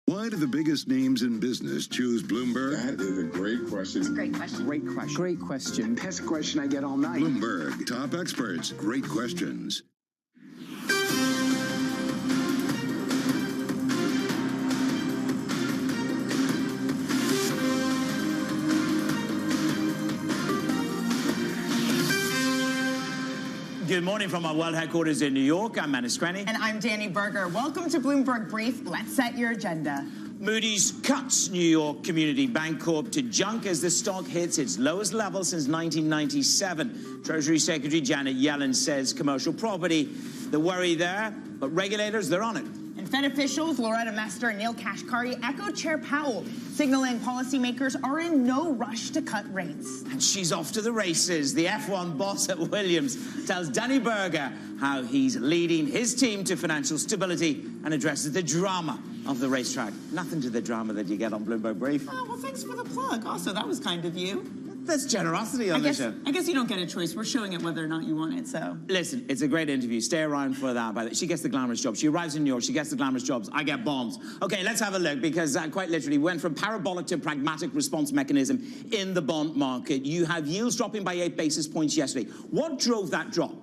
Why do the biggest names in business choose Bloomberg? That is a great question. It's a great question. Great question. Great question. Best question I get all night. Bloomberg. Top experts. Great questions. Good morning from our world headquarters in New York. I'm Manus Cranny. And I'm Danny Berger. Welcome to Bloomberg Brief. Let's set your agenda. Moody's cuts New York Community Bank Corp to junk as the stock hits its lowest level since 1997. Treasury Secretary Janet Yellen says commercial property, the worry there, but regulators, they're on it. And Fed officials Loretta Mester and Neil Kashkari echo Chair Powell, signaling policymakers are in no rush to cut rates. And she's off to the races. The F1 boss at Williams tells Danny Berger how he's leading his team to financial stability and addresses the drama of the racetrack. Nothing to the drama that you get on Bloomberg Brief. Oh, well, thanks for the plug. Also, that was kind of you. That's generosity on the show. I guess you don't get a choice. We're showing it whether or not you want it, so. Listen, it's a great interview. Stay around for that. By the way, she gets the glamorous job. She arrives in New York. She gets the glamorous jobs. I get bombs. Okay, let's have a look, because quite literally went from parabolic to pragmatic response mechanism in the bond market. You have yields dropping by 8 basis points yesterday. What drove that drop?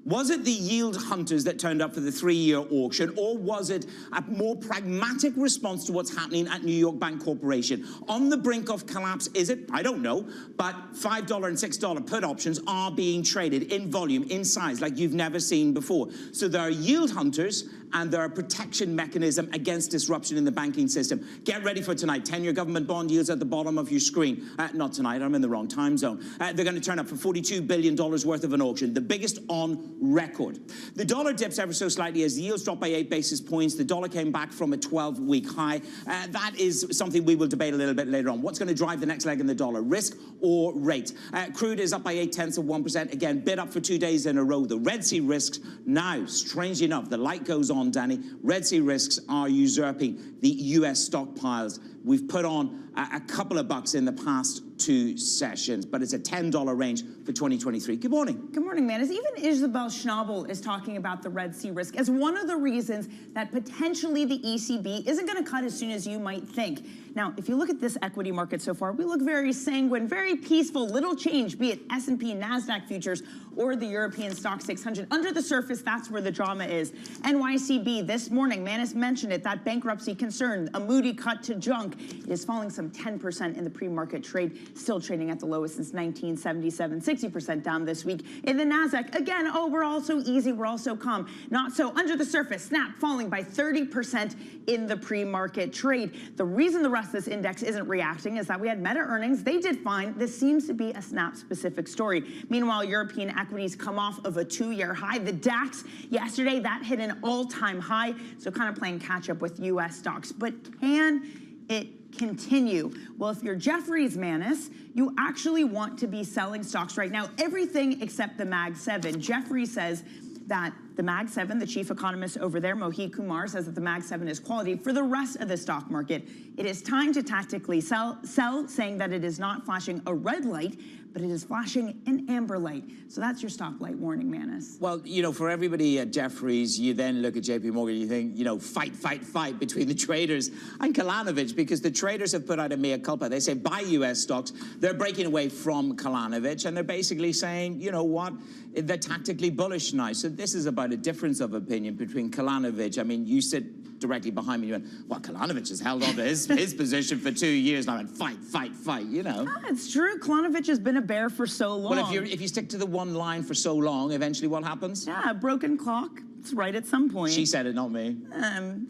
Was it the yield hunters that turned up for the 3-year auction, or was it a more pragmatic response to what's happening at New York Bank Corporation? On the brink of collapse, is it? I don't know. But $5 and $6 put options are being traded in volume, in size, like you've never seen before. So there are yield hunters, and there are protection mechanism against disruption in the banking system. Get ready for tonight. 10-year government bond yields at the bottom of your screen. Not tonight, I'm in the wrong time zone. They're going to turn up for $42 billion worth of an auction, the biggest on record. The dollar dips ever so slightly as the yields drop by 8 basis points. The dollar came back from a 12-week high. That is something we will debate a little bit later on. What's going to drive the next leg in the dollar, risk or rate? Crude is up by 0.8%. Again, bid up for 2 days in a row. The Red Sea risks now, strangely enough, the light goes on, Danny. Red Sea risks are usurping the U.S. stockpiles. We've put on a couple of bucks in the past 2 sessions, but it's a $10 range for 2023. Good morning. Good morning, Manus. Even Isabel Schnabel is talking about the Red Sea risk as one of the reasons that potentially the ECB isn't going to cut as soon as you might think. Now, if you look at this equity market so far, we look very sanguine, very peaceful, little change, be it S&P, NASDAQ futures, or the European Stock 600. Under the surface, that's where the drama is. NYCB this morning, Manus mentioned it, that bankruptcy concern, a Moody cut to junk, is falling some falling 10% in the pre-market trade, still trading at the lowest since 1977, 60% down this week. In the NASDAQ, again, oh, we're all so easy, we're all so calm. Not so. Under the surface, Snap falling by 30% in the pre-market trade. The reason the rest of this index isn't reacting is that we had Meta earnings. They did fine. This seems to be a Snap-specific story. Meanwhile, European equities come off of a 2-year high. The DAX yesterday, that hit an all-time high, so kind of playing catch-up with U.S. stocks. But can it continue? Well, if you're Jefferies, Manus, you actually want to be selling stocks right now, everything except the Mag 7. Jefferies says that the Mag 7, the chief economist over there, Mohit Kumar, says that the Mag 7 is quality for the rest of the stock market. It is time to tactically sell, saying that it is not flashing a red light, but it is flashing an amber light. So that's your stoplight warning, Manus. Well, you know, for everybody at Jefferies, you then look at JP Morgan, you think, you know, fight, fight, fight between the traders and Kalanovic, because the traders have put out a mea culpa. They say buy U.S. stocks. They're breaking away from Kalanovic, and they're basically saying, you know what, they're tactically bullish now. So this is about a difference of opinion between Kalanovic. I mean, you sit directly behind me, you went, well, Kalanovic has held on to his position for 2 years now, and fight, fight, fight, you know. Ah, it's true. Kalanovic has been a bear for so long. Well, if you stick to the one line for so long, eventually what happens? Yeah, a broken clock. It's right at some point. She said it, not me.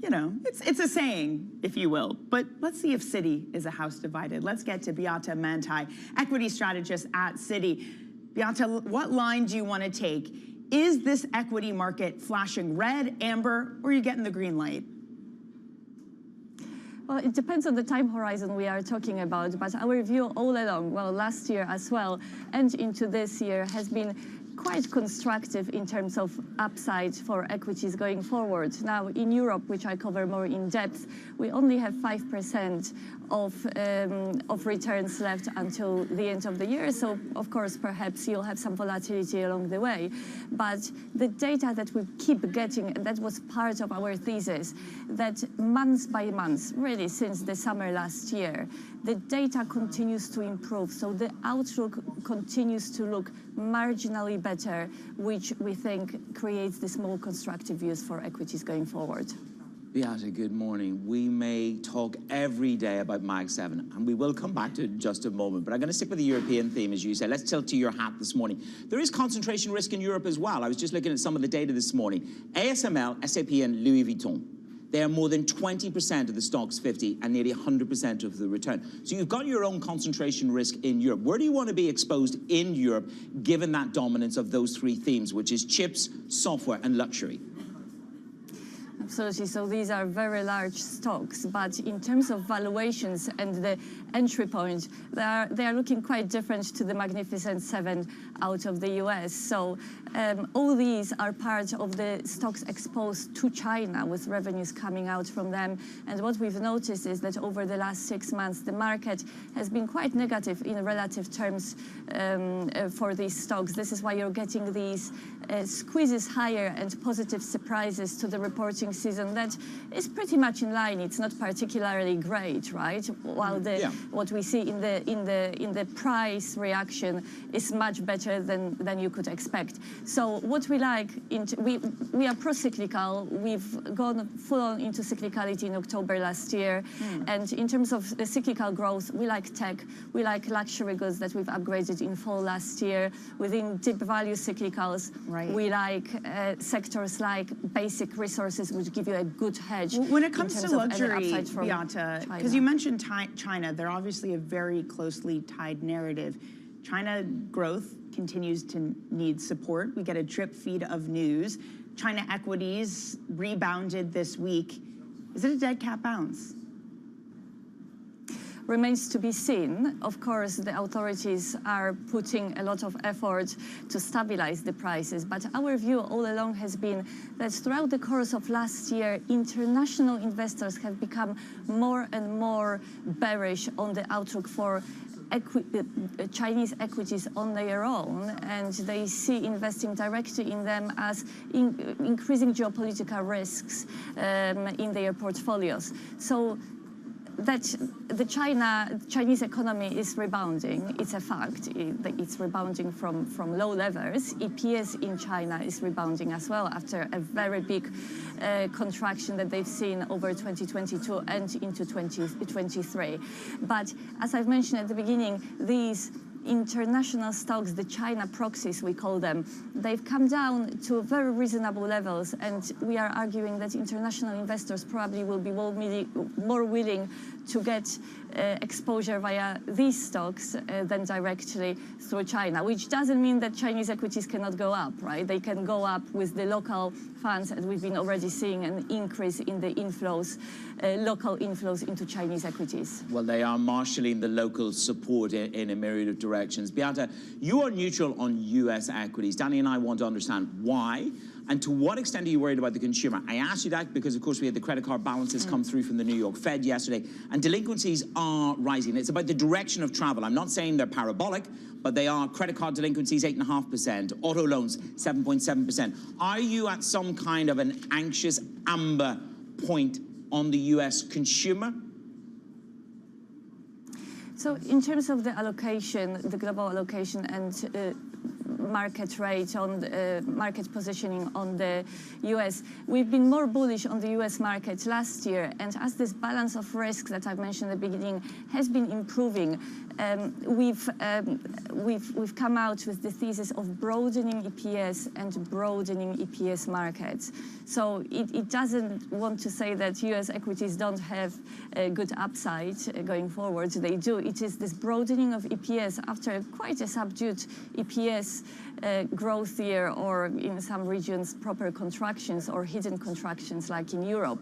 You know, it's a saying, if you will. But let's see if Citi is a house divided. Let's get to Beata Mantai, equity strategist at Citi. Beata, what line do you want to take? Is this equity market flashing red, amber, or are you getting the green light? Well, it depends on the time horizon we are talking about, but our view all along, well, last year as well, and into this year, has been quite constructive in terms of upside for equities going forward. Now, in Europe, which I cover more in depth, we only have 5% of returns left until the end of the year. So, of course, perhaps you'll have some volatility along the way. But the data that we keep getting, and that was part of our thesis, that month by month, really since the summer last year, the data continues to improve. So the outlook continues to look marginally better, which we think creates this more constructive views for equities going forward. Beata, good morning. We may talk every day about Mag 7, and we will come back to it in just a moment, but I'm going to stick with the European theme, as you say. Let's tilt to your hat this morning. There is concentration risk in Europe as well. I was just looking at some of the data this morning. ASML, SAP, and Louis Vuitton. They are more than 20% of the stocks 50 and nearly 100% of the return. So you've got your own concentration risk in Europe. Where do you want to be exposed in Europe, given that dominance of those three themes, which is chips, software, and luxury? Absolutely. So these are very large stocks, but in terms of valuations and the entry point, they are looking quite different to the Magnificent Seven out of the US. So all these are part of the stocks exposed to China, with revenues coming out from them. And what we've noticed is that over the last 6 months, the market has been quite negative in relative terms for these stocks. This is why you're getting these squeezes higher and positive surprises to the reporting season that is pretty much in line. It's not particularly great, right? While what we see in the price reaction is much better than you could expect. So what we like, we are pro-cyclical. We've gone full on into cyclicality in October last year. And in terms of the cyclical growth, we like tech, we like luxury goods that we've upgraded in fall last year. Within deep value cyclicals, we like sectors like basic resources, which give you a good hedge. When it comes to luxury, Beata, because you mentioned China, they're obviously a very closely tied narrative. China growth continues to need support. We get a drip feed of news. China equities rebounded this week. Is it a dead cat bounce? Remains to be seen. Of course, the authorities are putting a lot of effort to stabilize the prices, but our view all along has been that throughout the course of last year, international investors have become more and more bearish on the outlook for Chinese equities on their own, and they see investing directly in them as increasing geopolitical risks in their portfolios. So that the Chinese economy is rebounding. It's a fact. It's rebounding from low levels. EPS in China is rebounding as well after a very big contraction that they've seen over 2022 and into 2023. But as I've mentioned at the beginning, these international stocks, the China proxies we call them, they've come down to very reasonable levels, and we are arguing that international investors probably will be more willing to get exposure via these stocks than directly through China, which doesn't mean that Chinese equities cannot go up, right? They can go up with the local funds, and we've been already seeing an increase in the inflows, local inflows into Chinese equities. Well, they are marshalling the local support in a myriad of directions. Beata, you are neutral on U.S. equities. Danny and I want to understand why. And to what extent are you worried about the consumer? I asked you that because, of course, we had the credit card balances come through from the New York Fed yesterday, and delinquencies are rising. It's about the direction of travel. I'm not saying they're parabolic, but they are. Credit card delinquencies, 8.5%. Auto loans, 7.7%. Are you at some kind of an anxious amber point on the U.S. consumer? So in terms of the allocation, the global allocation and market rate on market positioning on the US, we've been more bullish on the US market last year, and as this balance of risks that I've mentioned at the beginning has been improving, we've come out with the thesis of broadening EPS and broadening EPS markets. So it doesn't want to say that US equities don't have a good upside going forward. They do. It is this broadening of EPS after quite a subdued EPS growth year, or in some regions proper contractions or hidden contractions like in Europe.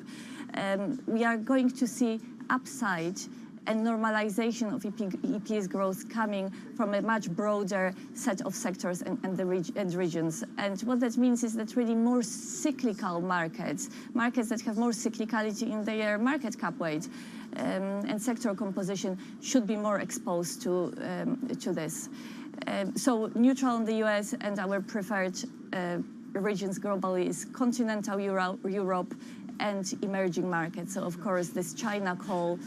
We are going to see upside and normalization of EPS growth coming from a much broader set of sectors and regions. And what that means is that really more cyclical markets that have more cyclicality in their market cap weight and sector composition should be more exposed to this. So neutral in the US, and our preferred regions globally is continental Europe and emerging markets. So of course this China call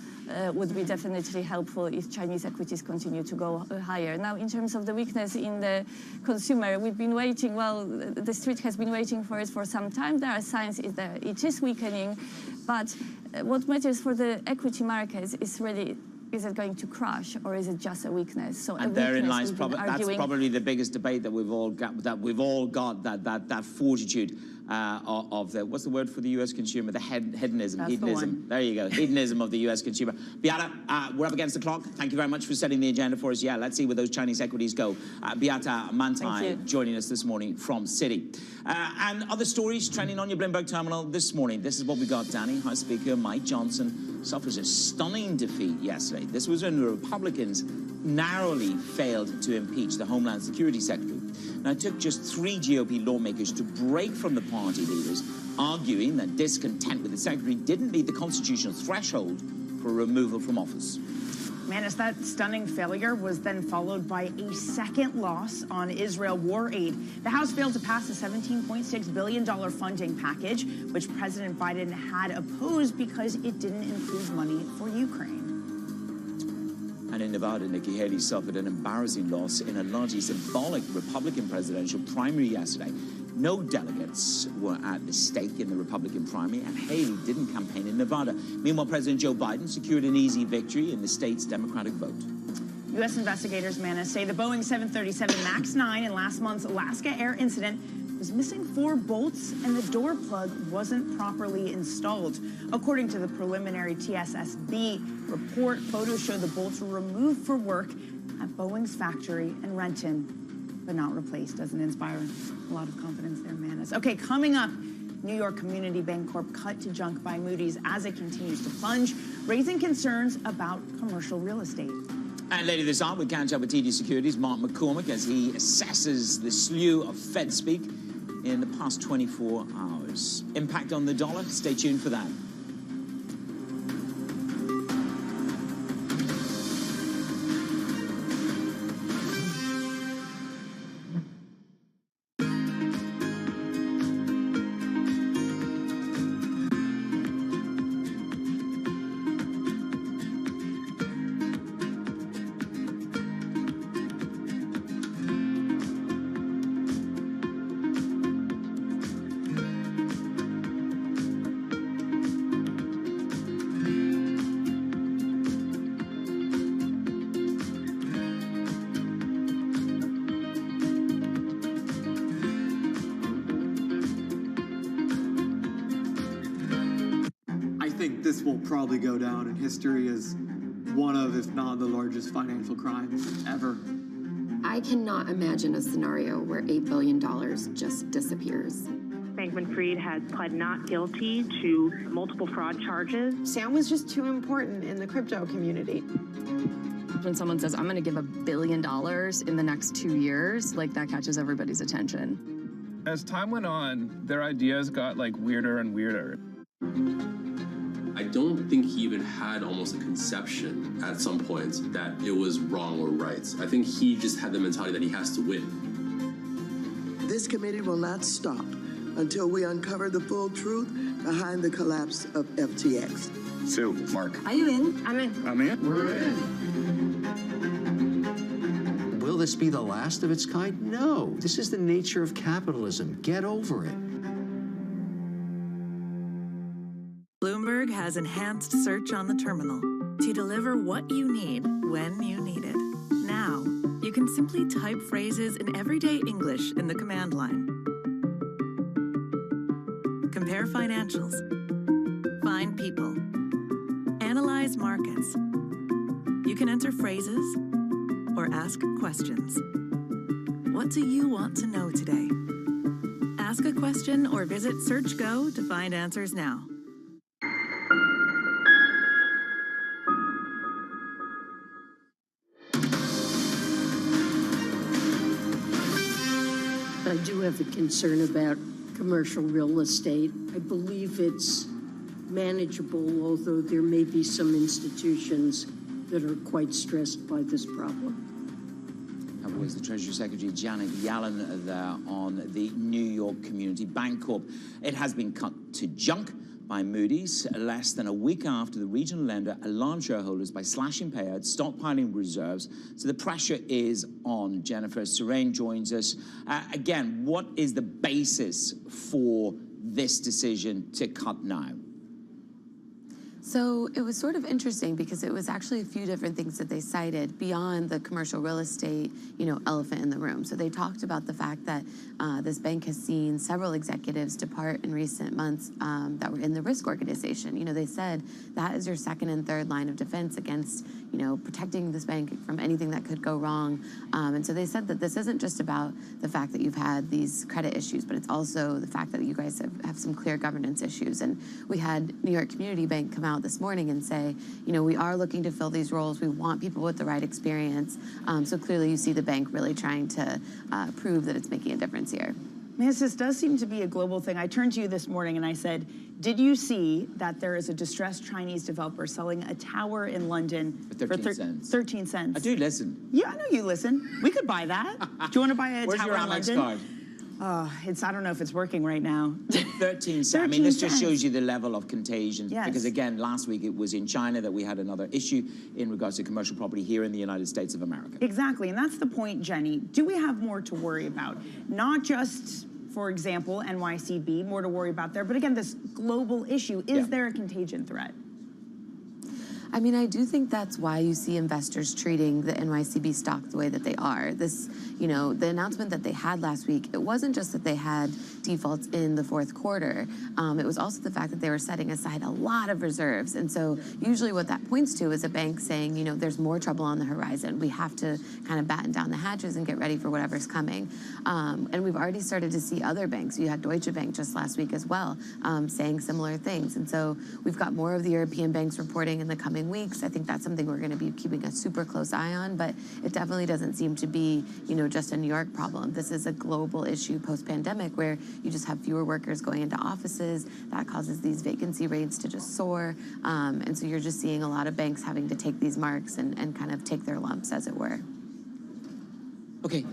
would be definitely helpful if Chinese equities continue to go higher. Now, in terms of the weakness in the consumer, we've been waiting, well, the street has been waiting for it for some time. There are signs that it is weakening, but what matters for the equity markets is really, is it going to crash or is it just a weakness? So and therein lies that's probably the biggest debate that we've all got. That fortitude of the, what's the word for the U.S. consumer? The hedonism. That's hedonism. There you go. Hedonism of the U.S. consumer. Beata, we're up against the clock. Thank you very much for setting the agenda for us. Yeah, let's see where those Chinese equities go. Beata Mantai joining us this morning from Citi. And other stories trending on your Bloomberg terminal this morning. This is what we got, Danny. House Speaker Mike Johnson suffers a stunning defeat yesterday. This was when the Republicans narrowly failed to impeach the Homeland Security Secretary. Now, it took just 3 GOP lawmakers to break from the party leaders, arguing that discontent with the secretary didn't meet the constitutional threshold for removal from office. Manus, that stunning failure was then followed by a second loss on Israel war aid. The House failed to pass a $17.6 billion funding package, which President Biden had opposed because it didn't include money for Ukraine. And in Nevada, Nikki Haley suffered an embarrassing loss in a largely symbolic Republican presidential primary yesterday. No delegates were at the stake in the Republican primary, and Haley didn't campaign in Nevada. Meanwhile, President Joe Biden secured an easy victory in the state's Democratic vote. U.S. investigators, Manus, say the Boeing 737 MAX 9 in last month's Alaska Air incident was missing 4 bolts, and the door plug wasn't properly installed. According to the preliminary TSSB report, photos show the bolts were removed for work at Boeing's factory in Renton, but not replaced. Doesn't inspire a lot of confidence there, Manus. Okay, coming up, New York Community Bank Corp cut to junk by Moody's as it continues to plunge, raising concerns about commercial real estate. And later this hour, we catch up with TD Securities' Mark McCormick as he assesses the slew of Fed speak in the past 24 hours. Impact on the dollar? Stay tuned for that. think this will probably go down in history as one of, if not the largest financial crimes ever. I cannot imagine a scenario where $8 billion just disappears. Bankman-Fried has pled not guilty to multiple fraud charges. Sam was just too important in the crypto community. When someone says, I'm going to give $1 billion in the next 2 years, like that catches everybody's attention. As time went on, their ideas got like weirder and weirder. I don't think he even had almost a conception at some point that it was wrong or right. I think he just had the mentality that he has to win. This committee will not stop until we uncover the full truth behind the collapse of FTX. Sue, Mark. Are you in? I'm in. I'm in. We're in. Will this be the last of its kind? No. This is the nature of capitalism. Get over it. Bloomberg has enhanced search on the terminal to deliver what you need when you need it. Now, you can simply type phrases in everyday English in the command line. Compare financials. Find people. Analyze markets. You can enter phrases or ask questions. What do you want to know today? Ask a question or visit SearchGo to find answers now. I do have a concern about commercial real estate. I believe it's manageable, although there may be some institutions that are quite stressed by this problem. That was the Treasury Secretary Janet Yellen there on the New York Community Bank Corp. It has been cut to junk by Moody's less than a week after the regional lender alarmed shareholders by slashing payouts, stockpiling reserves. So the pressure is on. Jennifer Surain joins us. Again, what is the basis for this decision to cut now? So it was sort of interesting because it was actually a few different things that they cited beyond the commercial real estate, elephant in the room. So they talked about the fact that this bank has seen several executives depart in recent months that were in the risk organization. They said that is your second and third line of defense against, protecting this bank from anything that could go wrong. And so they said that this isn't just about the fact that you've had these credit issues, but it's also the fact that you guys have some clear governance issues. And we had New York Community Bank come out this morning and say, we are looking to fill these roles. We want people with the right experience. So clearly you see the bank really trying to prove that it's making a difference here. This does seem to be a global thing. I turned to you this morning and I said, did you see that there is a distressed Chinese developer selling a tower in London for 13 cents? 13 cents. I do listen. Yeah, I know you listen. We could buy that. Do you want to buy a Where's tower your in Amex London? card? I don't know if it's working right now. 13 cents. I mean, this just 13 shows you the level of contagion. Yes. Because again, last week it was in China that we had another issue in regards to commercial property here in the United States of America. Exactly, and that's the point, Jenny. Do we have more to worry about? Not just, for example, NYCB, more to worry about there, but again, this global issue, is there a contagion threat? I mean, I do think that's why you see investors treating the NYCB stock the way that they are. This, the announcement that they had last week, it wasn't just that they had defaults in the fourth quarter. It was also the fact that they were setting aside a lot of reserves. And so usually what that points to is a bank saying, there's more trouble on the horizon. We have to kind of batten down the hatches and get ready for whatever's coming. And we've already started to see other banks. You had Deutsche Bank just last week as well, saying similar things. And so we've got more of the European banks reporting in the coming weeks. I think that's something we're going to be keeping a super close eye on, but it definitely doesn't seem to be, just a New York problem. This is a global issue post-pandemic where you just have fewer workers going into offices. That causes these vacancy rates to just soar. And so you're just seeing a lot of banks having to take these marks and kind of take their lumps, as it were. Okay,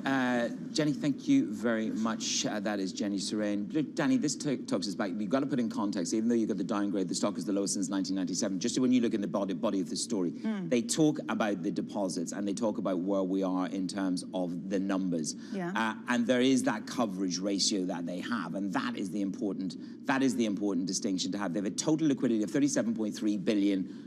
Jenny, thank you very much. That is Jenny Surain. Look, Danny, this talks us back. We've got to put in context, even though you got the downgrade, the stock is the lowest since 1997. Just when you look in the body of the story, they talk about the deposits and they talk about where we are in terms of the numbers. Yeah. And there is that coverage ratio that they have, and that is the important distinction to have. They have a total liquidity of 37.3 billion.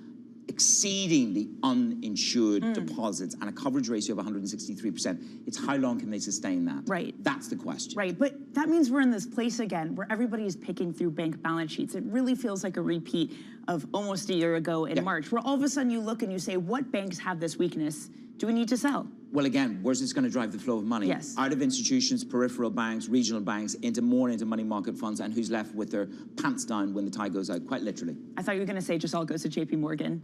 Exceeding the uninsured deposits and a coverage ratio of 163%. It's how long can they sustain that? Right. That's the question. Right, but that means we're in this place again where everybody is picking through bank balance sheets. It really feels like a repeat of almost a year ago in March, where all of a sudden you look and you say, what banks have this weakness? Do we need to sell? Well, again, where's this going to drive the flow of money? Yes. Out of institutions, peripheral banks, regional banks, into money market funds, and who's left with their pants down when the tide goes out, quite literally. I thought you were going to say just all goes to JP Morgan.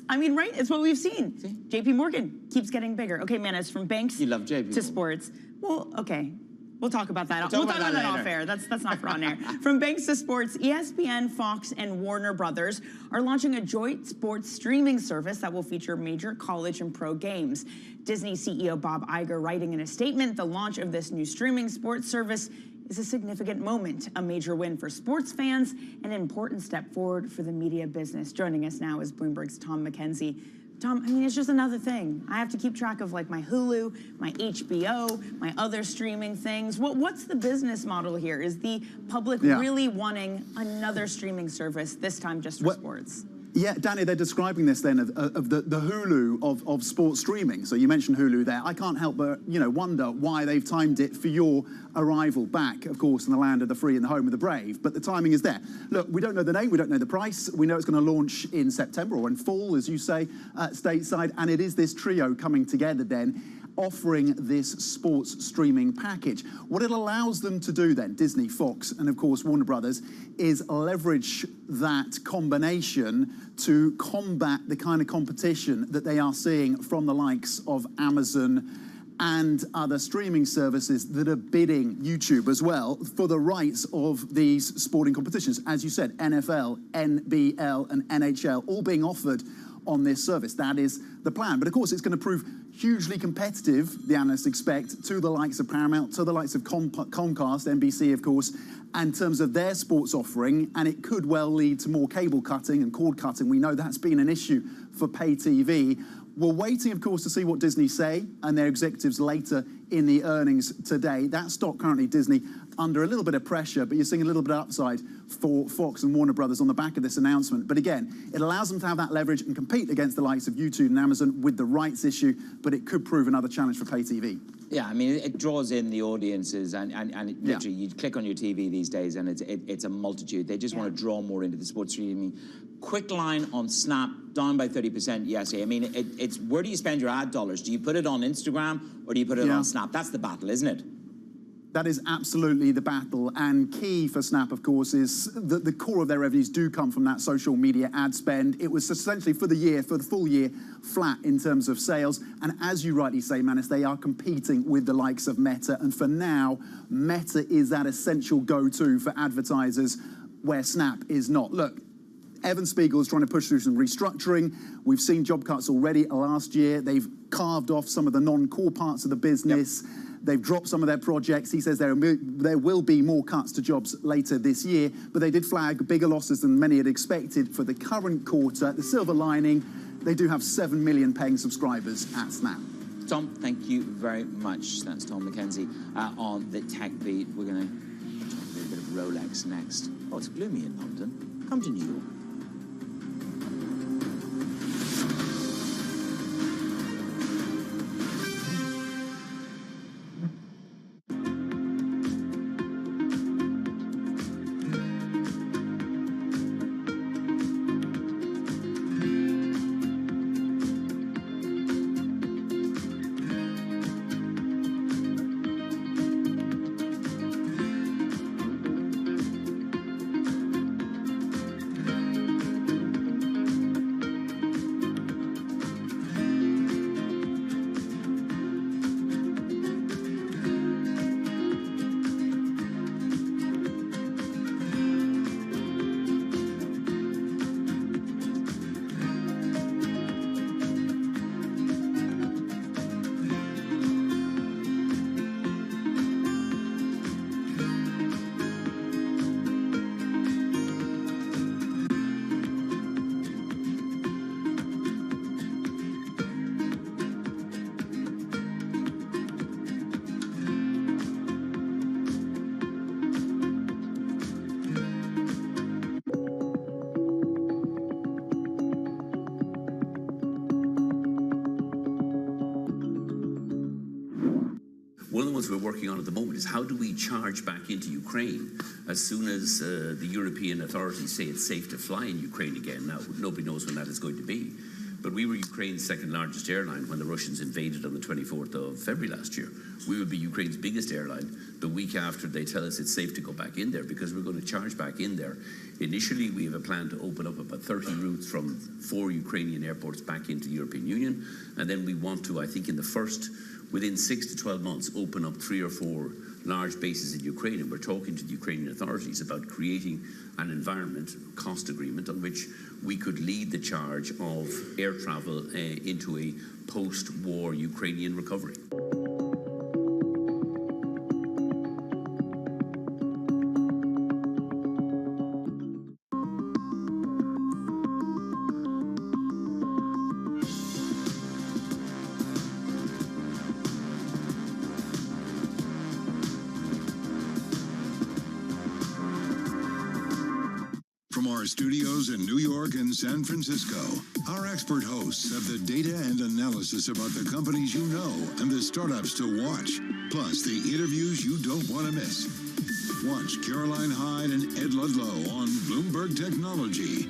I mean, right? It's what we've seen. See? JP Morgan keeps getting bigger. Okay, Manis, from banks you love JP to sports. Well, okay. We'll talk about that. We'll talk about that off air. That's not for on air. From banks to sports, ESPN, Fox, and Warner Brothers are launching a joint sports streaming service that will feature major college and pro games. Disney CEO Bob Iger writing in a statement, the launch of this new streaming sports service is a significant moment, a major win for sports fans, and an important step forward for the media business. Joining us now is Bloomberg's Tom McKenzie. Tom, I mean, it's just another thing. I have to keep track of like my Hulu, my HBO, my other streaming things. What's the business model here? Is the public really wanting another streaming service, this time just for sports? Yeah, Danny, they're describing this then of the Hulu of sports streaming. So you mentioned Hulu there. I can't help but, wonder why they've timed it for your arrival back, of course, in the land of the free and the home of the brave. But the timing is there. Look, we don't know the name, we don't know the price. We know it's going to launch in September or in fall, as you say, stateside. And it is this trio coming together then, offering this sports streaming package. What it allows them to do then, Disney, Fox, and of course Warner Brothers, is leverage that combination to combat the kind of competition that they are seeing from the likes of Amazon and other streaming services that are bidding YouTube as well for the rights of these sporting competitions. As you said, NFL, NBL, and NHL all being offered on this service. That is the plan. But of course, it's going to prove hugely competitive, the analysts expect, to the likes of Paramount, to the likes of Comcast, NBC, of course, in terms of their sports offering, and it could well lead to more cable cutting and cord cutting. We know that's been an issue for pay TV. We're waiting, of course, to see what Disney say and their executives later in the earnings today. That stock currently, Disney, under a little bit of pressure, but you're seeing a little bit of upside for Fox and Warner Brothers on the back of this announcement. But again, it allows them to have that leverage and compete against the likes of YouTube and Amazon with the rights issue, but it could prove another challenge for pay TV. Yeah, I mean, it draws in the audiences, and literally, you click on your TV these days, and it's a multitude. They just want to draw more into the sports streaming. Quick line on Snap, down by 30%. Yes, I mean, it's where do you spend your ad dollars? Do you put it on Instagram or do you put it on Snap? That's the battle, isn't it? That is absolutely the battle, and key for Snap, of course, is that the core of their revenues do come from that social media ad spend. It was essentially for the full year, flat in terms of sales. And as you rightly say, Manis, they are competing with the likes of Meta. And for now, Meta is that essential go-to for advertisers where Snap is not. Look, Evan Spiegel is trying to push through some restructuring. We've seen job cuts already last year. They've carved off some of the non-core parts of the business. They've dropped some of their projects. He says there will be more cuts to jobs later this year, but they did flag bigger losses than many had expected for the current quarter. The silver lining, they do have 7 million paying subscribers at Snap. Tom, thank you very much. That's Tom McKenzie on the Tech Beat. We're going to talk a little bit of Rolex next. Oh, it's gloomy in London. Come to New York. ones we're working on at the moment is how do we charge back into Ukraine as soon as the European authorities say it's safe to fly in Ukraine again. Now, nobody knows when that is going to be. But we were Ukraine's second largest airline when the Russians invaded on the 24th of February last year. We will be Ukraine's biggest airline the week after they tell us it's safe to go back in there, because we're going to charge back in there. Initially, we have a plan to open up about 30 routes from 4 Ukrainian airports back into the European Union. And then we want to, I think within 6 to 12 months, open up 3 or 4 large bases in Ukraine. And we're talking to the Ukrainian authorities about creating an environment, cost agreement, on which we could lead the charge of air travel into a post-war Ukrainian recovery. From our studios in New York and San Francisco, our expert hosts have the data and analysis about the companies you know and the startups to watch, plus the interviews you don't want to miss. Watch Caroline Hyde and Ed Ludlow on Bloomberg Technology,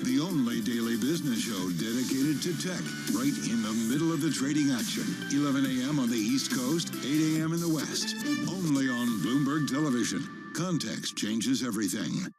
the only daily business show dedicated to tech, right in the middle of the trading action. 11 a.m. on the East Coast, 8 a.m. in the West, only on Bloomberg Television. Context changes everything.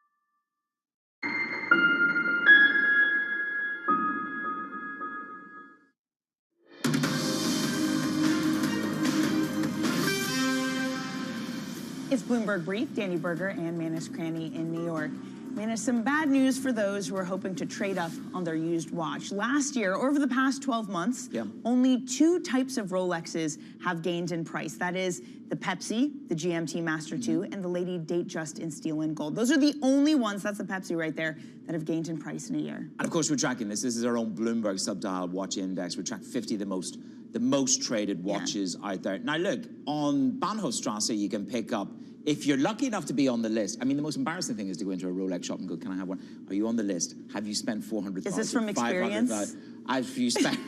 It's Bloomberg Brief, Danny Berger and Manus Cranny in New York. Manus, some bad news for those who are hoping to trade up on their used watch. Last year, over the past 12 months, only 2 types of Rolexes have gained in price. That is the Pepsi, the GMT Master 2, and the Lady Datejust in steel and gold. Those are the only ones, that's the Pepsi right there, that have gained in price in a year. And of course, we're tracking this. This is our own Bloomberg Subdial Watch Index. We track 50 of the most traded watches out there. Now look, on Bahnhofstrasse, you can pick up, if you're lucky enough to be on the list, I mean, the most embarrassing thing is to go into a Rolex shop and go, can I have one? Are you on the list? Have you spent 400,000? Is this from experience? Have you spent...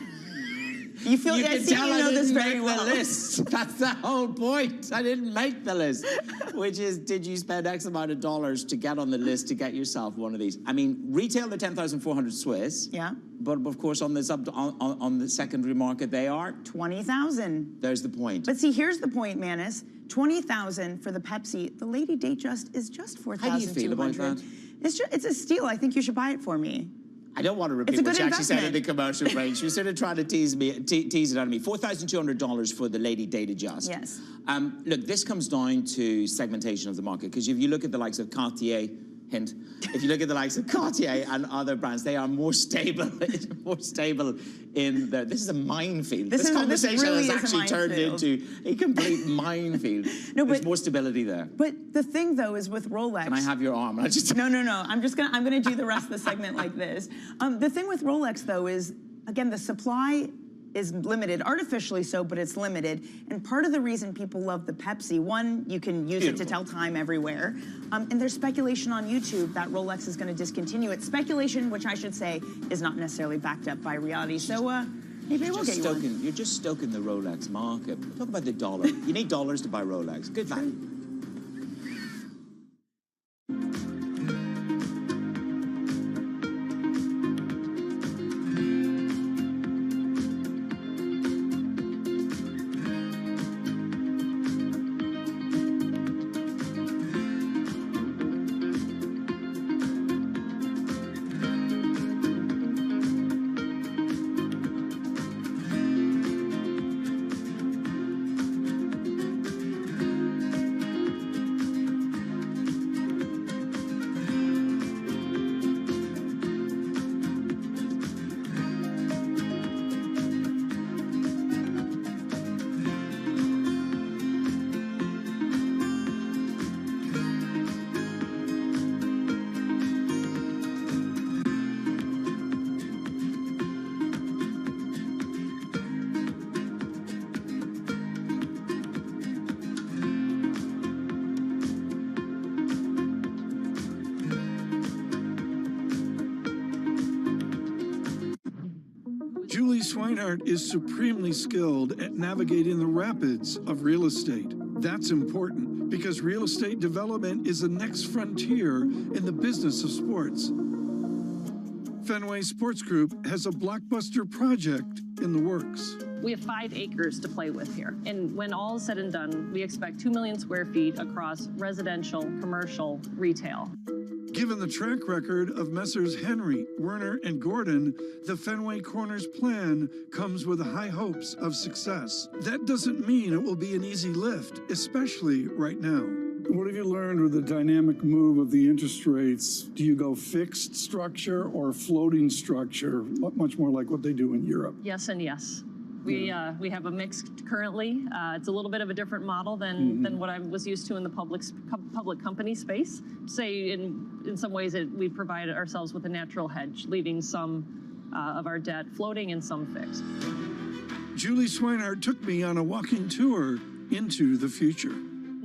You feel you I can see tell you know I this didn't very make well. the list. That's the whole point. I didn't make the list. Which is, did you spend X amount of dollars to get on the list to get yourself one of these? I mean, retail at 10,400 Swiss. Yeah. But of course, on the secondary market, they are 20,000. There's the point. But see, here's the point, Manus. 20,000 for the Pepsi. The Lady Datejust is just 4,200. How do you feel about that? It's a steal. I think you should buy it for me. I don't want to repeat what she actually said in the commercial break. She was sort of trying to tease it out of me. $4,200 for the Lady Datejust. Yes. Look, this comes down to segmentation of the market, because if you look at the likes of Cartier, hint, if you look at the likes of Cartier and other brands, they are more stable, in there. This is a minefield. This conversation really has actually turned into a complete minefield. No, there's more stability there. But the thing, though, is with Rolex... Can I have your arm? No. I'm gonna do the rest of the segment like this. The thing with Rolex, though, is, again, the supply is limited, artificially so, but it's limited. And part of the reason people love the Pepsi, one, you can use it to tell time everywhere. And there's speculation on YouTube that Rolex is gonna discontinue it. Speculation, which I should say, is not necessarily backed up by reality. So maybe we'll get you one. You're just stoking the Rolex market. Talk about the dollar. You need dollars to buy Rolex. Good value. Julie Swinehart is supremely skilled at navigating the rapids of real estate. That's important because real estate development is the next frontier in the business of sports. Fenway Sports Group has a blockbuster project in the works. We have 5 acres to play with here. And when all is said and done, we expect 2 million square feet across residential, commercial, retail. Given the track record of Messrs. Henry, Werner, and Gordon, the Fenway Corners plan comes with high hopes of success. That doesn't mean it will be an easy lift, especially right now. What have you learned with the dynamic move of the interest rates? Do you go fixed structure or floating structure, much more like what they do in Europe? Yes and yes. We have a mix currently. It's a little bit of a different model than what I was used to in the public company space. Say in some ways we provide ourselves with a natural hedge, leaving some of our debt floating and some fixed. Julie Swinehart took me on a walking tour into the future.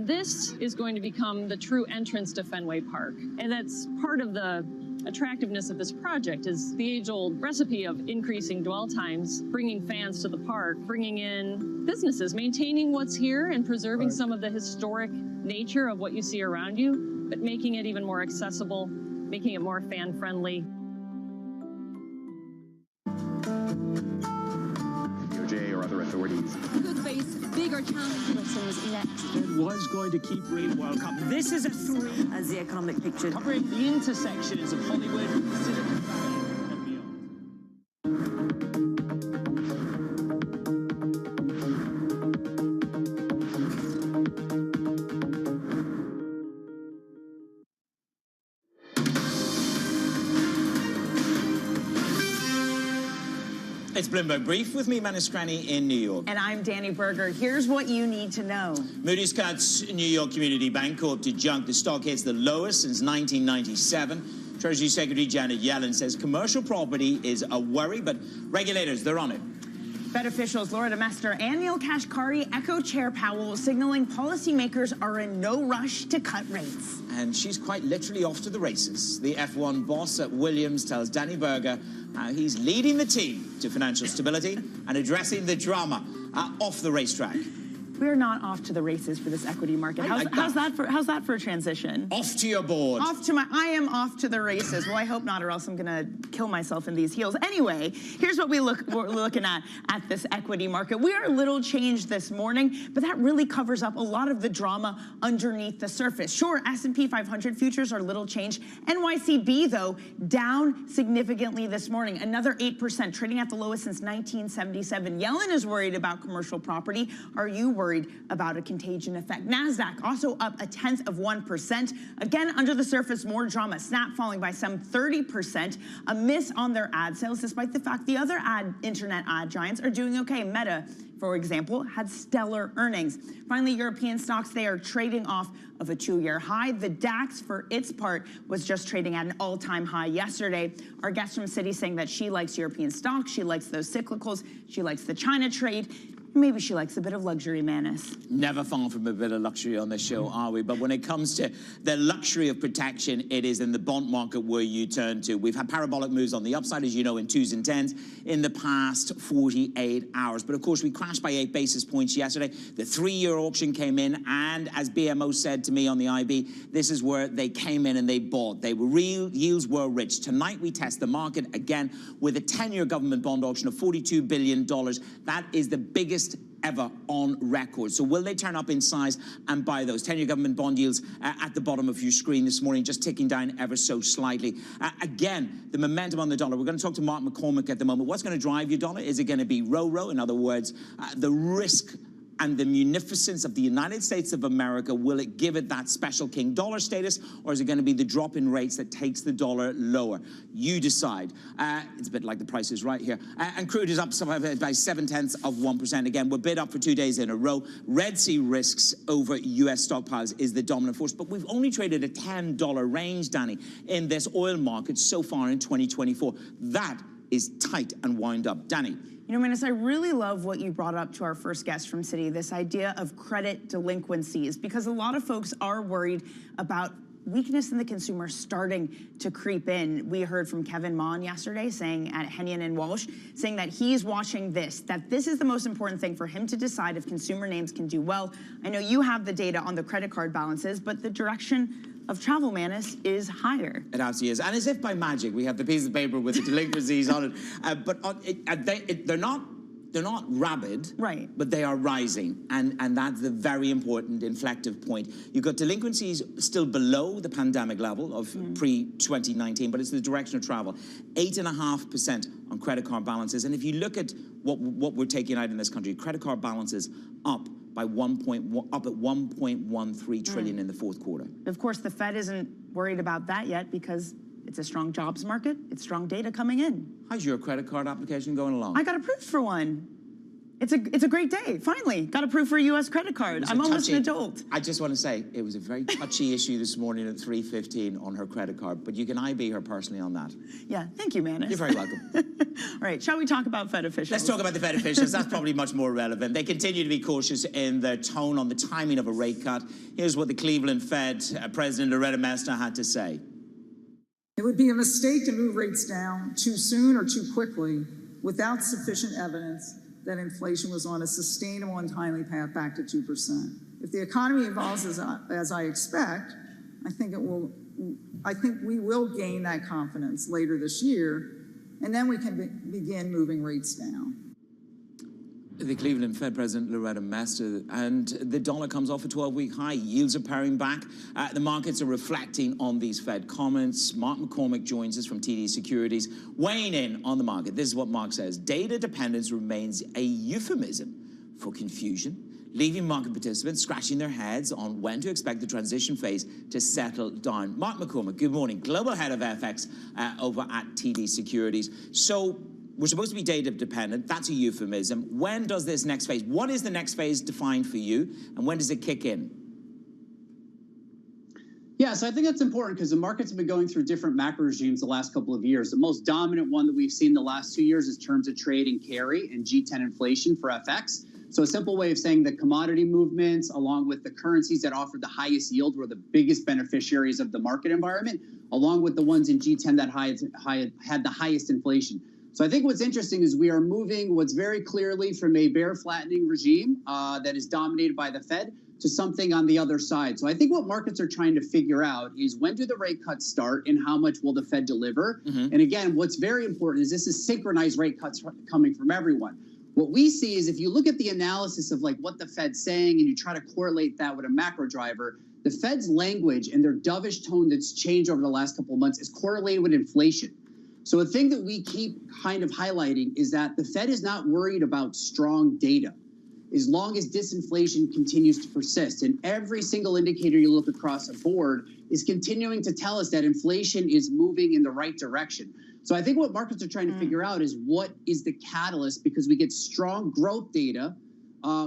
This is going to become the true entrance to Fenway Park, and that's part of the attractiveness of this project is the age-old recipe of increasing dwell times, bringing fans to the park, bringing in businesses, maintaining what's here and preserving some of the historic nature of what you see around you, but making it even more accessible, making it more fan-friendly. DOJ or other authorities could face bigger challenges next. It was going to keep Raid World Cup. This is a 3 as the economic picture. covering the intersections of Hollywood, Silicon Valley, and beyond. It's Bloomberg Brief with me, Maniskrani, in New York. And I'm Danny Berger. Here's what you need to know. Moody's cuts New York Community Bank Corp to junk. The stock hits the lowest since 1997. Treasury Secretary Janet Yellen says commercial property is a worry, but regulators, they're on it. Fed officials Laura DeMester and Neil Kashkari echo Chair Powell, signaling policymakers are in no rush to cut rates. And she's quite literally off to the races. The F1 boss at Williams tells Danny Berger how he's leading the team to financial stability and addressing the drama off the racetrack. We're not off to the races for this equity market. How's that for a transition? Off to your board. I am off to the races. Well, I hope not, or else I'm gonna kill myself in these heels. Anyway, here's what we're looking at this equity market. We are a little changed this morning, but that really covers up a lot of the drama underneath the surface. Sure, S&P 500 futures are little changed. NYCB, though, down significantly this morning. Another 8%, trading at the lowest since 1977. Yellen is worried about commercial property. Are you worried about a contagion effect? NASDAQ also up 0.1%. Again, under the surface, more drama. Snap falling by some 30%. A miss on their ad sales, despite the fact the other internet ad giants are doing okay. Meta, for example, had stellar earnings. Finally, European stocks, they are trading off of a 2-year high. The DAX, for its part, was just trading at an all-time high yesterday. Our guest from Citi saying that she likes European stocks, she likes those cyclicals, she likes the China trade. Maybe she likes a bit of luxury, Manis. Never far from a bit of luxury on this show, are we? But when it comes to the luxury of protection, it is in the bond market where you turn to. We've had parabolic moves on the upside, as you know, in 2s and 10s in the past 48 hours. But of course, we crashed by 8 basis points yesterday. The 3-year auction came in, and as BMO said to me on the IB, this is where they came in and they bought. They were real, yields were rich. Tonight, we test the market again with a 10-year government bond auction of $42 billion. That is the biggest ever on record. So will they turn up in size and buy those? 10-year government bond yields at the bottom of your screen this morning, just ticking down ever so slightly. Again, the momentum on the dollar. We're going to talk to Mark McCormick at the moment. What's going to drive your dollar? Is it going to be row? In other words, the risk and the munificence of the United States of America, will it give it that special king dollar status, or is it going to be the drop in rates that takes the dollar lower? You decide. It's a bit like the Price is Right here. And crude is up by 0.7%. Again, we're bid up for 2 days in a row. Red Sea risks over U.S. stockpiles is the dominant force, but we've only traded a $10 range, Danny, in this oil market so far in 2024. That is tight and wound up. Danny. You know, Manis, I really love what you brought up to our first guest from Citi, this idea of credit delinquencies, because a lot of folks are worried about weakness in the consumer starting to creep in. We heard from Kevin Mon yesterday saying at Hennion and Walsh, saying that he's watching this, that this is the most important thing for him to decide if consumer names can do well. I know you have the data on the credit card balances, but the direction of travel Manus is higher. It absolutely is. And as if by magic, we have the piece of paper with the delinquencies on it. But they're not rabid, right? But they are rising, and that's the very important inflective point. You've got delinquencies still below the pandemic level of pre-2019, but it's the direction of travel. 8.5% on credit card balances, and if you look at what we're taking out in this country, credit card balances up by up at 1.13 trillion in the fourth quarter. Of course, the Fed isn't worried about that yet because it's a strong jobs market. It's strong data coming in. How's your credit card application going along? I got approved for one. It's a great day. Finally, got approved for a U.S. credit card. I'm almost an adult. I just want to say, it was a very touchy issue this morning at 3:15 on her credit card, but you can IB her personally on that. Yeah, thank you, Manus. You're very welcome. All right, shall we talk about Fed officials? Let's talk about the Fed officials. That's probably much more relevant. They continue to be cautious in their tone on the timing of a rate cut. Here's what the Cleveland Fed President Loretta Mester had to say. It would be a mistake to move rates down too soon or too quickly without sufficient evidence that inflation was on a sustainable and timely path back to 2%. If the economy evolves as I expect, I think we will gain that confidence later this year, and then we can begin moving rates down. The Cleveland Fed President Loretta Mester, and the dollar comes off a 12-week high. Yields are paring back. The markets are reflecting on these Fed comments. Mark McCormick joins us from TD Securities, weighing in on the market. This is what Mark says. Data dependence remains a euphemism for confusion, leaving market participants scratching their heads on when to expect the transition phase to settle down. Mark McCormick, good morning. Global Head of FX over at TD Securities. So, we're supposed to be data dependent. That's a euphemism. When does this next phase? What is the next phase defined for you, and when does it kick in? Yeah, so I think that's important because the markets have been going through different macro regimes the last couple of years. The most dominant one that we've seen the last 2 years is terms of trade and carry and G10 inflation for FX. So a simple way of saying the commodity movements, along with the currencies that offered the highest yield, were the biggest beneficiaries of the market environment, along with the ones in G10 that had the highest inflation. So I think what's interesting is we are moving what's very clearly from a bear flattening regime that is dominated by the Fed to something on the other side. So I think what markets are trying to figure out is when do the rate cuts start and how much will the Fed deliver? And again, what's very important is this is synchronized rate cuts coming from everyone. What we see is if you look at the analysis of like what the Fed's saying and you try to correlate that with a macro driver, the Fed's language and their dovish tone that's changed over the last couple of months is correlated with inflation. So a thing that we keep kind of highlighting is that the Fed is not worried about strong data as long as disinflation continues to persist. And every single indicator you look across the board is continuing to tell us that inflation is moving in the right direction. So I think what markets are trying to figure out is what is the catalyst, because we get strong growth data,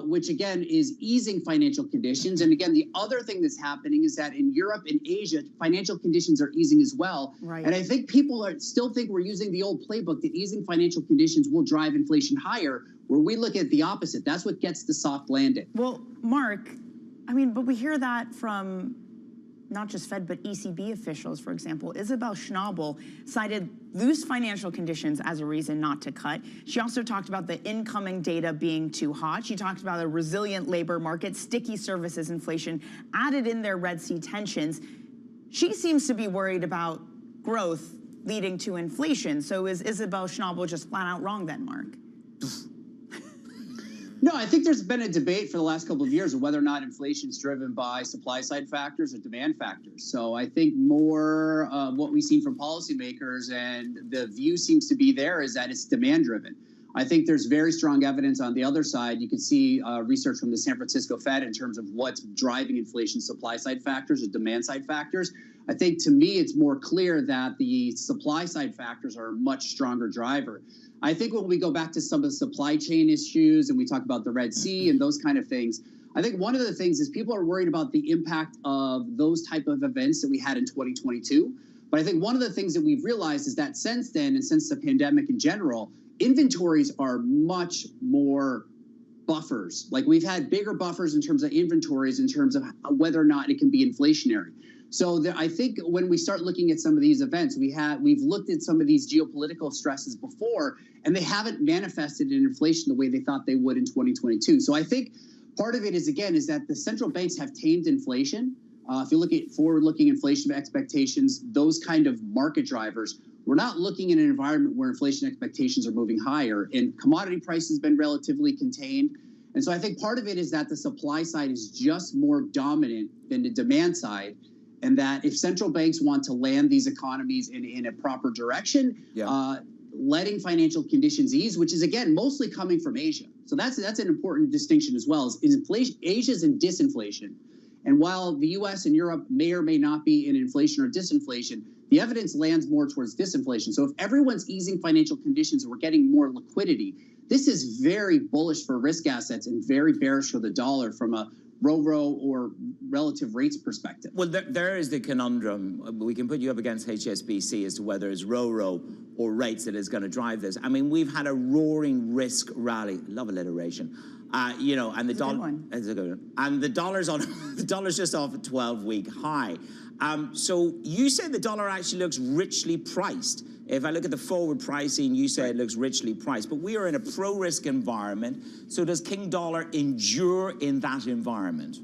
which again is easing financial conditions. And again, the other thing that's happening is that in Europe and Asia, financial conditions are easing as well. Right. And I think people still think we're using the old playbook that easing financial conditions will drive inflation higher, where we look at the opposite. That's what gets the soft landing. Well, Mark, I mean, but we hear that from not just Fed, but ECB officials, for example. Isabel Schnabel cited loose financial conditions as a reason not to cut. She also talked about the incoming data being too hot. She talked about a resilient labor market, sticky services inflation, added in their Red Sea tensions. She seems to be worried about growth leading to inflation. So is Isabel Schnabel just flat out wrong then, Mark? No, I think there's been a debate for the last couple of years of whether or not inflation is driven by supply side factors or demand factors. So I think more what we've seen from policymakers and the view seems to be there is that it's demand driven. I think there's very strong evidence on the other side. You can see research from the San Francisco Fed in terms of what's driving inflation, supply side factors or demand side factors. I think to me, it's more clear that the supply side factors are a much stronger driver. I think when we go back to some of the supply chain issues and we talk about the Red Sea and those kind of things, I think one of the things is people are worried about the impact of those type of events that we had in 2022. But I think one of the things that we've realized is that since then, and since the pandemic in general, inventories are much more buffers. Like we've had bigger buffers in terms of inventories, in terms of whether or not it can be inflationary. So I think when we start looking at some of these events, we've looked at some of these geopolitical stresses before, and they haven't manifested in inflation the way they thought they would in 2022. So I think part of it is, again, is that the central banks have tamed inflation. If you look at forward-looking inflation expectations, those kind of market drivers, we're not looking in an environment where inflation expectations are moving higher, and commodity prices have been relatively contained. And so I think part of it is that the supply side is just more dominant than the demand side, and that if central banks want to land these economies in a proper direction, letting financial conditions ease, which is, again, mostly coming from Asia. So that's an important distinction as well, is inflation. Asia's in disinflation. And while the US and Europe may or may not be in inflation or disinflation, the evidence lands more towards disinflation. So if everyone's easing financial conditions and we're getting more liquidity, this is very bullish for risk assets and very bearish for the dollar from a RoRo or relative rates perspective. Well, there is the conundrum. We can put you up against HSBC as to whether it's RoRo or rates that is going to drive this. I mean, we've had a roaring risk rally. Love alliteration. You know, and the dollar. It's a good one. And the dollar's just off a 12-week high. So you say the dollar actually looks richly priced. If I look at the forward pricing, you say it looks richly priced, but we are in a pro-risk environment. So does King Dollar endure in that environment?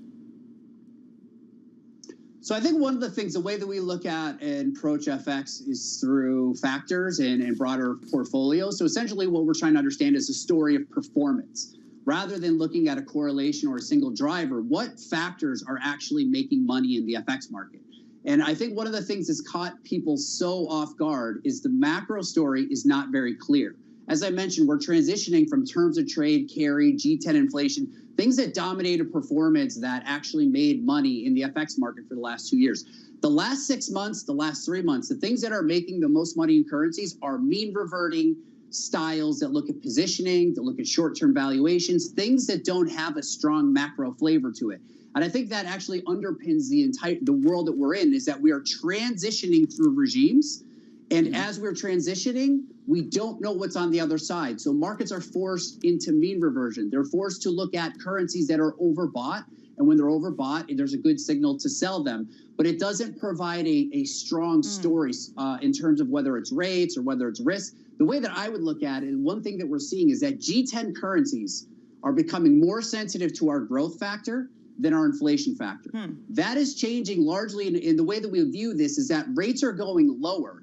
So I think one of the things, the way that we look at and approach FX is through factors and broader portfolios. So essentially what we're trying to understand is a story of performance. Rather than looking at a correlation or a single driver, what factors are actually making money in the FX market? And I think one of the things that's caught people so off guard is the macro story is not very clear. As I mentioned, we're transitioning from terms of trade, carry, G10 inflation, things that dominated performance that actually made money in the FX market for the last 2 years. The last 6 months, the last 3 months, the things that are making the most money in currencies are mean reverting styles that look at positioning, that look at short-term valuations, things that don't have a strong macro flavor to it. And I think that actually underpins the world that we're in, is that we are transitioning through regimes. And as we're transitioning, we don't know what's on the other side. So markets are forced into mean reversion. They're forced to look at currencies that are overbought. And when they're overbought, there's a good signal to sell them. But it doesn't provide a strong story in terms of whether it's rates or whether it's risk. The way that I would look at it, and one thing that we're seeing is that G10 currencies are becoming more sensitive to our growth factor than our inflation factor. That is changing largely in the way that we view this, is that rates are going lower.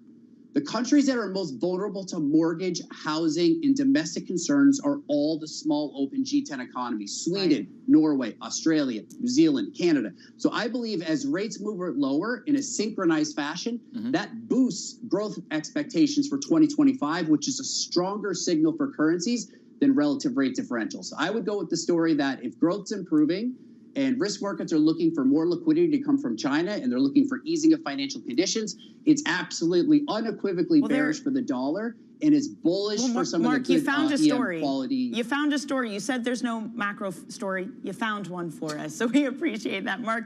The countries that are most vulnerable to mortgage, housing, and domestic concerns are all the small open G10 economies: Sweden, Norway, Australia, New Zealand, Canada. So I believe as rates move lower in a synchronized fashion, that boosts growth expectations for 2025, which is a stronger signal for currencies than relative rate differentials. I would go with the story that if growth's improving, and risk markets are looking for more liquidity to come from China, and they're looking for easing of financial conditions, it's absolutely unequivocally bearish for the dollar, and is bullish for some of the good you found a story. quality. You found a story. You said there's no macro story. You found one for us, so we appreciate that, Mark.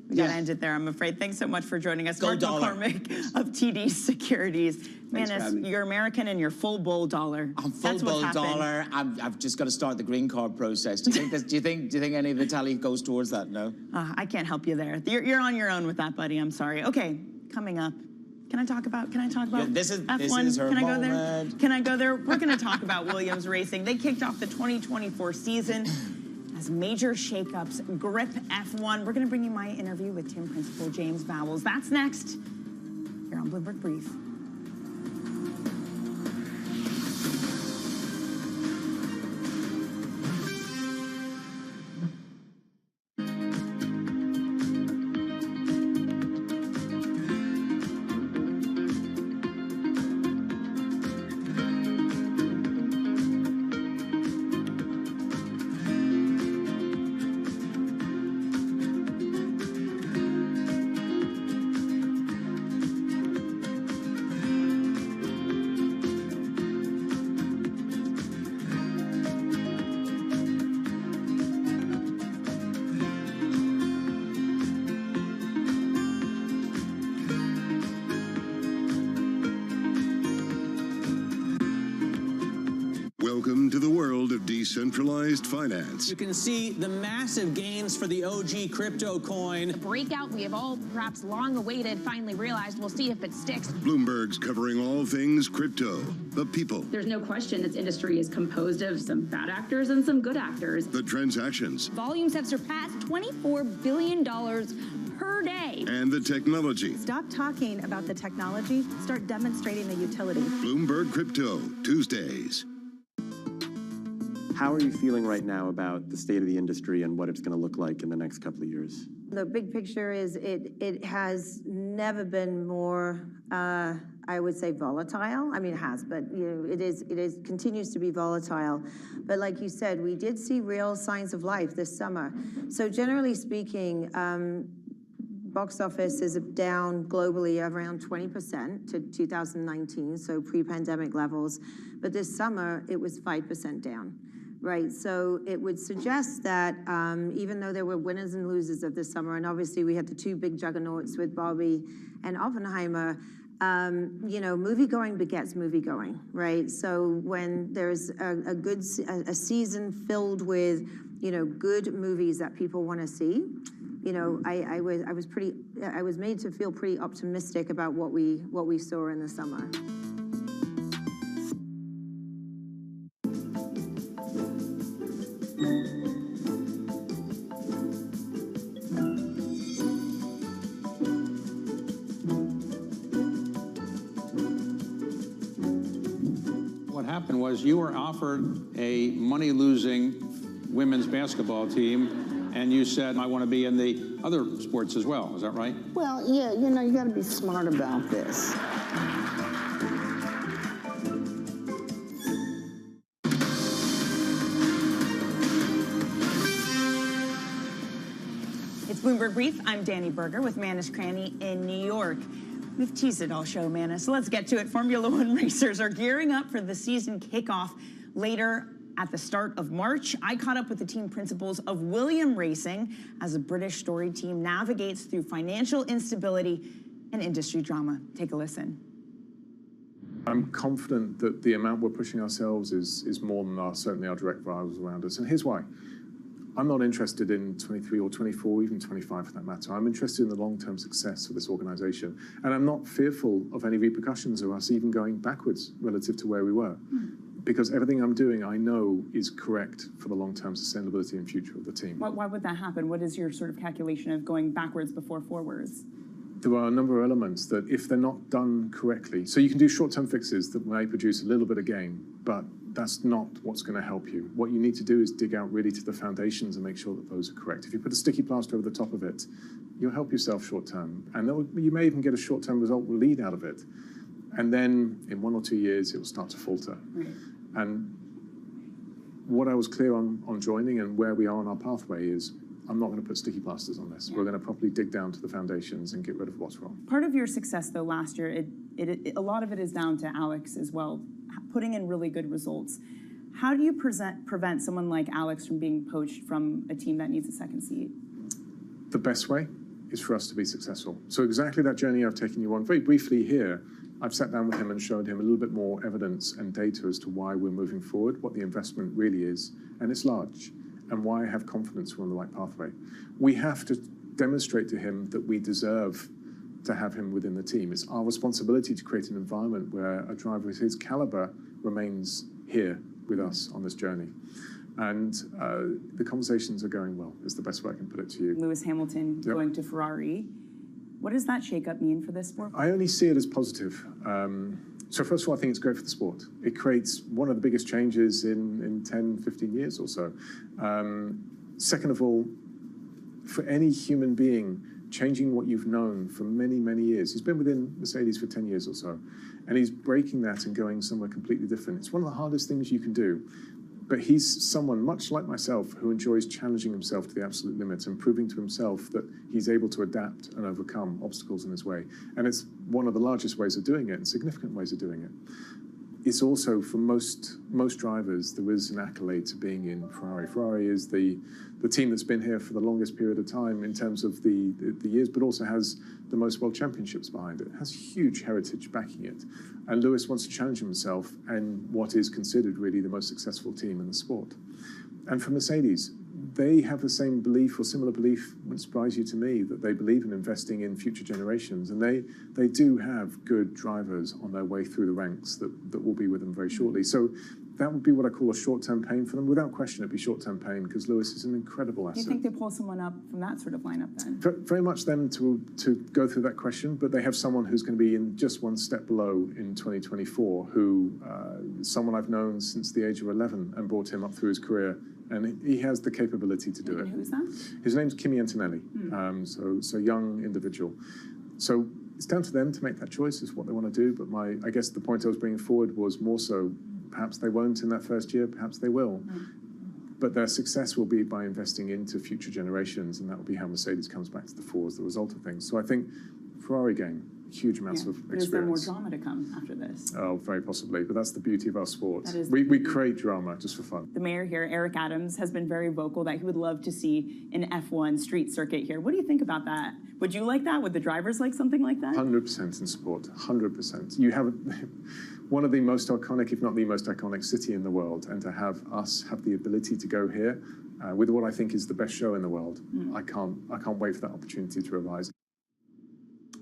We got to end it there, I'm afraid. Thanks so much for joining us. Mark McCormick of TD Securities. Man, you're American and you're full bull dollar. I'm full bull dollar. I've just got to start the green card process. Do you think any of the tally goes towards that? No. I can't help you there. You're on your own with that, buddy. I'm sorry. Okay, coming up. Can I talk about this is F1? This is her Can I go moment. there? Can I go there? We're going to talk about Williams Racing. They kicked off the 2024 season as major shakeups grip F1. We're going to bring you my interview with Team Principal James Vowles. That's next here on Bloomberg Brief. Welcome to the world of decentralized finance. You can see the massive gains for the OG crypto coin. The breakout we have all perhaps long awaited finally realized. We'll see if it sticks. Bloomberg's covering all things crypto, the people, There's no question this industry is composed of some bad actors and some good actors. the transactions, Volumes have surpassed $24 billion per day. and the technology. Stop talking about the technology, start demonstrating the utility. Bloomberg Crypto, Tuesdays. How are you feeling right now about the state of the industry and what it's going to look like in the next couple of years? The big picture is it has never been more, I would say, volatile. I mean, it has, but it is continues to be volatile. But like you said, we did see real signs of life this summer. So generally speaking, box office is down globally around 20% to 2019, so pre-pandemic levels. But this summer, it was 5% down. Right, so it would suggest that even though there were winners and losers of this summer, and obviously we had the two big juggernauts with Barbie and Oppenheimer, movie-going begets movie-going, right? So when there's a season filled with, good movies that people want to see, I was made to feel pretty optimistic about what we saw in the summer. What happened was you were offered a money-losing women's basketball team, and you said, I want to be in the other sports as well. Is that right? Well, yeah, you got to be smart about this. It's Bloomberg Brief. I'm Danny Berger with Manus Cranny in New York. We've teased it all show, Manus, so let's get to it. Formula One racers are gearing up for the season kickoff later at the start of March. I caught up with the team principals of Williams Racing as a British storied team navigates through financial instability and industry drama. Take a listen. I'm confident that the amount we're pushing ourselves is more than certainly our direct rivals around us. And here's why. I'm not interested in 23 or 24, even 25 for that matter. I'm interested in the long-term success of this organization. And I'm not fearful of any repercussions of us even going backwards relative to where we were. Because everything I'm doing, I know, is correct for the long-term sustainability and future of the team. Why would that happen? What is your sort of calculation of going backwards before forwards? There are a number of elements that if they're not done correctly, so you can do short-term fixes that may produce a little bit of gain, but that's not what's going to help you. What you need to do is dig out really to the foundations and make sure that those are correct. If you put a sticky plaster over the top of it, you'll help yourself short-term. And you may even get a short-term result lead out of it. And then in 1 or 2 years, it will start to falter. Right. And what I was clear on joining and where we are on our pathway is I'm not going to put sticky plasters on this. Yeah. We're going to properly dig down to the foundations and get rid of what's wrong. Part of your success, though, last year, a lot of it is down to Alex as well, putting in really good results. How do you prevent someone like Alex from being poached from a team that needs a second seat? The best way is for us to be successful. So exactly that journey I've taken you on very briefly here, I've sat down with him and showed him a little bit more evidence and data as to why we're moving forward, what the investment really is, and it's large, and why I have confidence we're on the right pathway. We have to demonstrate to him that we deserve to have him within the team. It's our responsibility to create an environment where a driver of his caliber remains here with us on this journey. And the conversations are going well, is the best way I can put it to you. Lewis Hamilton going to Ferrari. What does that shakeup mean for this sport? I only see it as positive. So first of all, I think it's great for the sport. It creates one of the biggest changes in 10, 15 years or so. Second of all, for any human being, changing what you've known for many, many years. He's been within Mercedes for 10 years or so, and he's breaking that and going somewhere completely different. It's one of the hardest things you can do. But he's someone, much like myself, who enjoys challenging himself to the absolute limits and proving to himself that he's able to adapt and overcome obstacles in his way. And it's one of the largest ways of doing it and significant ways of doing it. it's also, for most drivers, there is an accolade to being in Ferrari. Ferrari is the team that's been here for the longest period of time in terms of the years, but also has the most world championships behind it. It has huge heritage backing it. And Lewis wants to challenge himself and what is considered really the most successful team in the sport. And for Mercedes, they have the same belief or similar belief, wouldn't surprise you to me, that they believe in investing in future generations. And they do have good drivers on their way through the ranks that will be with them very shortly. So that would be what I call a short-term pain for them. Without question, it'd be short-term pain because Lewis is an incredible asset. Do you think they pull someone up from that sort of lineup then? Very much them to go through that question, but they have someone who's going to be in just one step below in 2024, who someone I've known since the age of 11 and brought him up through his career. And he has the capability to do it. Who's that? His name's Kimi Antonelli, so young individual. So it's down to them to make that choice, is what they want to do. But I guess the point I was bringing forward was more so, perhaps they won't in that first year, perhaps they will. But their success will be by investing into future generations, and that will be how Mercedes comes back to the fore as the result of things. So I think Ferrari gain huge amounts of experience. Is there more drama to come after this? Oh, very possibly, but that's the beauty of our sport. That is we create drama just for fun. The mayor here, Eric Adams, has been very vocal that he would love to see an F1 street circuit here. What do you think about that? Would you like that? Would the drivers like something like that? 100% in support, 100%. You have one of the most iconic, if not the most iconic city in the world, and to have us have the ability to go here with what I think is the best show in the world, I can't wait for that opportunity to arise.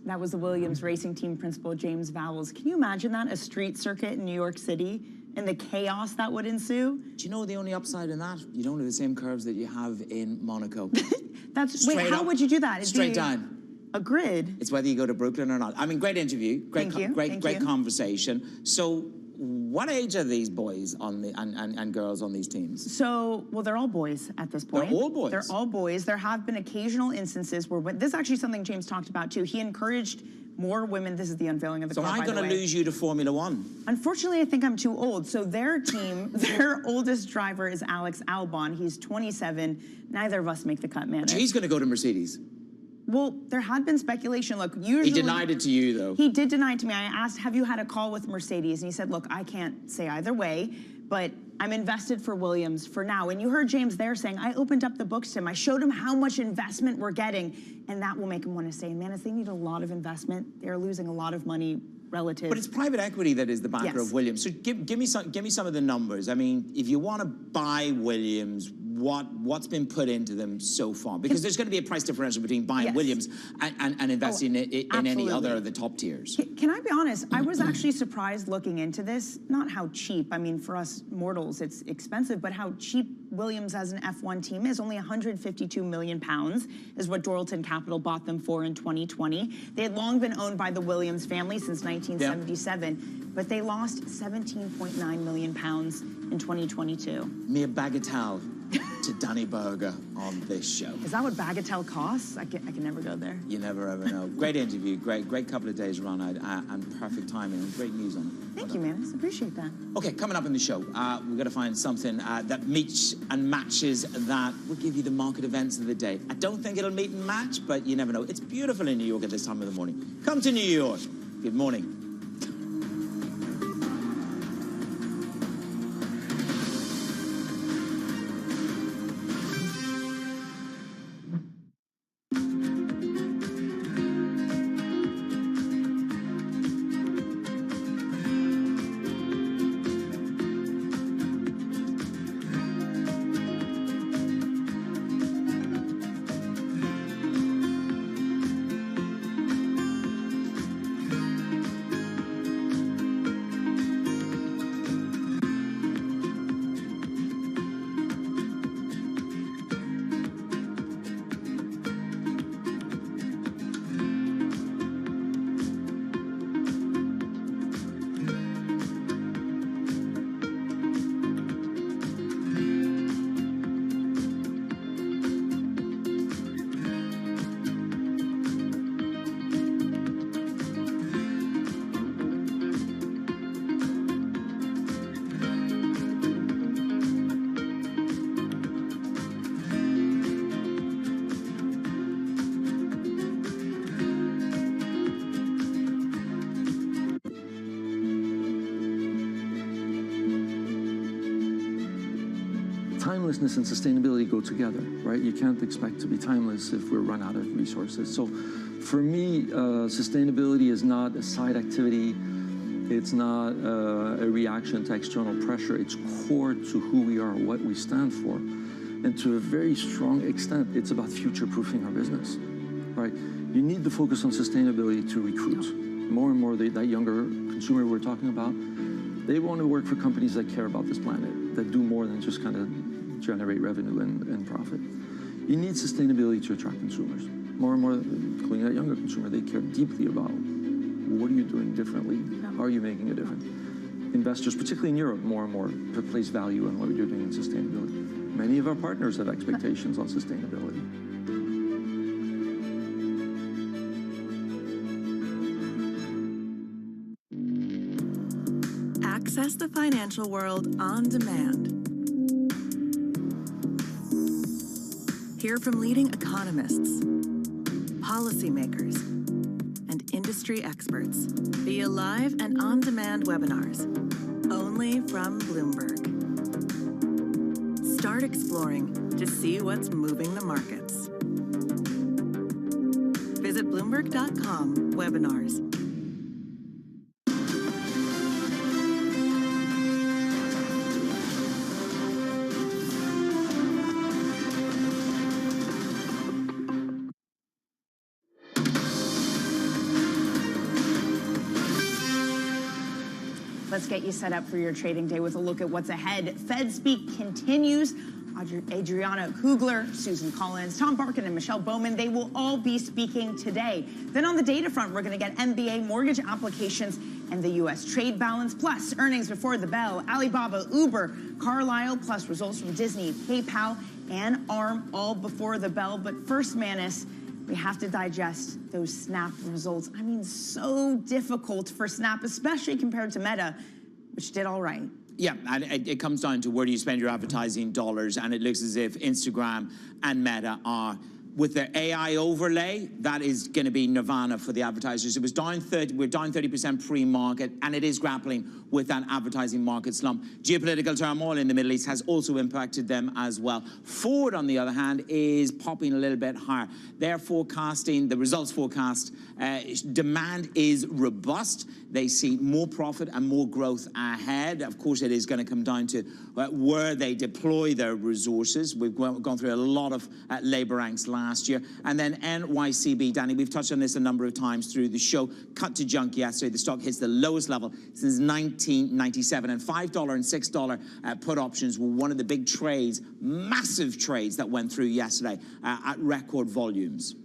That was the Williams Racing Team principal, James Vowles. Can you imagine that, a street circuit in New York City, and the chaos that would ensue? Do you know the only upside in that? You don't have the same curves that you have in Monaco. Wait, how would you do that? Straight down. A grid? It's whether you go to Brooklyn or not. I mean, great interview, great conversation. So what age are these boys on the and girls on these teams? So, well, they're all boys at this point. They're all boys. They're all boys. There have been occasional instances where, this is actually something James talked about too. He encouraged more women. This is the unveiling of the car, So I'm going to lose you to Formula One. Unfortunately, I think I'm too old. So their team, their oldest driver is Alex Albon. He's 27. Neither of us make the cut, man. So he's going to go to Mercedes. Well, there had been speculation. Look, usually... He denied it to you, though. He did deny it to me. I asked, have you had a call with Mercedes? And he said, look, I can't say either way, but I'm invested for Williams for now. And you heard James there saying, I opened up the books to him. I showed him how much investment we're getting, and that will make him want to stay. And man, they need a lot of investment. They're losing a lot of money relative. But it's private equity that is the backer of Williams. So give me some of the numbers. I mean, if you want to buy Williams, what's been put into them so far? Because there's going to be a price differential between buying Williams and investing in any other of the top tiers. Can I be honest? I was actually surprised looking into this. Not how cheap. I mean, for us mortals, it's expensive, but how cheap Williams as an F1 team is. Only 152 million pounds is what Dorilton Capital bought them for in 2020. They had long been owned by the Williams family since 1977, but they lost 17.9 million pounds in 2022. Mere bagatelle to Danny Berger on this show. Is that what bagatelle costs? I can never go there. You never ever know. Great interview, great couple of days run out, and perfect timing, and great news on it. Thank you, man. I appreciate that. Okay, coming up in the show, we've got to find something that meets and matches that. We'll give you the market events of the day. I don't think it'll meet and match, but you never know. It's beautiful in New York at this time of the morning. Come to New York. Good morning. timelessness and sustainability go together, right? You can't expect to be timeless if we're run out of resources. So for me, sustainability is not a side activity. It's not a reaction to external pressure. It's core to who we are, what we stand for. And to a very strong extent, it's about future-proofing our business, right? You need to focus on sustainability to recruit. More and more, that younger consumer we're talking about, they want to work for companies that care about this planet, that do more than just kind of generate revenue and profit. You need sustainability to attract consumers. More and more, including that younger consumer, they care deeply about what are you doing differently? How are you making a difference? Investors, particularly in Europe, more and more place value on what you're doing in sustainability. Many of our partners have expectations on sustainability. Access the financial world on demand. Hear from leading economists, policymakers, and industry experts via live and on-demand webinars, only from Bloomberg. Start exploring to see what's moving the markets. Visit Bloomberg.com/webinars. Let's get you set up for your trading day with a look at what's ahead. Fed Speak continues. Adriana Kugler, Susan Collins, Tom Barkin, and Michelle Bowman, they will all be speaking today. Then on the data front, we're going to get MBA mortgage applications and the U.S. trade balance, plus earnings before the bell, Alibaba, Uber, Carlyle, plus results from Disney, PayPal, and ARM, all before the bell. But first, Manus, we have to digest those Snap results. I mean, so difficult for Snap, especially compared to Meta, which did all right. Yeah, and it comes down to where do you spend your advertising dollars, and it looks as if Instagram and Meta are, with their AI overlay, that is going to be nirvana for the advertisers. It was down 30, we're down 30% pre-market, and it is grappling with that advertising market slump. Geopolitical turmoil in the Middle East has also impacted them as well. Ford, on the other hand, is popping a little bit higher. They're forecasting, the results forecast, demand is robust. They see more profit and more growth ahead. Of course, it is going to come down to where they deploy their resources. We've gone through a lot of labor angst last year. And then NYCB, Danny, we've touched on this a number of times through the show. Cut to junk yesterday. The stock hits the lowest level since 1997. And $5 and $6 put options were one of the big trades, massive trades that went through yesterday at record volumes.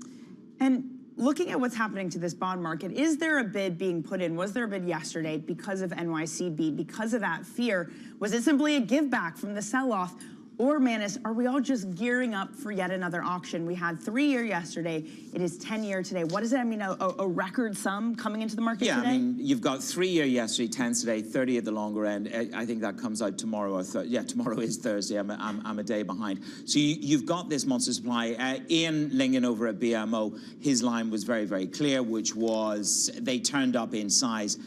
And looking at what's happening to this bond market, is there a bid being put in? Was there a bid yesterday because of NYCB, because of that fear? Was it simply a give back from the sell-off? Or, Manus, are we all just gearing up for yet another auction? We had 3-year yesterday. It is 10-year today. What does that mean? A record sum coming into the market today? Yeah, I mean, you've got 3-year yesterday, 10 today, 30 at the longer end. I think that comes out tomorrow. Or yeah, tomorrow is Thursday. I'm a day behind. So you've got this monster supply. Ian Lingen over at BMO, his line was very, very clear, which was they turned up in size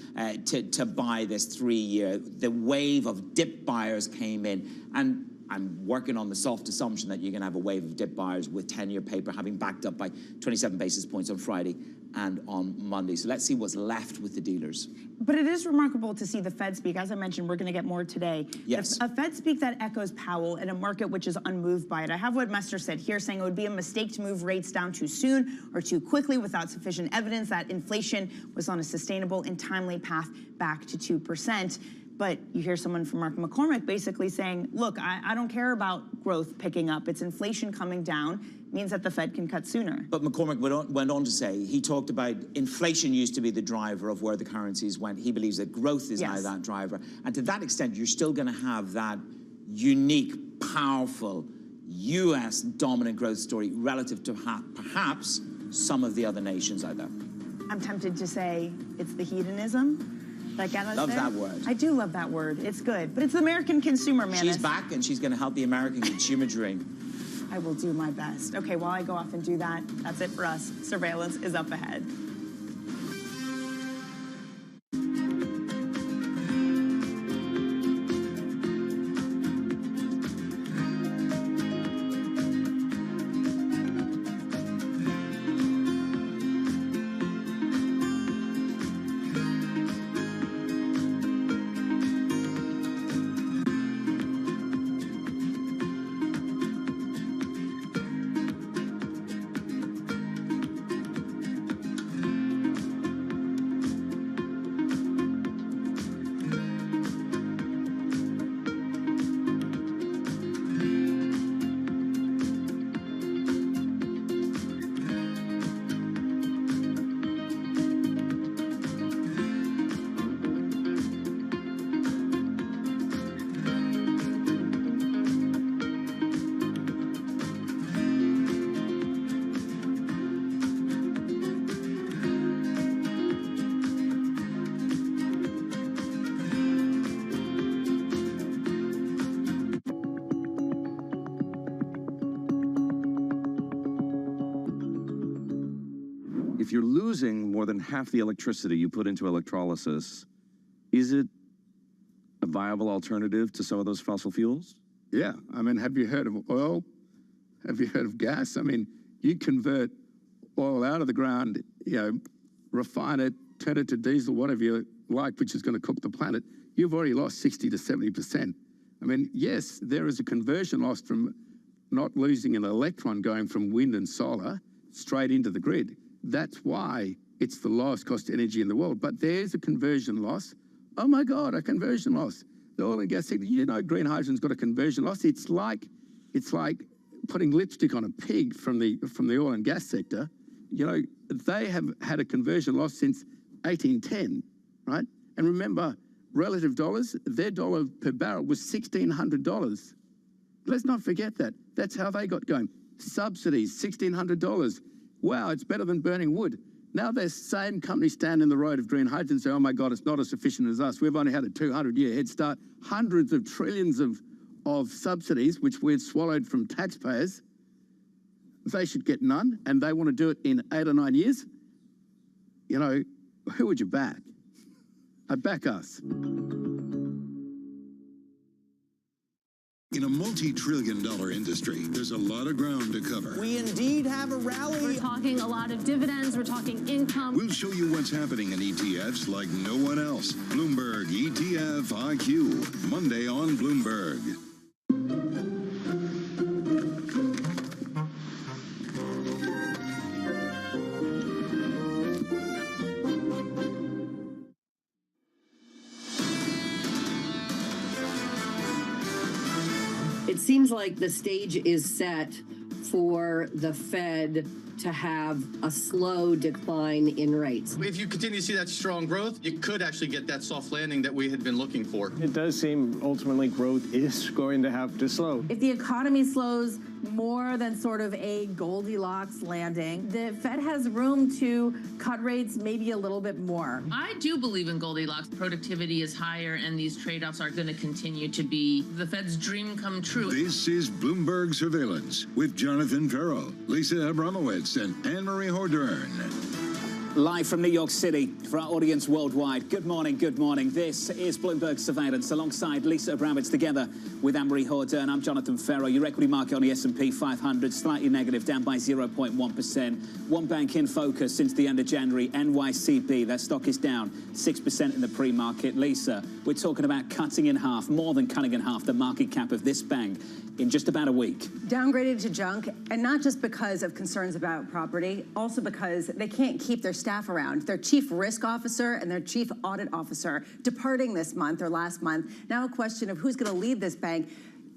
to buy this 3-year. The wave of dip buyers came in, and I'm working on the soft assumption that you're going to have a wave of dip buyers with 10-year paper having backed up by 27 basis points on Friday and on Monday. So let's see what's left with the dealers. But it is remarkable to see the Fed speak. As I mentioned, we're going to get more today. Yes. A Fed speak that echoes Powell in a market which is unmoved by it. I have what Mester said here, saying it would be a mistake to move rates down too soon or too quickly without sufficient evidence that inflation was on a sustainable and timely path back to 2%. But you hear someone from Mark McCormick basically saying, look, I don't care about growth picking up. It's inflation coming down, means that the Fed can cut sooner. But McCormick went on to say, he talked about inflation used to be the driver of where the currencies went. He believes that growth is now that driver. And to that extent, you're still going to have that unique, powerful, U.S. dominant growth story relative to perhaps some of the other nations out there. I'm tempted to say it's the hedonism. Love that word. I do love that word. It's good. But it's the American consumer, man. She's back, and she's going to help the American consumer dream. I will do my best. Okay, while I go off and do that, that's it for us. Surveillance is up ahead. if you're losing more than half the electricity you put into electrolysis, is it a viable alternative to some of those fossil fuels? Yeah, I mean, have you heard of oil? Have you heard of gas? I mean, you convert oil out of the ground, you know, refine it, turn it to diesel, whatever you like, which is going to cook the planet. You've already lost 60 to 70%. I mean, yes, there is a conversion loss from not losing an electron going from wind and solar straight into the grid. That's why it's the lowest cost energy in the world. But there's a conversion loss. Oh my God, a conversion loss. The oil and gas sector, you know, green hydrogen's got a conversion loss. It's like putting lipstick on a pig from the oil and gas sector. You know, they have had a conversion loss since 1810, right? And remember, relative dollars, their dollar per barrel was $1,600. Let's not forget that. That's how they got going. Subsidies, $1,600. Wow, it's better than burning wood. Now the same companies stand in the road of green hydrogen and say, oh my God, it's not as efficient as us. We've only had a 200-year head start. Hundreds of trillions of subsidies, which we've swallowed from taxpayers. They should get none, and they want to do it in 8 or 9 years. You know, who would you back? I'd back us. In a multi-trillion-dollar industry, there's a lot of ground to cover. We indeed have a rally. We're talking a lot of dividends. We're talking income. We'll show you what's happening in ETFs like no one else. Bloomberg ETF IQ, Monday on Bloomberg. It seems like the stage is set for the Fed to have a slow decline in rates. If you continue to see that strong growth, you could actually get that soft landing that we had been looking for. It does seem ultimately growth is going to have to slow. If the economy slows more than sort of a Goldilocks landing, the Fed has room to cut rates maybe a little bit more. I do believe in Goldilocks. Productivity is higher, and these trade-offs are going to continue to be the Fed's dream come true. This is Bloomberg Surveillance with Jonathan Ferro, Lisa Abramowitz, and Anne-Marie Hordern. Live from New York City for our audience worldwide. Good morning, good morning. This is Bloomberg Surveillance alongside Lisa Abramowitz together with Anne-Marie Hordern. I'm Jonathan Ferro. Your equity market on the S&P 500 slightly negative, down by 0.1%. One bank in focus since the end of January, NYCB. Their stock is down 6% in the pre-market. Lisa, we're talking about cutting in half, more than cutting in half, the market cap of this bank in just about a week. Downgraded to junk, and not just because of concerns about property, also because they can't keep their staff around. Their chief risk officer and their chief audit officer departing this month or last month. Now a question of who's going to lead this bank.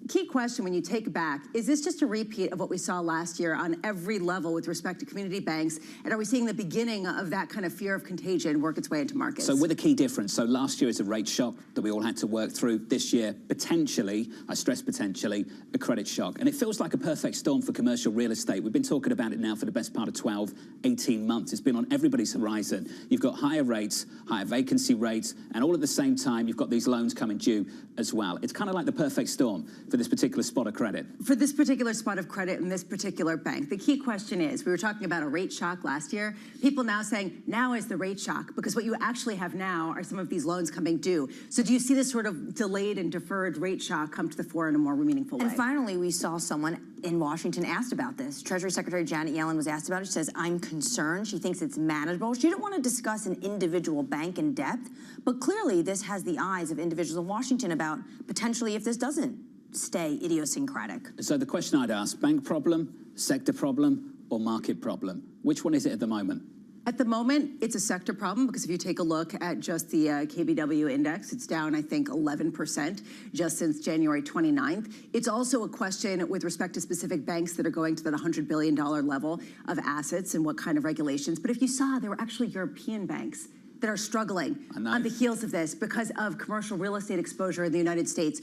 Key question when you take it back, is this just a repeat of what we saw last year on every level with respect to community banks? And are we seeing the beginning of that kind of fear of contagion work its way into markets? So with a key difference, so last year is a rate shock that we all had to work through. This year, potentially, I stress potentially, a credit shock. And it feels like a perfect storm for commercial real estate. We've been talking about it now for the best part of 12, 18 months. It's been on everybody's horizon. You've got higher rates, higher vacancy rates, and all at the same time, you've got these loans coming due as well. It's kind of like the perfect storm for this particular spot of credit. For this particular spot of credit in this particular bank, the key question is, we were talking about a rate shock last year. People now saying, now is the rate shock, because what you actually have now are some of these loans coming due. So do you see this sort of delayed and deferred rate shock come to the fore in a more meaningful way? And finally, we saw someone in Washington asked about this. Treasury Secretary Janet Yellen was asked about it. She says, I'm concerned. She thinks it's manageable. She didn't want to discuss an individual bank in depth, but clearly this has the eyes of individuals in Washington about potentially if this doesn't stay idiosyncratic. So the question I'd ask, bank problem, sector problem, or market problem? Which one is it at the moment? At the moment, it's a sector problem, because if you take a look at just the KBW index, it's down, I think, 11% just since January 29th. It's also a question with respect to specific banks that are going to that $100 billion level of assets and what kind of regulations. But if you saw, there were actually European banks that are struggling on the heels of this because of commercial real estate exposure in the United States.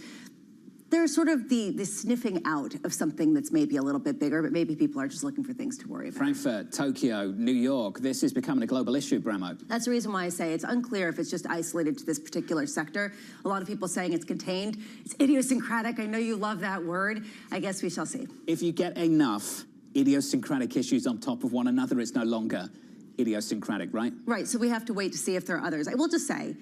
There's sort of the sniffing out of something that's maybe a little bit bigger, but maybe people are just looking for things to worry about. Frankfurt, Tokyo, New York, this is becoming a global issue, Bramo. That's the reason why I say it's unclear if it's just isolated to this particular sector. A lot of people saying it's contained. It's idiosyncratic. I know you love that word. I guess we shall see. If you get enough idiosyncratic issues on top of one another, it's no longer idiosyncratic, right? Right, so we have to wait to see if there are others. I will just say,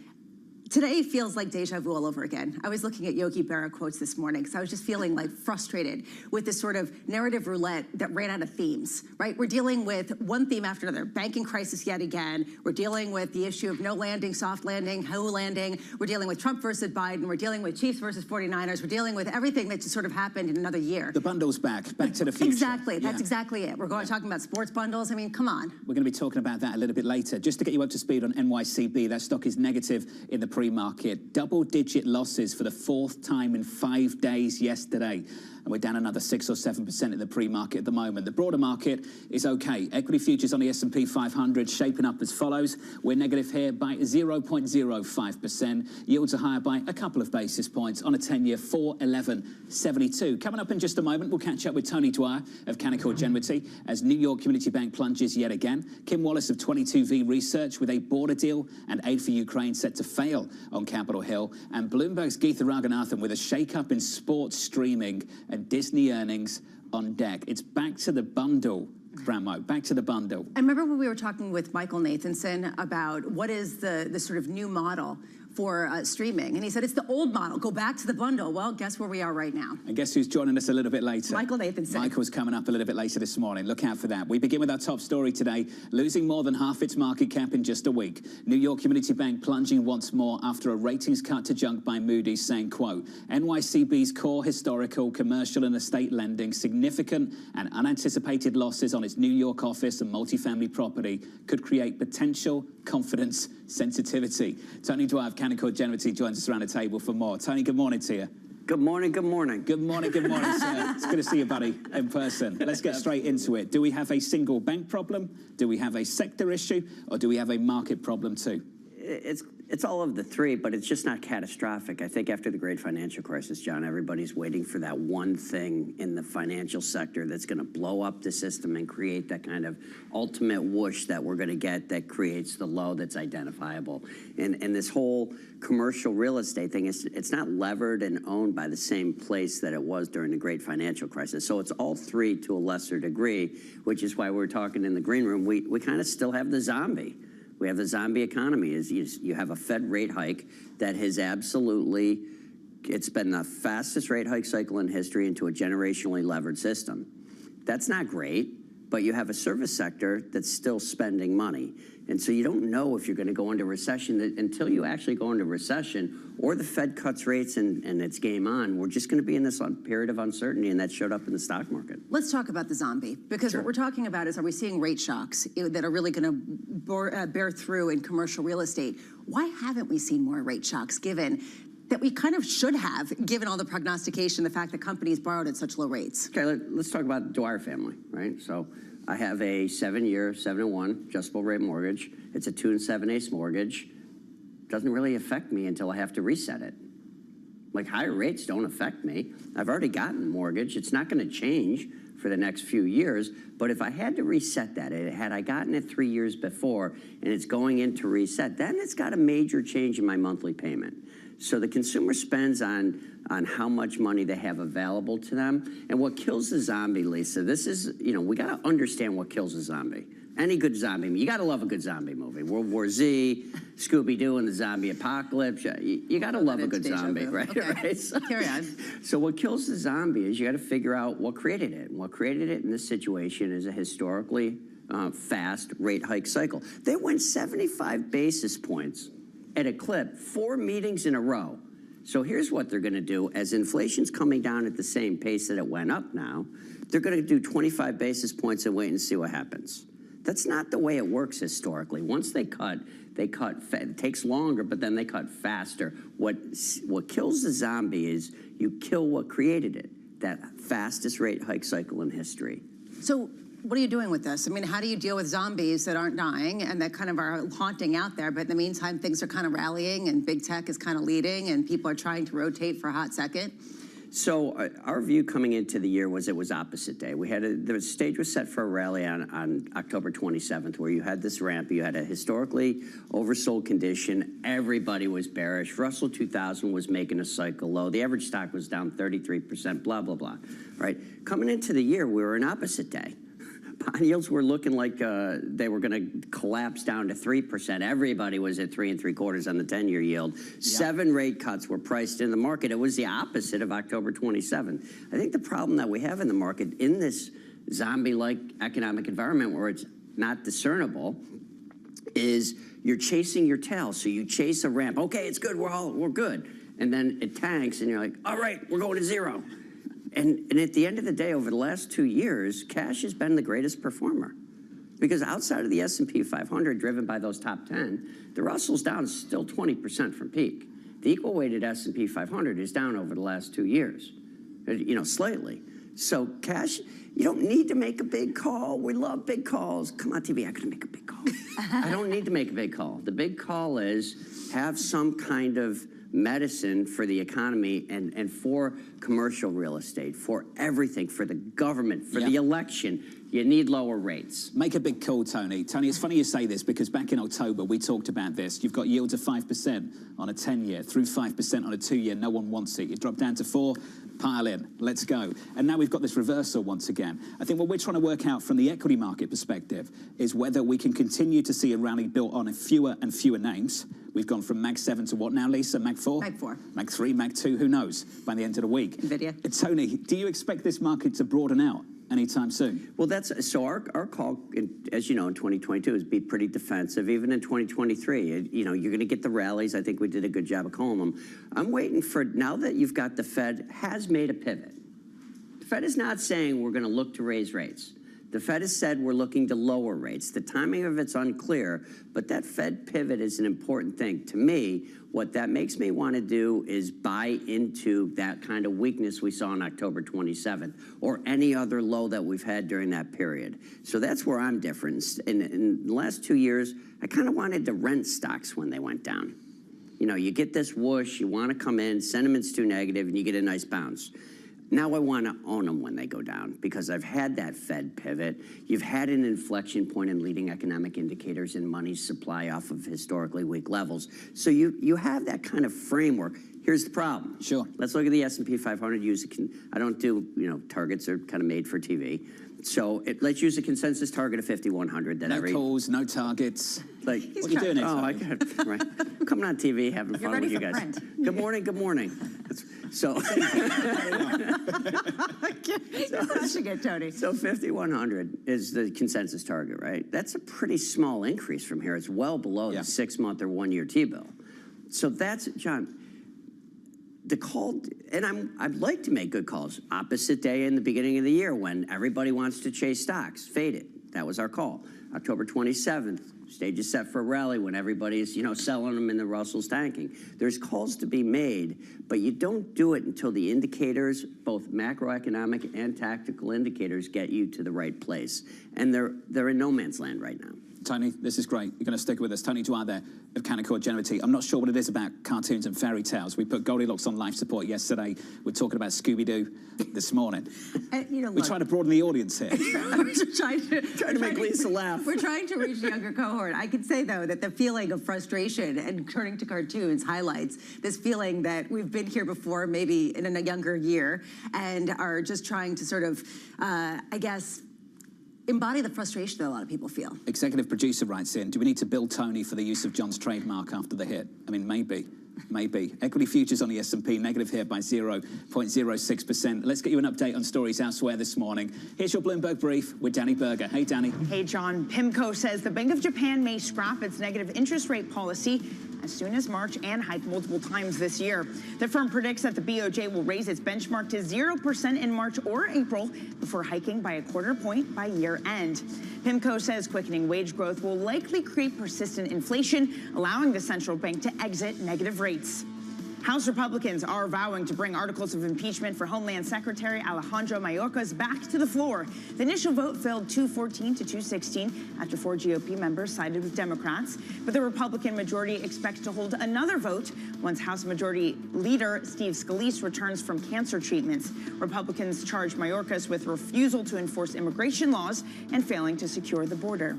today feels like deja vu all over again. I was looking at Yogi Berra quotes this morning because I was just feeling like frustrated with this sort of narrative roulette that ran out of themes, right? We're dealing with one theme after another. Banking crisis yet again. We're dealing with the issue of no landing, soft landing, who landing. We're dealing with Trump versus Biden. We're dealing with Chiefs versus 49ers. We're dealing with everything that just sort of happened in another year. The bundle's back to the future. Exactly, that's exactly it. We're talking about sports bundles. I mean, come on. We're going to be talking about that a little bit later. Just to get you up to speed on NYCB, that stock is negative in the pre-market. Double-digit losses for the fourth time in 5 days yesterday. And we're down another 6 or 7% in the pre-market at the moment. The broader market is okay. Equity futures on the S&P 500 shaping up as follows. We're negative here by 0.05%. Yields are higher by a couple of basis points on a 10-year 4.1172. Coming up in just a moment, we'll catch up with Tony Dwyer of Canaccord Genuity as New York Community Bank plunges yet again. Kim Wallace of 22V Research with a border deal and aid for Ukraine set to fail on Capitol Hill. And Bloomberg's Geetha Raghunathan with a shake-up in sports streaming and Disney earnings on deck. It's back to the bundle, Bramo, back to the bundle. I remember when we were talking with Michael Nathanson about what is the sort of new model for streaming. And he said, it's the old model. Go back to the bundle. Well, guess where we are right now? And guess who's joining us a little bit later? Michael Nathanson. Michael's coming up a little bit later this morning. Look out for that. We begin with our top story today, losing more than half its market cap in just a week. New York Community Bank plunging once more after a ratings cut to junk by Moody's saying, quote, NYCB's core historical, commercial and estate lending, significant and unanticipated losses on its New York office and multifamily property could create potential confidence sensitivity. Tony Dwyer of Canaccord Genuity joins us around the table for more. Tony, good morning to you. Good morning, good morning. Good morning, sir. It's good to see you, buddy, in person. Let's get straight into it. Do we have a single bank problem? Do we have a sector issue? Or do we have a market problem too? It's all of the three, but it's just not catastrophic. I think after the great financial crisis, John, everybody's waiting for that one thing in the financial sector that's going to blow up the system and create that kind of ultimate whoosh that we're going to get that creates the low that's identifiable. And this whole commercial real estate thing, it's not levered and owned by the same place that it was during the great financial crisis. So it's all three to a lesser degree, which is why we're talking in the green room. We kind of still have the zombie. We have the zombie economy. You have a Fed rate hike that has absolutely, it's been the fastest rate hike cycle in history into a generationally levered system. That's not great, but you have a service sector that's still spending money. And so you don't know if you're going to go into recession until you actually go into recession or the Fed cuts rates and it's game on. We're just going to be in this period of uncertainty, and that showed up in the stock market. Let's talk about the zombie, because what we're talking about is, are we seeing rate shocks that are really going to bear through in commercial real estate? Why haven't we seen more rate shocks, given that we kind of should have, given all the prognostication, the fact that companies borrowed at such low rates? Okay, let's talk about the Dwyer family, right? So I have a 7-year, 7-1 adjustable rate mortgage. It's a 2 7/8 mortgage. Doesn't really affect me until I have to reset it. Like, higher rates don't affect me. I've already gotten the mortgage. It's not going to change for the next few years. But if I had to reset that, had I gotten it 3 years before and it's going into reset, then it's got a major change in my monthly payment. So the consumer spends on how much money they have available to them. And what kills the zombie, Lisa, this is, we got to understand what kills a zombie. Any good zombie, you got to love a good zombie movie. World War Z, Scooby-Doo and the zombie apocalypse. You got to love a good zombie, right? Okay. Right? So, carry on. So what kills the zombie is you got to figure out what created it. And what created it in this situation is a historically fast rate hike cycle. They went 75 basis points at a clip, 4 meetings in a row. So here's what they're going to do. As inflation's coming down at the same pace that it went up now, they're going to do 25 basis points and wait and see what happens. That's not the way it works historically. Once they cut. It takes longer, but then they cut faster. What kills the zombie is you kill what created it, that fastest rate hike cycle in history. So what are you doing with this? I mean, how do you deal with zombies that aren't dying and that kind of are haunting out there, but in the meantime, things are kind of rallying and big tech is kind of leading and people are trying to rotate for a hot second? So our view coming into the year was it was opposite day. The stage was set for a rally on October 27th, where you had this ramp. You had a historically oversold condition. Everybody was bearish. Russell 2000 was making a cycle low. The average stock was down 33%, blah, blah, blah, right? Coming into the year, we were an opposite day. Bond yields were looking like they were going to collapse down to 3%. Everybody was at 3 3/4 on the 10-year yield. 7 rate cuts were priced in the market. It was the opposite of October 27th. I think the problem that we have in the market in this zombie-like economic environment where it's not discernible is you're chasing your tail. So you chase a ramp. Okay, it's good. We're good. And then it tanks, and you're like, all right, we're going to zero. And at the end of the day, over the last 2 years, cash has been the greatest performer. Because outside of the S&P 500, driven by those top 10, the Russell's down still 20% from peak. The equal-weighted S&P 500 is down over the last 2 years, slightly. So cash, you don't need to make a big call. We love big calls. Come on, TV, I gotta make a big call. I don't need to make a big call. The big call is have some kind of medicine for the economy and for commercial real estate, for everything, for the government, for the election. You need lower rates. Make a big call, Tony. Tony, it's funny you say this because back in October, we talked about this. You've got yields of 5% on a 10-year, through 5% on a 2-year. No one wants it. You drop down to 4, pile in. Let's go. And now we've got this reversal once again. I think what we're trying to work out from the equity market perspective is whether we can continue to see a rally built on fewer and fewer names. We've gone from Mag 7 to what now, Lisa? Mag 4? Mag 4. Mag 3, Mag 2, who knows, by the end of the week. NVIDIA. Tony, do you expect this market to broaden out anytime soon? Well, so our call, as you know, in 2022 is be pretty defensive. Even in 2023, you're going to get the rallies. I think we did a good job of calling them. I'm waiting for, now that you've got the Fed has made a pivot. The Fed is not saying we're going to look to raise rates. The Fed has said we're looking to lower rates. The timing of it's unclear, but that Fed pivot is an important thing. To me, what that makes me want to do is buy into that kind of weakness we saw on October 27th or any other low that we've had during that period. So that's where I'm different. In the last 2 years, I kind of wanted to rent stocks when they went down. You get this whoosh, you want to come in, sentiment's too negative, and you get a nice bounce. Now I want to own them when they go down because I've had that Fed pivot. You've had an inflection point in leading economic indicators and money supply off of historically weak levels. So you have that kind of framework. Here's the problem. Sure. Let's look at the S&P 500. I don't do, targets are kind of made for TV. So let's use a consensus target of 5,100. No calls, no targets. What are you doing next time? Right. I'm coming on TV, having fun with you guys. Good morning, good morning. So crushing it, Tony. So 5,100 is the consensus target, right? That's a pretty small increase from here. It's well below the 6-month or 1-year T-bill. So that's, John, the call, and I'd like to make good calls. Opposite day in the beginning of the year when everybody wants to chase stocks, fade it. That was our call. October 27th, stage is set for a rally when everybody's, selling them and the Russell's tanking. There's calls to be made, but you don't do it until the indicators, both macroeconomic and tactical indicators, get you to the right place. And they're in no man's land right now. Tony, this is great. You're going to stick with us. Tony Dwyer there of Canaccord Genuity. I'm not sure what it is about cartoons and fairy tales. We put Goldilocks on life support yesterday. We're talking about Scooby-Doo this morning. We're trying to broaden the audience here. We're trying to make Lisa laugh. We're trying to reach a younger cohort. I can say, though, that the feeling of frustration and turning to cartoons highlights this feeling that we've been here before, maybe in a younger year, and are just trying to sort of, embody the frustration that a lot of people feel. Executive producer writes in, do we need to bill Tony for the use of John's trademark after the hit? I mean, maybe. Equity futures on the S&P negative here by 0.06%. Let's get you an update on stories elsewhere this morning. Here's your Bloomberg Brief with Danny Berger. Hey, Danny. Hey, John. PIMCO says the Bank of Japan may scrap its negative interest rate policy as soon as March and hike multiple times this year. The firm predicts that the BOJ will raise its benchmark to 0% in March or April before hiking by a quarter point by year end. PIMCO says quickening wage growth will likely create persistent inflation, allowing the central bank to exit negative rates. House Republicans are vowing to bring articles of impeachment for Homeland Secretary Alejandro Mayorkas back to the floor. The initial vote failed 214 to 216 after 4 GOP members sided with Democrats. But the Republican majority expects to hold another vote once House Majority Leader Steve Scalise returns from cancer treatments. Republicans charge Mayorkas with refusal to enforce immigration laws and failing to secure the border.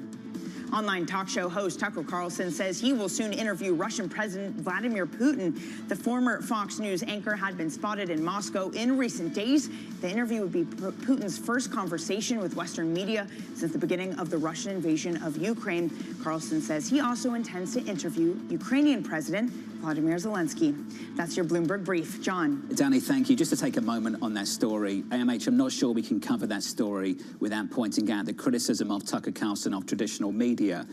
Online talk show host Tucker Carlson says he will soon interview Russian President Vladimir Putin. The former Fox News anchor had been spotted in Moscow in recent days. The interview would be Putin's first conversation with Western media since the beginning of the Russian invasion of Ukraine. Carlson says he also intends to interview Ukrainian President Vladimir Zelensky. That's your Bloomberg Brief. John. Danny, thank you. Just to take a moment on that story, AMH, I'm not sure we can cover that story without pointing out the criticism of Tucker Carlson of traditional media.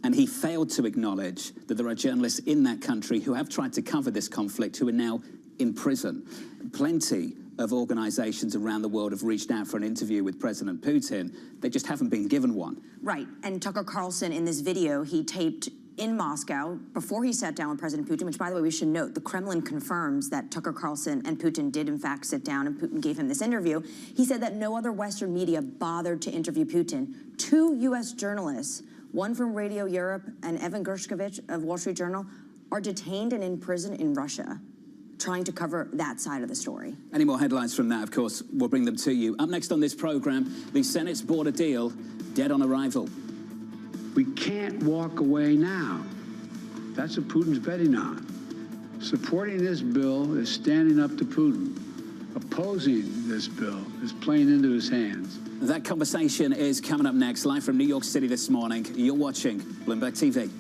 And he failed to acknowledge that there are journalists in that country who have tried to cover this conflict who are now in prison. Plenty of organizations around the world have reached out for an interview with President Putin. They just haven't been given one. Right. And Tucker Carlson, in this video, he taped in Moscow before he sat down with President Putin, which, by the way, we should note, the Kremlin confirms that Tucker Carlson and Putin did, in fact, sit down, and Putin gave him this interview. He said that no other Western media bothered to interview Putin. 2 U.S. journalists, one from Radio Europe and Evan Gershkovich of Wall Street Journal, are detained and in prison in Russia, trying to cover that side of the story. Any more headlines from that, of course, we'll bring them to you. Up next on this program, the Senate's border deal dead on arrival. We can't walk away now. That's what Putin's betting on. Supporting this bill is standing up to Putin. Opposing this bill is playing into his hands. That conversation is coming up next, live from New York City this morning. You're watching Bloomberg TV.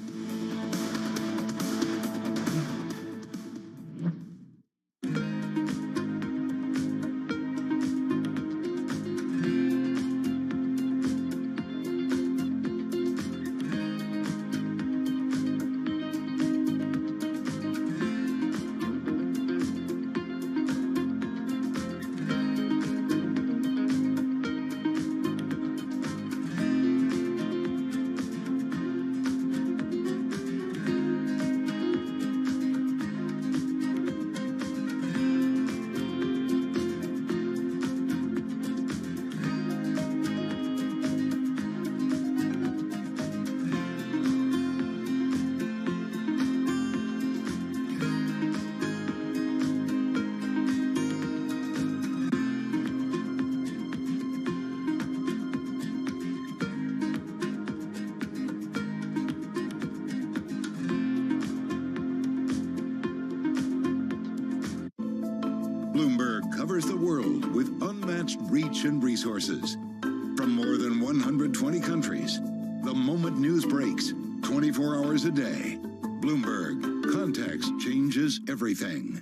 Bloomberg covers the world with unmatched reach and resources. From more than 120 countries, the moment news breaks, 24 hours a day. Bloomberg, context changes everything.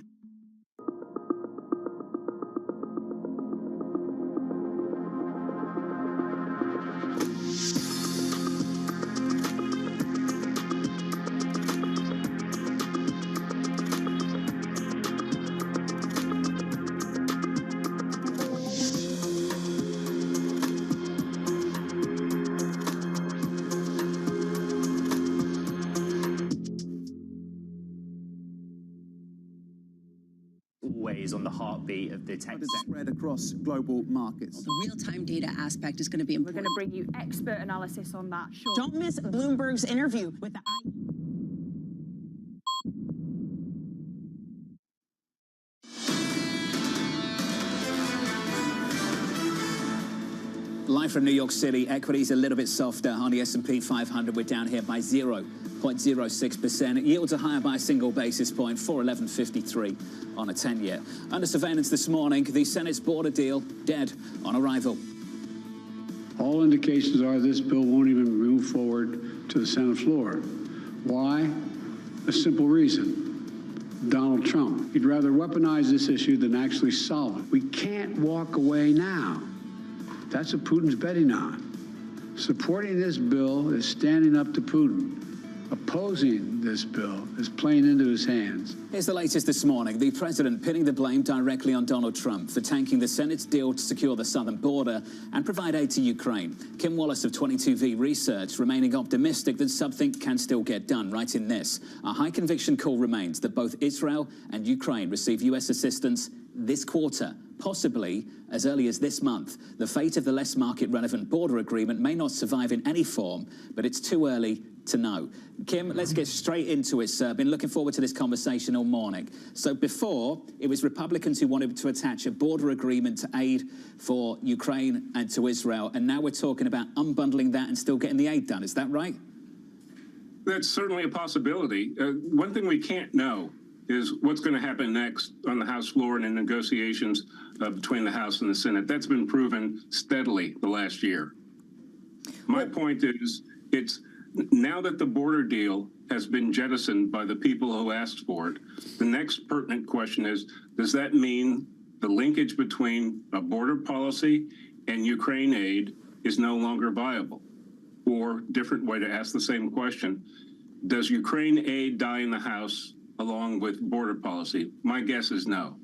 Always on the heartbeat of the tech spread across global markets. The real-time data aspect is going to be important. We're going to bring you expert analysis on that. Sure. Don't miss Bloomberg's interview with the Live from New York City, equities a little bit softer. On the S&P 500, we're down here by 0.06%. Yields are higher by a single basis point, 411.53 on a 10-year. Under surveillance this morning, the Senate's border deal dead on arrival. All indications are this bill won't even move forward to the Senate floor. Why? A simple reason. Donald Trump. He'd rather weaponize this issue than actually solve it. We can't walk away now. That's what Putin's betting on. Supporting this bill is standing up to Putin. Opposing this bill is playing into his hands. Here's the latest this morning. The president pinning the blame directly on Donald Trump for tanking the Senate's deal to secure the southern border and provide aid to Ukraine. Kim Wallace of 22V Research remaining optimistic that something can still get done, writing this. A high conviction call remains that both Israel and Ukraine receive U.S. assistance this quarter, possibly as early as this month. The fate of the less market-relevant border agreement may not survive in any form, but it's too early to know. Kim, let's get straight into it, sir. Been looking forward to this conversation all morning. So before, it was Republicans who wanted to attach a border agreement to aid for Ukraine and to Israel, and now we're talking about unbundling that and still getting the aid done. Is that right? That's certainly a possibility. One thing we can't know is what's going to happen next on the House floor and in negotiations between the House and the Senate. That's been proven steadily the last year. My point is, it's now that the border deal has been jettisoned by the people who asked for it, the next pertinent question is, does that mean the linkage between a border policy and Ukraine aid is no longer viable? Or, different way to ask the same question, does Ukraine aid die in the House along with border policy? My guess is no.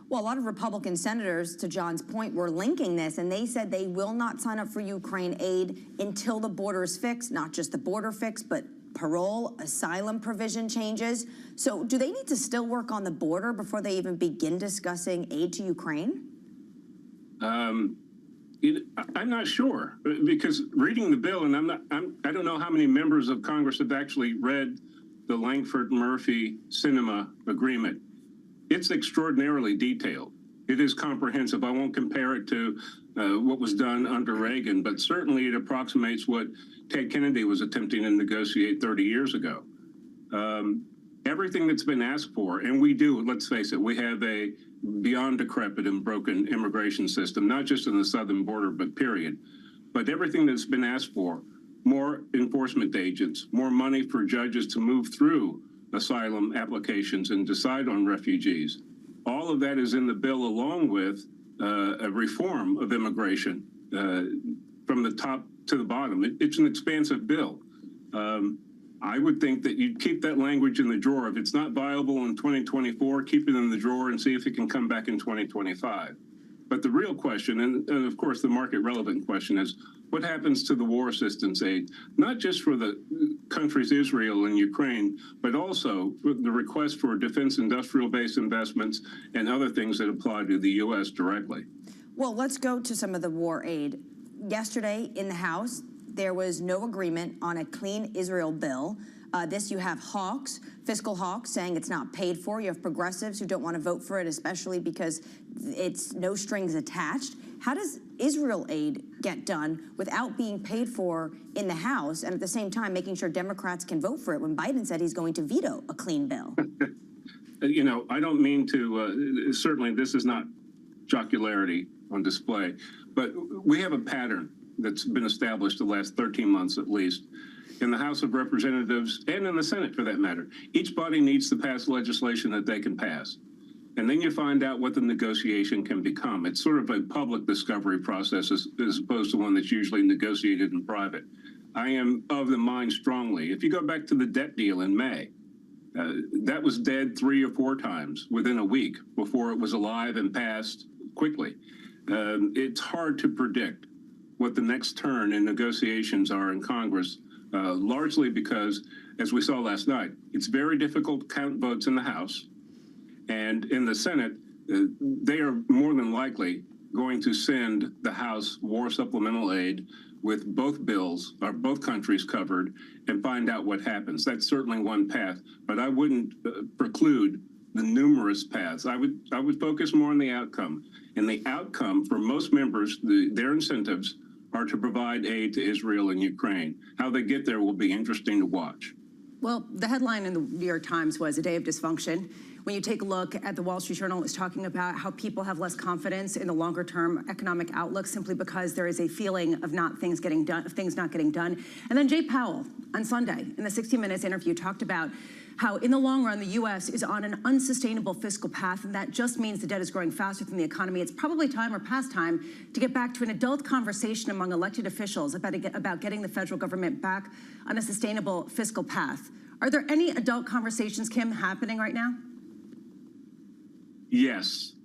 Well, a lot of Republican senators, to John's point, were linking this, and they said they will not sign up for Ukraine aid until the border is fixed, not just the border fixed, but parole, asylum provision changes. So do they need to still work on the border before they even begin discussing aid to Ukraine? I'm not sure, because reading the bill, and I don't know how many members of Congress have actually read the Langford-Murphy-Sinema agreement. It's extraordinarily detailed. It is comprehensive. I won't compare it to what was done under Reagan, but certainly it approximates what Ted Kennedy was attempting to negotiate 30 years ago. Everything that's been asked for, and we do, let's face it, we have a beyond decrepit and broken immigration system, not just in the southern border, but period. But everything that's been asked for, more enforcement agents, more money for judges to move through asylum applications and decide on refugees. All of that is in the bill, along with a reform of immigration from the top to the bottom. It's an expansive bill. I would think that you'd keep that language in the drawer. If it's not viable in 2024, keep it in the drawer and see if it can come back in 2025. But the real question, and of course the market relevant question, is what happens to the war assistance aid, not just for the countries Israel and Ukraine, but also the request for defense industrial base investments and other things that apply to the U.S. directly. Well, let's go to some of the war aid. Yesterday in the House, there was no agreement on a clean Israel bill. You have hawks, fiscal hawks, saying it's not paid for. You have progressives who don't want to vote for it, especially because it's no strings attached. How does Israel aid get done without being paid for in the House and at the same time making sure Democrats can vote for it when Biden said he's going to veto a clean bill? You know, I don't mean to, certainly this is not jocularity on display, but we have a pattern that's been established the last 13 months at least in the House of Representatives and in the Senate for that matter. Each body needs to pass legislation that they can pass. And then you find out what the negotiation can become. It's sort of a public discovery process as opposed to one that's usually negotiated in private. I am of the mind strongly, if you go back to the debt deal in May, that was dead 3 or 4 times within a week before it was alive and passed quickly. It's hard to predict what the next turn in negotiations are in Congress, largely because, as we saw last night, it's very difficult to count votes in the House. And in the Senate, they are more than likely going to send the House war supplemental aid with both bills, or both countries covered, and find out what happens. That's certainly one path, but I wouldn't preclude the numerous paths. I would focus more on the outcome. And the outcome for most members, their incentives are to provide aid to Israel and Ukraine. How they get there will be interesting to watch. Well, the headline in the New York Times was a day of dysfunction. When you take a look at the Wall Street Journal, it's talking about how people have less confidence in the longer-term economic outlook simply because there is a feeling of things not getting done. And then Jay Powell on Sunday in the 60 Minutes interview talked about how in the long run, the U.S. is on an unsustainable fiscal path, and that just means the debt is growing faster than the economy. It's probably time or past time to get back to an adult conversation among elected officials about getting the federal government back on a sustainable fiscal path. Are there any adult conversations, Kim, happening right now? Yes,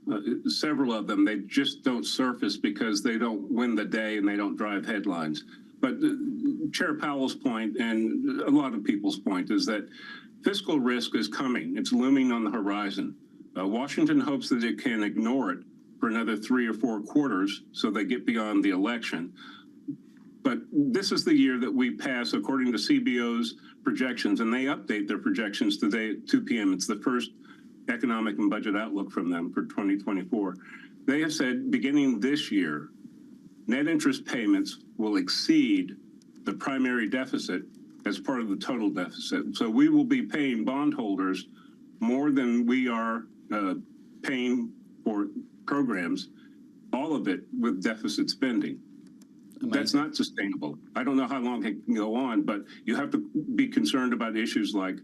several of them. They just don't surface because they don't win the day and they don't drive headlines. But Chair Powell's point, and a lot of people's point, is that fiscal risk is coming. It's looming on the horizon. Washington hopes that it can ignore it for another 3 or 4 quarters so they get beyond the election. But this is the year that we pass, according to CBO's projections, and they update their projections today at 2 p.m. It's the first economic and budget outlook from them for 2024. They have said, beginning this year, net interest payments will exceed the primary deficit as part of the total deficit. So we will be paying bondholders more than we are paying for programs, all of it with deficit spending. Amazing. That's not sustainable. I don't know how long it can go on, but you have to be concerned about issues like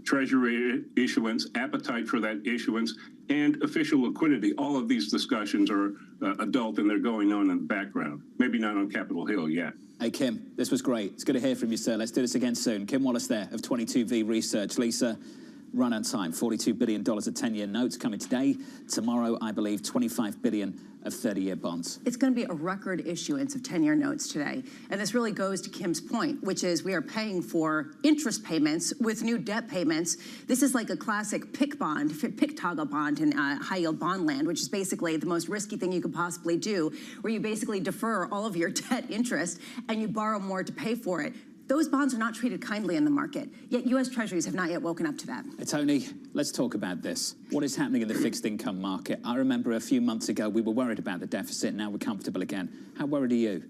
treasury issuance, appetite for that issuance, and official liquidity. All of these discussions are adult and they're going on in the background. Maybe not on Capitol Hill yet. Hey, Kim, this was great. It's good to hear from you, sir. Let's do this again soon. Kim Wallace there of 22V Research. Lisa, run on time. $42 billion of 10-year notes coming today. Tomorrow, I believe, $25 billion of 30-year bonds. It's going to be a record issuance of 10-year notes today. And this really goes to Kim's point, which is we are paying for interest payments with new debt payments. This is like a classic PIK toggle bond in high-yield bond land, which is basically the most risky thing you could possibly do, where you basically defer all of your debt interest and you borrow more to pay for it. Those bonds are not treated kindly in the market, yet U.S. Treasuries have not yet woken up to that. Tony, let's talk about this. What is happening in the fixed income market? I remember a few months ago we were worried about the deficit. Now we're comfortable again. How worried are you?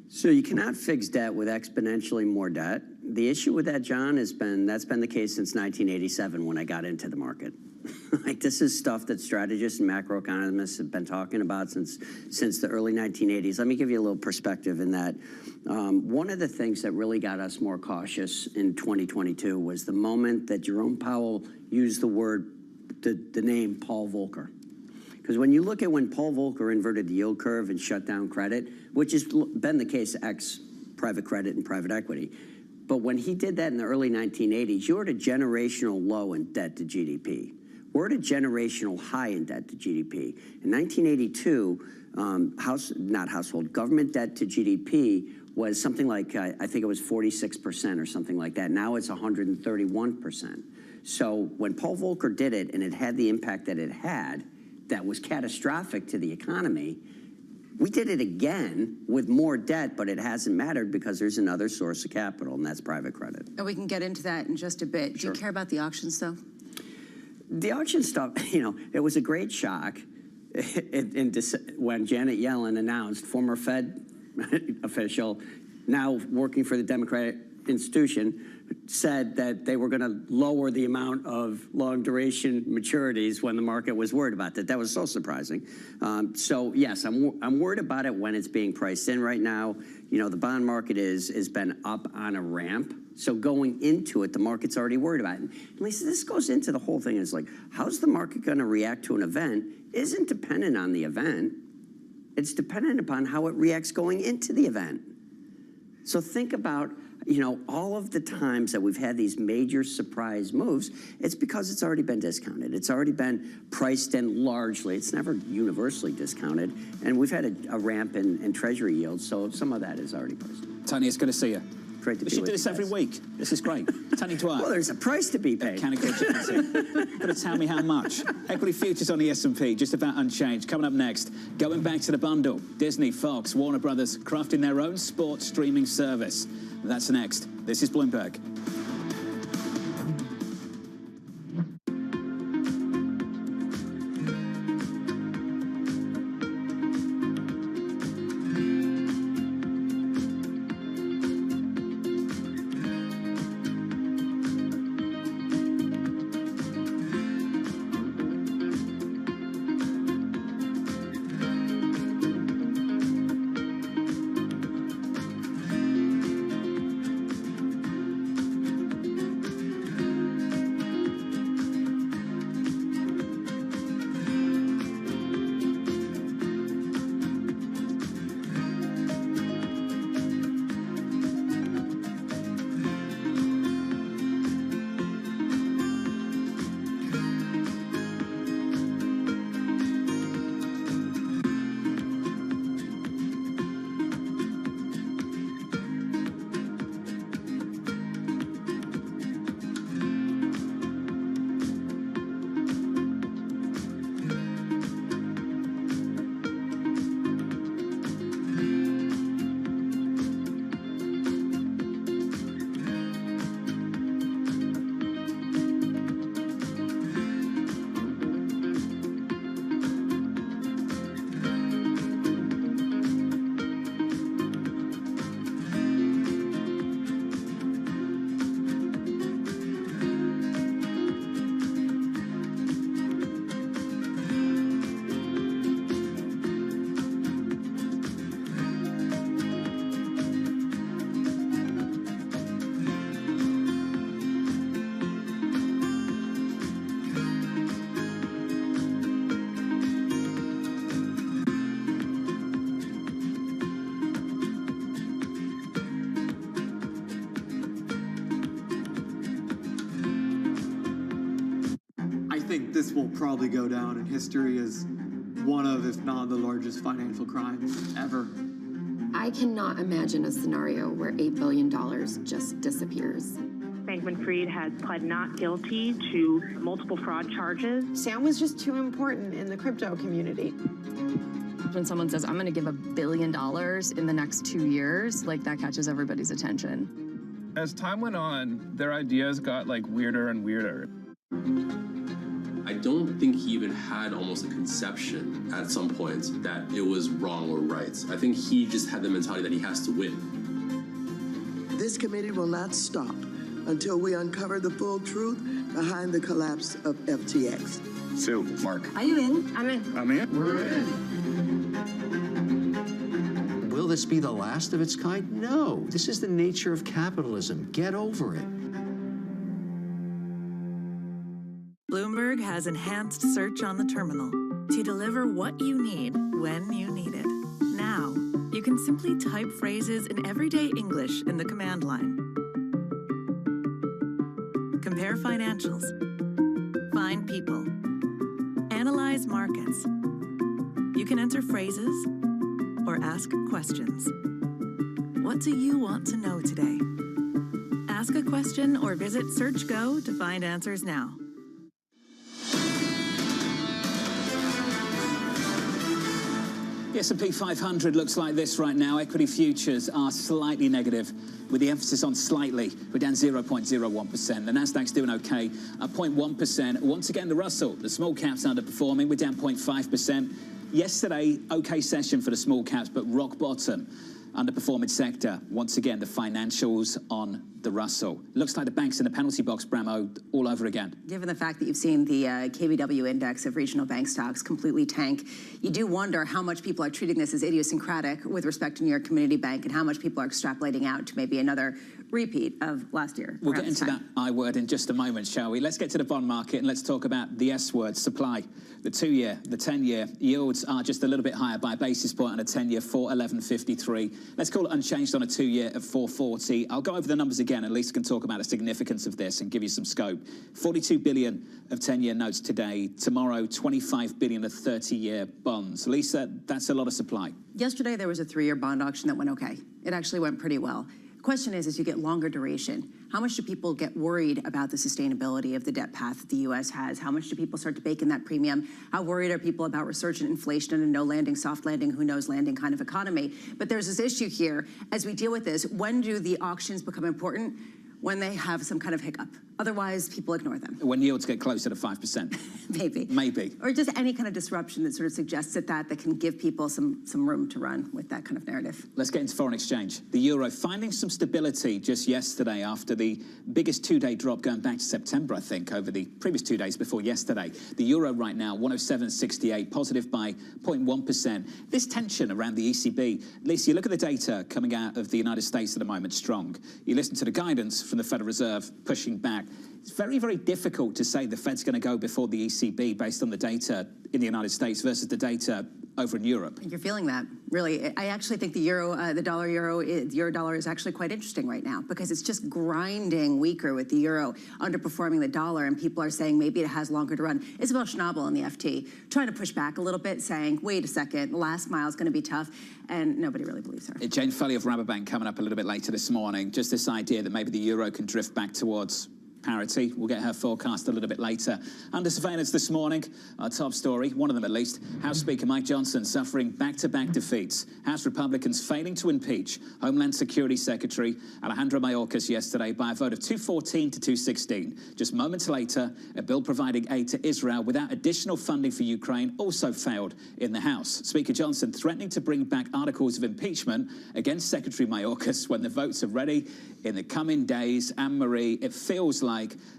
So you cannot fix debt with exponentially more debt. The issue with that, John, that's been the case since 1987 when I got into the market. Like, this is stuff that strategists and macroeconomists have been talking about since the early 1980s. Let me give you a little perspective in that. One of the things that really got us more cautious in 2022 was the moment that Jerome Powell used the name Paul Volcker. Because when you look at when Paul Volcker inverted the yield curve and shut down credit, which has been the case ex-private credit and private equity, but when he did that in the early 1980s, you were at a generational low in debt to GDP. We're at a generational high in debt to GDP. In 1982, government debt to GDP was something like, I think it was 46% or something like that. Now it's 131%. So when Paul Volcker did it, and it had the impact that it had, that was catastrophic to the economy, we did it again with more debt, but it hasn't mattered because there's another source of capital, and that's private credit. And we can get into that in just a bit. Sure. Do you care about the auctions, though? The auction stuff, it was a great shock when Janet Yellen announced, former Fed official, now working for the Democratic institution, said that they were going to lower the amount of long-duration maturities when the market was worried about that. That was so surprising. So yes, I'm worried about it when it's being priced in right now. The bond market has been up on a ramp. So going into it, the market's already worried about it. And Lisa, this goes into the whole thing. It's like, how's the market going to react to an event isn't dependent on the event. It's dependent upon how it reacts going into the event. So think about, all of the times that we've had these major surprise moves, it's because it's already been discounted. It's already been priced in largely. It's never universally discounted. And we've had a ramp in Treasury yields, so some of that is already priced. Tony, it's good to see you. Great to be with you. We should do this every week. This is great. Tony Dwyer. Well, there's a price to be paid. You've got to tell me how much. Equity futures on the S&P, just about unchanged. Coming up next, going back to the bundle. Disney, Fox, Warner Brothers, crafting their own sports streaming service. That's next. This is Bloomberg. this will probably go down in history as one of, if not the largest financial crimes ever. I cannot imagine a scenario where $8 billion just disappears. Bankman-Fried has pled not guilty to multiple fraud charges. Sam was just too important in the crypto community. When someone says, I'm going to give $1 billion in the next 2 years, like that catches everybody's attention. As time went on, their ideas got like weirder and weirder. I don't think he even had almost a conception at some point that it was wrong or right. I think he just had the mentality that he has to win. This committee will not stop until we uncover the full truth behind the collapse of FTX. Sue, Mark. Are you in? I'm in. I'm in. We're in. Will this be the last of its kind? No. This is the nature of capitalism. Get over it. Bloomberg has enhanced search on the terminal to deliver what you need when you need it. Now, you can simply type phrases in everyday English in the command line. Compare financials. Find people. Analyze markets. You can enter phrases or ask questions. What do you want to know today? Ask a question or visit SearchGo to find answers now. The S&P 500 looks like this right now. Equity futures are slightly negative, with the emphasis on slightly. We're down 0.01%. The Nasdaq's doing okay, 0.1%. Once again, the Russell, the small caps underperforming. We're down 0.5%. Yesterday, okay session for the small caps, but rock bottom. Underperforming sector. Once again, the financials on the Russell. Looks like the banks in the penalty box, Bramo, all over again. Given the fact that you've seen the KBW index of regional bank stocks completely tank, you do wonder how much people are treating this as idiosyncratic with respect to New York Community Bank and how much people are extrapolating out to maybe another repeat of last year. We'll get into that I word in just a moment, shall we? Let's get to the bond market and let's talk about the S word, supply. The 2-year, the 10-year yields are just a little bit higher by a basis point on a 10-year, 4.1153. Let's call it unchanged on a 2-year at 4.40. I'll go over the numbers again. At least I can talk about the significance of this and give you some scope. 42 billion of 10-year notes today. Tomorrow, 25 billion of 30-year bonds. Lisa, that's a lot of supply. Yesterday, there was a 3-year bond auction that went okay. It actually went pretty well. Question is, as you get longer duration, how much do people get worried about the sustainability of the debt path that the U.S. has? How much do people start to bake in that premium? How worried are people about resurgent inflation and a no landing, soft landing, who knows landing kind of economy? But there's this issue here. As we deal with this, when do the auctions become important? When they have some kind of hiccup. Otherwise, people ignore them. When yields get closer to 5%. Maybe. Maybe. Or just any kind of disruption that sort of suggests that can give people some room to run with that kind of narrative. Let's get into foreign exchange. The euro finding some stability just yesterday after the biggest 2-day drop going back to September, I think, over the previous 2 days before yesterday. The euro right now, 107.68, positive by 0.1%. This tension around the ECB, Lisa, you look at the data coming out of the United States at the moment, strong. You listen to the guidance from the Federal Reserve pushing back. It's very, very difficult to say the Fed's going to go before the ECB based on the data in the United States versus the data over in Europe. You're feeling that, really. I actually think the euro, the euro-dollar is actually quite interesting right now because it's just grinding weaker with the euro underperforming the dollar, and people are saying maybe it has longer to run. Isabel Schnabel in the FT trying to push back a little bit, saying, wait a second, the last mile is going to be tough, and nobody really believes her. Jane Foley of Rabobank coming up a little bit later this morning. Just this idea that maybe the euro can drift back towards parity. We'll get her forecast a little bit later. Under surveillance this morning, our top story, one of them at least, House Speaker Mike Johnson suffering back-to-back defeats. House Republicans failing to impeach Homeland Security Secretary Alejandro Mayorkas yesterday by a vote of 214 to 216. Just moments later, a bill providing aid to Israel without additional funding for Ukraine also failed in the House. Speaker Johnson threatening to bring back articles of impeachment against Secretary Mayorkas when the votes are ready in the coming days. Anne-Marie, it feels like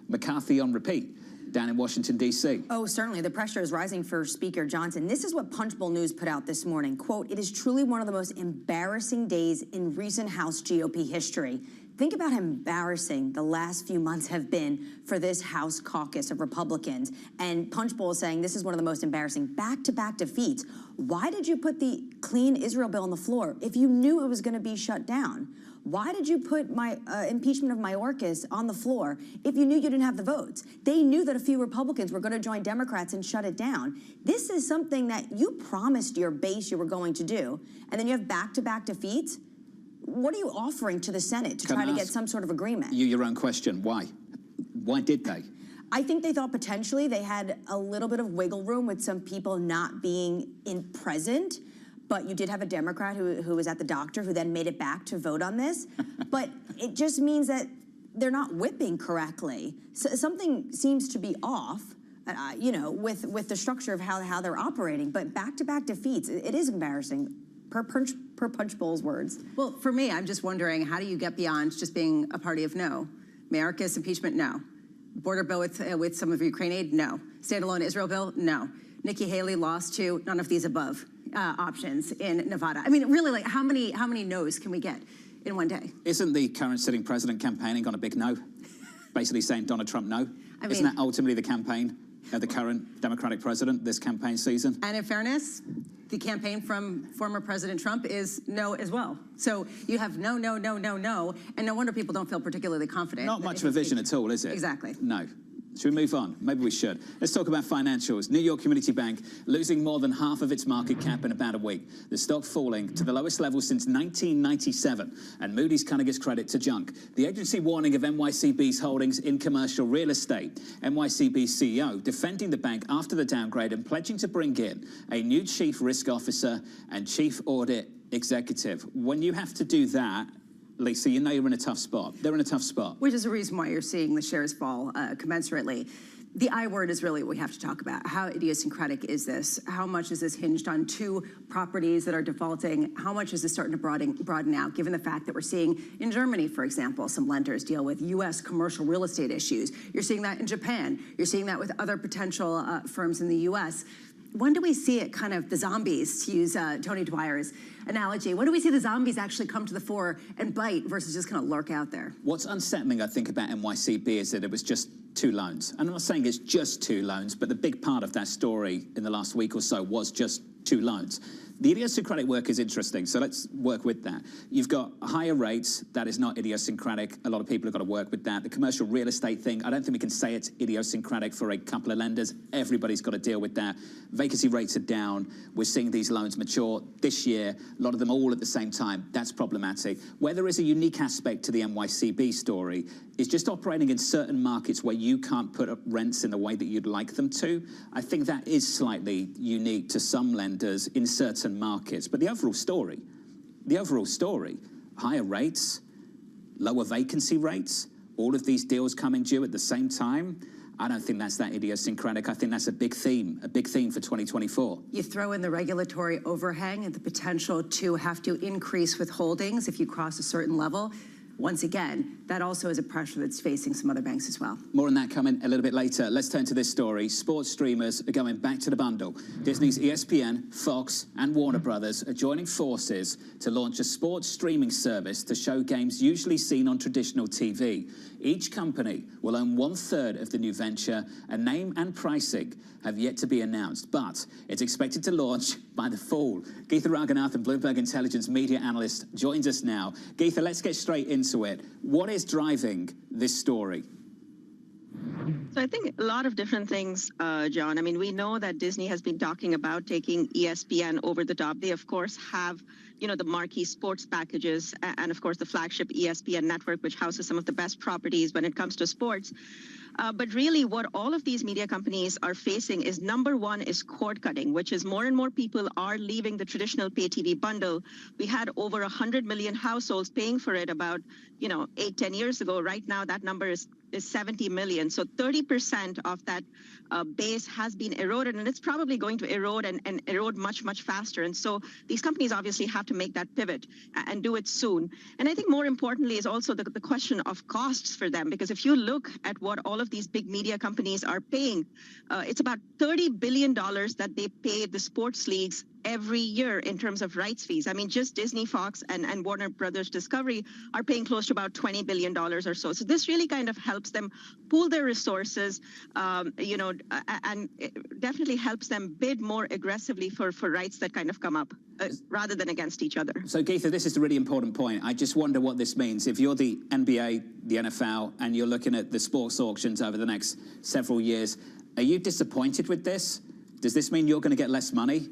McCarthy on repeat down in Washington, D.C. Oh, certainly. The pressure is rising for Speaker Johnson. This is what Punchbowl News put out this morning. Quote, "It is truly one of the most embarrassing days in recent House GOP history." Think about how embarrassing the last few months have been for this House caucus of Republicans. And Punchbowl is saying this is one of the most embarrassing back-to-back defeats. Why did you put the Clean Israel bill on the floor if you knew it was going to be shut down? Why did you put my impeachment of Mayorkas on the floor if you knew you didn't have the votes? They knew that a few Republicans were going to join Democrats and shut it down. This is something that you promised your base you were going to do, and then you have back-to-back defeats. What are you offering to the Senate to try to get some sort of agreement? You your own question. Why? Why did they? I think they thought potentially they had a little bit of wiggle room with some people not being present. But you did have a Democrat who was at the doctor who then made it back to vote on this. But it just means that they're not whipping correctly. So something seems to be off, you know, with the structure of how they're operating. But back-to-back defeats, it is embarrassing, per Punch Bowl's words. Well, for me, I'm just wondering, how do you get beyond just being a party of no? Mayorkas impeachment, no. Border bill with some of Ukraine aid, no. Standalone Israel bill, no. Nikki Haley lost to none of these above. Options in Nevada. I mean, really, like how many no's can we get in one day? Isn't the current sitting president campaigning on a big no? Basically saying Donald Trump no? Isn't that ultimately the campaign of the current Democratic president this campaign season? And in fairness, the campaign from former President Trump is no as well. So you have no, no, no, no, no, and no wonder people don't feel particularly confident. Not much of a vision at all, is it? Exactly. No. Should we move on? Maybe we should. Let's talk about financials. New York Community Bank losing more than half of its market cap in about a week. The stock falling to the lowest level since 1997. And Moody's cutting its credit to junk. The agency warning of NYCB's holdings in commercial real estate. NYCB's CEO defending the bank after the downgrade and pledging to bring in a new chief risk officer and chief audit executive. When you have to do that, Lisa, you know you're in a tough spot. They're in a tough spot. Which is the reason why you're seeing the shares fall commensurately. The I word is really what we have to talk about. How idiosyncratic is this? How much is this hinged on two properties that are defaulting? How much is this starting to broaden out, given the fact that we're seeing in Germany, for example, some lenders deal with U.S. commercial real estate issues. You're seeing that in Japan. You're seeing that with other potential firms in the U.S. When do we see it kind of, the zombies, to use Tony Dwyer's analogy, when do we see the zombies actually come to the fore and bite versus just kind of lurk out there? What's unsettling, I think, about NYCB is that it was just 2 loans. And I'm not saying it's just 2 loans, but the big part of that story in the last week or so was just 2 loans. The idiosyncratic work is interesting, so let's work with that. You've got higher rates. That is not idiosyncratic. A lot of people have got to work with that. The commercial real estate thing, I don't think we can say it's idiosyncratic for a couple of lenders. Everybody's got to deal with that. Vacancy rates are down. We're seeing these loans mature this year, a lot of them all at the same time. That's problematic. Where there is a unique aspect to the NYCB story is just operating in certain markets where you can't put up rents in the way that you'd like them to. I think that is slightly unique to some lenders in certain markets. But the overall story, higher rates, lower vacancy rates, all of these deals coming due at the same time, I don't think that's that idiosyncratic. I think that's a big theme for 2024. You throw in the regulatory overhang and the potential to have to increase withholdings if you cross a certain level. Once again, that also is a pressure that's facing some other banks as well. More on that coming a little bit later. Let's turn to this story. Sports streamers are going back to the bundle. Disney's ESPN, Fox, and Warner Brothers are joining forces to launch a sports streaming service to show games usually seen on traditional TV. Each company will own 1/3 of the new venture. A name and pricing have yet to be announced, but it's expected to launch by the fall. Geetha Raghunathan, Bloomberg Intelligence media analyst, joins us now. Geetha, let's get straight into it. What is driving this story? So I think a lot of different things, John. I mean, we know that Disney has been talking about taking ESPN over the top. They, of course, have, you know, the marquee sports packages and, of course, the flagship ESPN network, which houses some of the best properties when it comes to sports. But really what all of these media companies are facing is, number one, is cord cutting, which is more and more people are leaving the traditional pay TV bundle. We had over 100 million households paying for it about, 8-10 years ago. Right now, that number is 70 million. So 30% of that base has been eroded, and it's probably going to erode and erode much, much faster. And so these companies obviously have to make that pivot and do it soon. And I think more importantly is also the question of costs for them, because if you look at what all of these big media companies are paying, it's about $30 billion that they pay the sports leagues every year in terms of rights fees. I mean, just Disney, Fox, and Warner Brothers Discovery are paying close to about $20 billion or so. So this really kind of helps them pool their resources, you know, and it definitely helps them bid more aggressively for rights that kind of come up rather than against each other. So, Geetha, this is the really important point. I just wonder what this means. If you're the NBA, the NFL, and you're looking at the sports auctions over the next several years, are you disappointed with this? Does this mean you're going to get less money?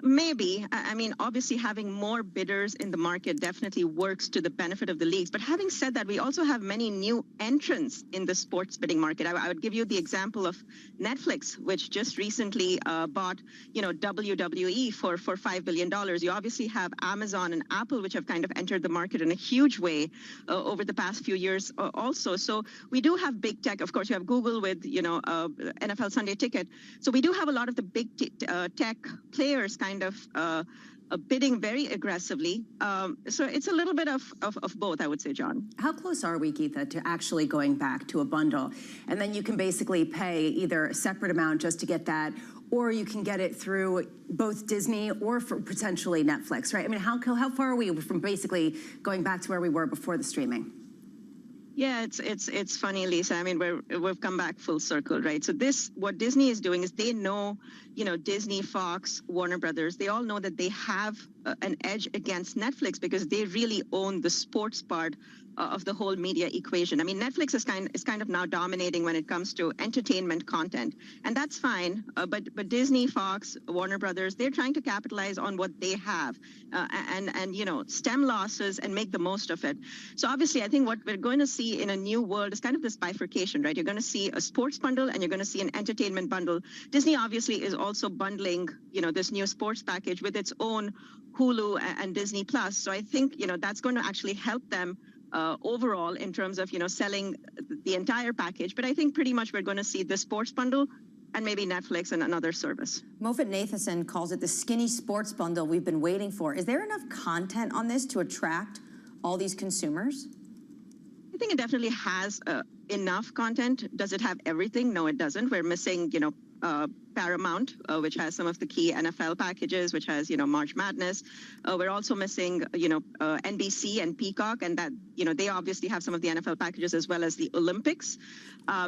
Maybe. I mean, obviously having more bidders in the market definitely works to the benefit of the leagues. But having said that, we also have many new entrants in the sports bidding market. I would give you the example of Netflix, which just recently bought, you know, WWE for $5 billion. You obviously have Amazon and Apple, which have kind of entered the market in a huge way over the past few years also. So we do have big tech. Of course, you have Google with, you know, NFL Sunday Ticket. So we do have a lot of the big tech players kind of bidding very aggressively. So it's a little bit of both, I would say, John. How close are we, Geetha, to actually going back to a bundle? And then you can basically pay either a separate amount just to get that, or you can get it through both Disney or for potentially Netflix, right? I mean, how far are we from basically going back to where we were before the streaming? Yeah, it's funny, Lisa. I mean, we've come back full circle, right? So what Disney is doing is they know, you know, Disney, Fox, Warner Brothers, they all know that they have an edge against Netflix because they really own the sports part of the whole media equation. I mean, Netflix is kind of now dominating when it comes to entertainment content, and that's fine. But Disney, Fox, Warner Brothers, they're trying to capitalize on what they have, and you know, stem losses and make the most of it. So obviously, I think what we're going to see in a new world is kind of this bifurcation, right? You're going to see a sports bundle and you're going to see an entertainment bundle. Disney obviously is also bundling, you know, this new sports package with its own Hulu and Disney Plus. So I think, you know, that's going to actually help them overall in terms of, you know, selling the entire package. But I think pretty much we're going to see the sports bundle and maybe Netflix and another service. Moffitt Nathanson calls it the skinny sports bundle we've been waiting for. Is there enough content on this to attract all these consumers? I think it definitely has enough content. Does it have everything? No, it doesn't. We're missing, you know, Paramount, which has some of the key NFL packages, which has, you know, March Madness. We're also missing, you know, NBC and Peacock, and that, you know, they obviously have some of the NFL packages as well as the Olympics.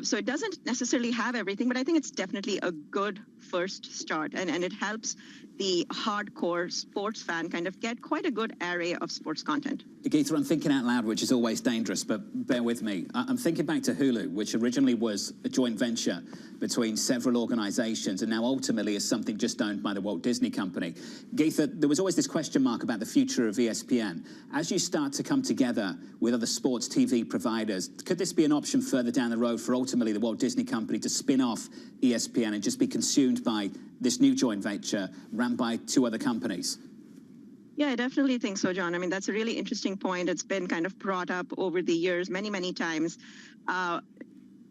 So it doesn't necessarily have everything, but I think it's definitely a good first start, and it helps the hardcore sports fan kind of get quite a good array of sports content. Geetha, I'm thinking out loud, which is always dangerous, but bear with me. I'm thinking back to Hulu, which originally was a joint venture between several organizations and now ultimately is something just owned by the Walt Disney Company. Geetha, there was always this question mark about the future of ESPN. As you start to come together with other sports TV providers, could this be an option further down the road for ultimately the Walt Disney Company to spin off ESPN and just be consumed by this new joint venture run by two other companies? Yeah, I definitely think so, John. I mean, that's a really interesting point. It's been kind of brought up over the years many, many times.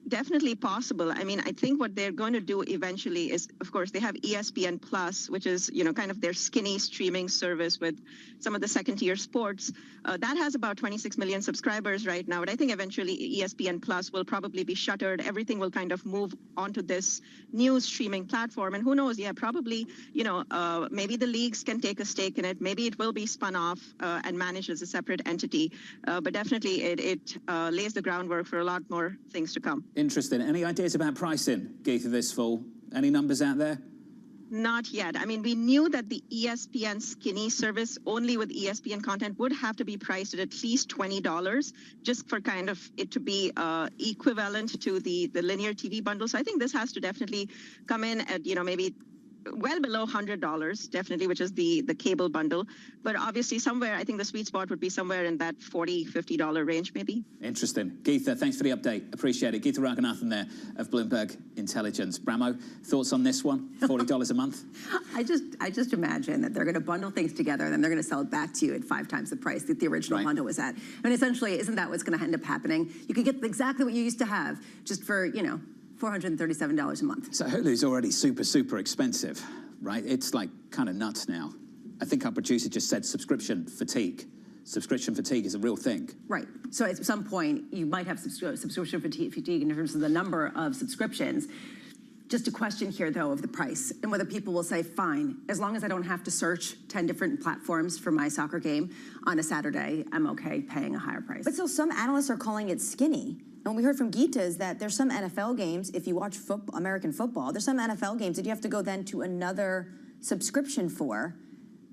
Definitely possible. I mean, I think what they're going to do eventually is, of course, they have ESPN Plus, which is, you know, kind of their skinny streaming service with some of the second-tier sports. That has about 26 million subscribers right now. But I think eventually ESPN Plus will probably be shuttered. Everything will kind of move onto this new streaming platform. And who knows? Yeah, probably, you know, maybe the leagues can take a stake in it. Maybe it will be spun off and managed as a separate entity. But definitely it lays the groundwork for a lot more things to come. Interesting. Any ideas about pricing, Geetha, this fall? Any numbers out there? Not yet. I mean, we knew that the ESPN skinny service only with ESPN content would have to be priced at least $20 just for kind of it to be equivalent to the linear TV bundle. So I think this has to definitely come in at, you know, maybe well below $100, definitely, which is the cable bundle. But obviously somewhere, I think the sweet spot would be somewhere in that $40, $50 range, maybe. Interesting. Geetha, thanks for the update. Appreciate it. Geetha Raghunathan there of Bloomberg Intelligence. Bramo, thoughts on this one? $40 a month? I just imagine that they're going to bundle things together and then they're going to sell it back to you at 5 times the price that the original bundle was at. I mean, essentially, isn't that what's going to end up happening? You can get exactly what you used to have just for, you know, $437 a month. So Hulu's already super, super expensive, right? It's like kind of nuts now. I think our producer just said subscription fatigue. Subscription fatigue is a real thing. Right. So at some point, you might have subscription fatigue in terms of the number of subscriptions. Just a question here, though, of the price and whether people will say, fine, as long as I don't have to search 10 different platforms for my soccer game on a Saturday, I'm okay paying a higher price. But still, some analysts are calling it skinny. And what we heard from Geeta is that there's some NFL games, if you watch American football, there's some NFL games that you have to go then to another subscription for.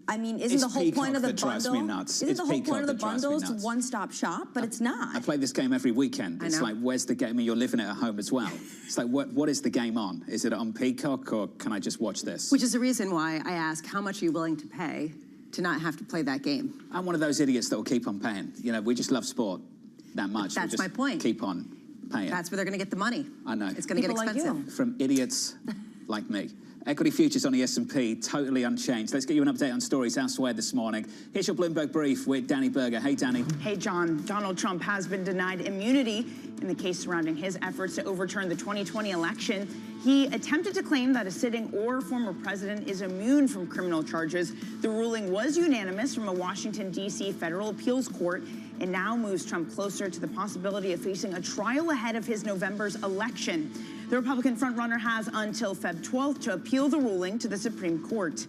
I mean, isn't the whole point of the bundle? Isn't the whole point of the bundle to one-stop shop? But it's not. I play this game every weekend. It's like, where's the game? I mean, you're living it at home as well. It's like, what is the game on? Is it on Peacock, or can I just watch this? Which is the reason why I ask, how much are you willing to pay to not have to play that game? I'm one of those idiots that will keep on paying. You know, we just love sport that much. That's my point. Keep on paying. That's where they're going to get the money. I know. It's going to get expensive. From idiots like me. Equity futures on the S&P, totally unchanged. Let's get you an update on stories elsewhere this morning. Here's your Bloomberg Brief with Danny Berger. Hey, Danny. Hey, John. Donald Trump has been denied immunity in the case surrounding his efforts to overturn the 2020 election. He attempted to claim that a sitting or former president is immune from criminal charges. The ruling was unanimous from a Washington, D.C. federal appeals court, and now moves Trump closer to the possibility of facing a trial ahead of his November's election. The Republican frontrunner has until Feb 12th to appeal the ruling to the Supreme Court.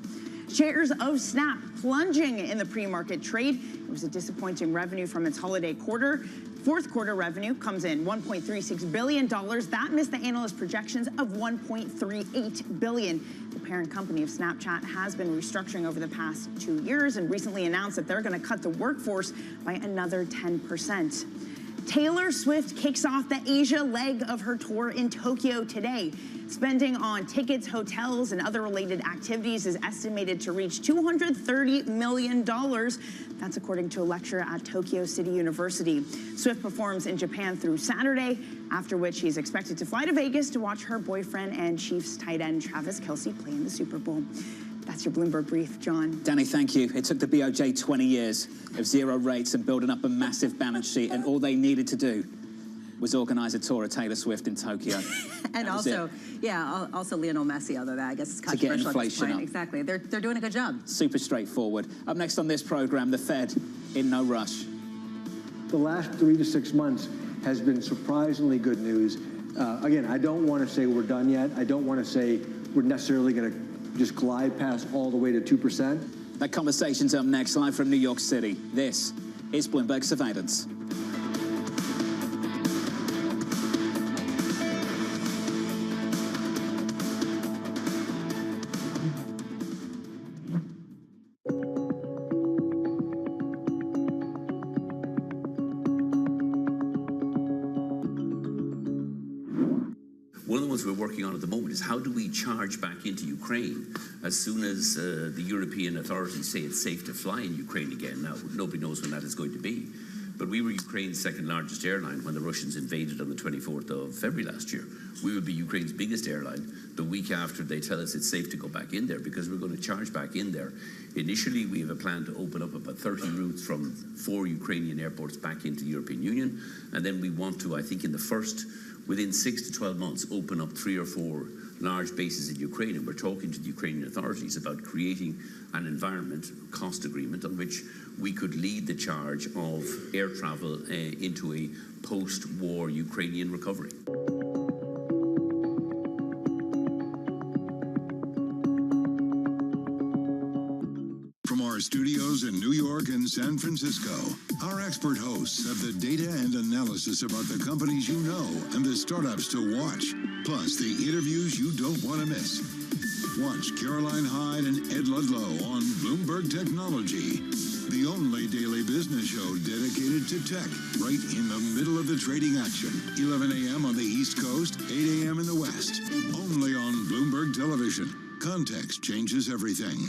Shares of Snap plunging in the pre-market trade. It was a disappointing revenue from its holiday quarter. Fourth quarter revenue comes in $1.36 billion. That missed the analyst projections of $1.38 billion. The parent company of Snapchat has been restructuring over the past 2 years and recently announced that they're going to cut the workforce by another 10%. Taylor Swift kicks off the Asia leg of her tour in Tokyo today. Spending on tickets, hotels, and other related activities is estimated to reach $230 million. That's according to a lecturer at Tokyo City University. Swift performs in Japan through Saturday, after which he's expected to fly to Vegas to watch her boyfriend and Chiefs tight end Travis Kelce play in the Super Bowl. That's your Bloomberg Brief, John. Danny, thank you. It took the BOJ 20 years of zero rates and building up a massive balance sheet, and all they needed to do was organize a tour of Taylor Swift in Tokyo. And also, also Lionel Messi, although that I guess is controversial at this point. Exactly. They're doing a good job. Super straightforward. Up next on this program, the Fed in no rush. The last 3 to 6 months has been surprisingly good news. Again, I don't want to say we're done yet. I don't want to say we're necessarily going to just glide past all the way to 2%. That conversation's up next, live from New York City. This is Bloomberg Surveillance. One of the ones we're working on at the moment is how do we charge back into Ukraine as soon as the European authorities say it's safe to fly in Ukraine again. Now, nobody knows when that is going to be. But we were Ukraine's second largest airline when the Russians invaded on the 24th of February last year. We would be Ukraine's biggest airline the week after they tell us it's safe to go back in there, because we're going to charge back in there. Initially, we have a plan to open up about 30 routes from 4 Ukrainian airports back into the European Union. And then we want to, I think within 6 to 12 months, open up 3 or 4 large bases in Ukraine. And we're talking to the Ukrainian authorities about creating an environment, cost agreement, on which we could lead the charge of air travel into a post-war Ukrainian recovery. From our studios in New York and San Francisco, our expert hosts have the data and analysis about the companies you know and the startups to watch, plus the interviews you don't want to miss. Watch Caroline Hyde and Ed Ludlow on Bloomberg Technology, the only daily business show dedicated to tech, right in the middle of the trading action. 11 a.m. on the East Coast, 8 a.m. in the West. Only on Bloomberg Television. Context changes everything.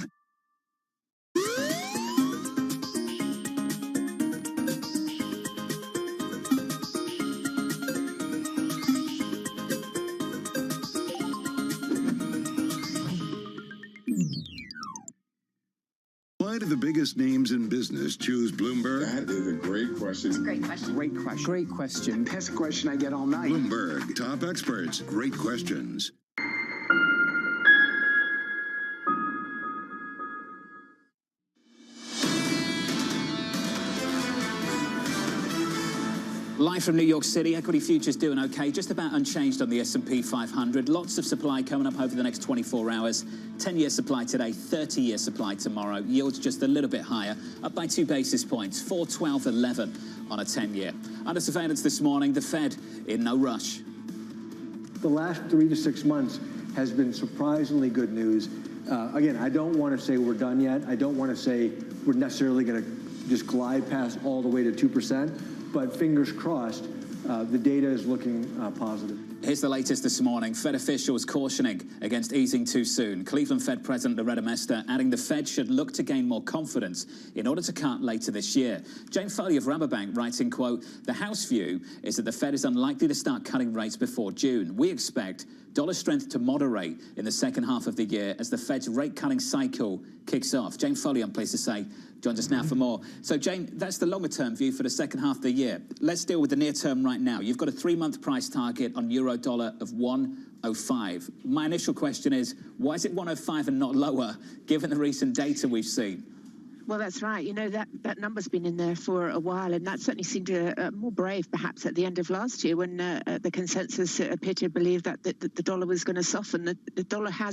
Why do the biggest names in business choose Bloomberg? That is a great question. It's a great question. Great question. Great question. Best question I get all night. Bloomberg, top experts, great questions. Live from New York City, equity futures doing okay, just about unchanged on the S&P 500. Lots of supply coming up over the next 24 hours. 10-year supply today, 30-year supply tomorrow. Yields just a little bit higher, up by 2 basis points, 4.1211 on a 10-year. Under surveillance this morning, the Fed in no rush. The last 3 to 6 months has been surprisingly good news. Again, I don't want to say we're done yet. I don't want to say we're necessarily going to just glide past all the way to 2%. But fingers crossed, the data is looking positive. Here's the latest this morning. Fed officials cautioning against easing too soon. Cleveland Fed President Loretta Mester adding the Fed should look to gain more confidence in order to cut later this year. Jane Foley of Rabobank writing, quote, "The House view is that the Fed is unlikely to start cutting rates before June. We expect dollar strength to moderate in the second half of the year as the Fed's rate-cutting cycle kicks off." Jane Foley, I'm pleased to say, joins us now for more. So, Jane, that's the longer-term view for the second half of the year. Let's deal with the near-term right now. You've got a 3-month price target on euro-dollar of 1.05. My initial question is, why is it 1.05 and not lower, given the recent data we've seen? Well, that's right. You know, that number's been in there for a while, and that certainly seemed more brave, perhaps, at the end of last year when the consensus appeared to believe that the dollar was going to soften. The dollar has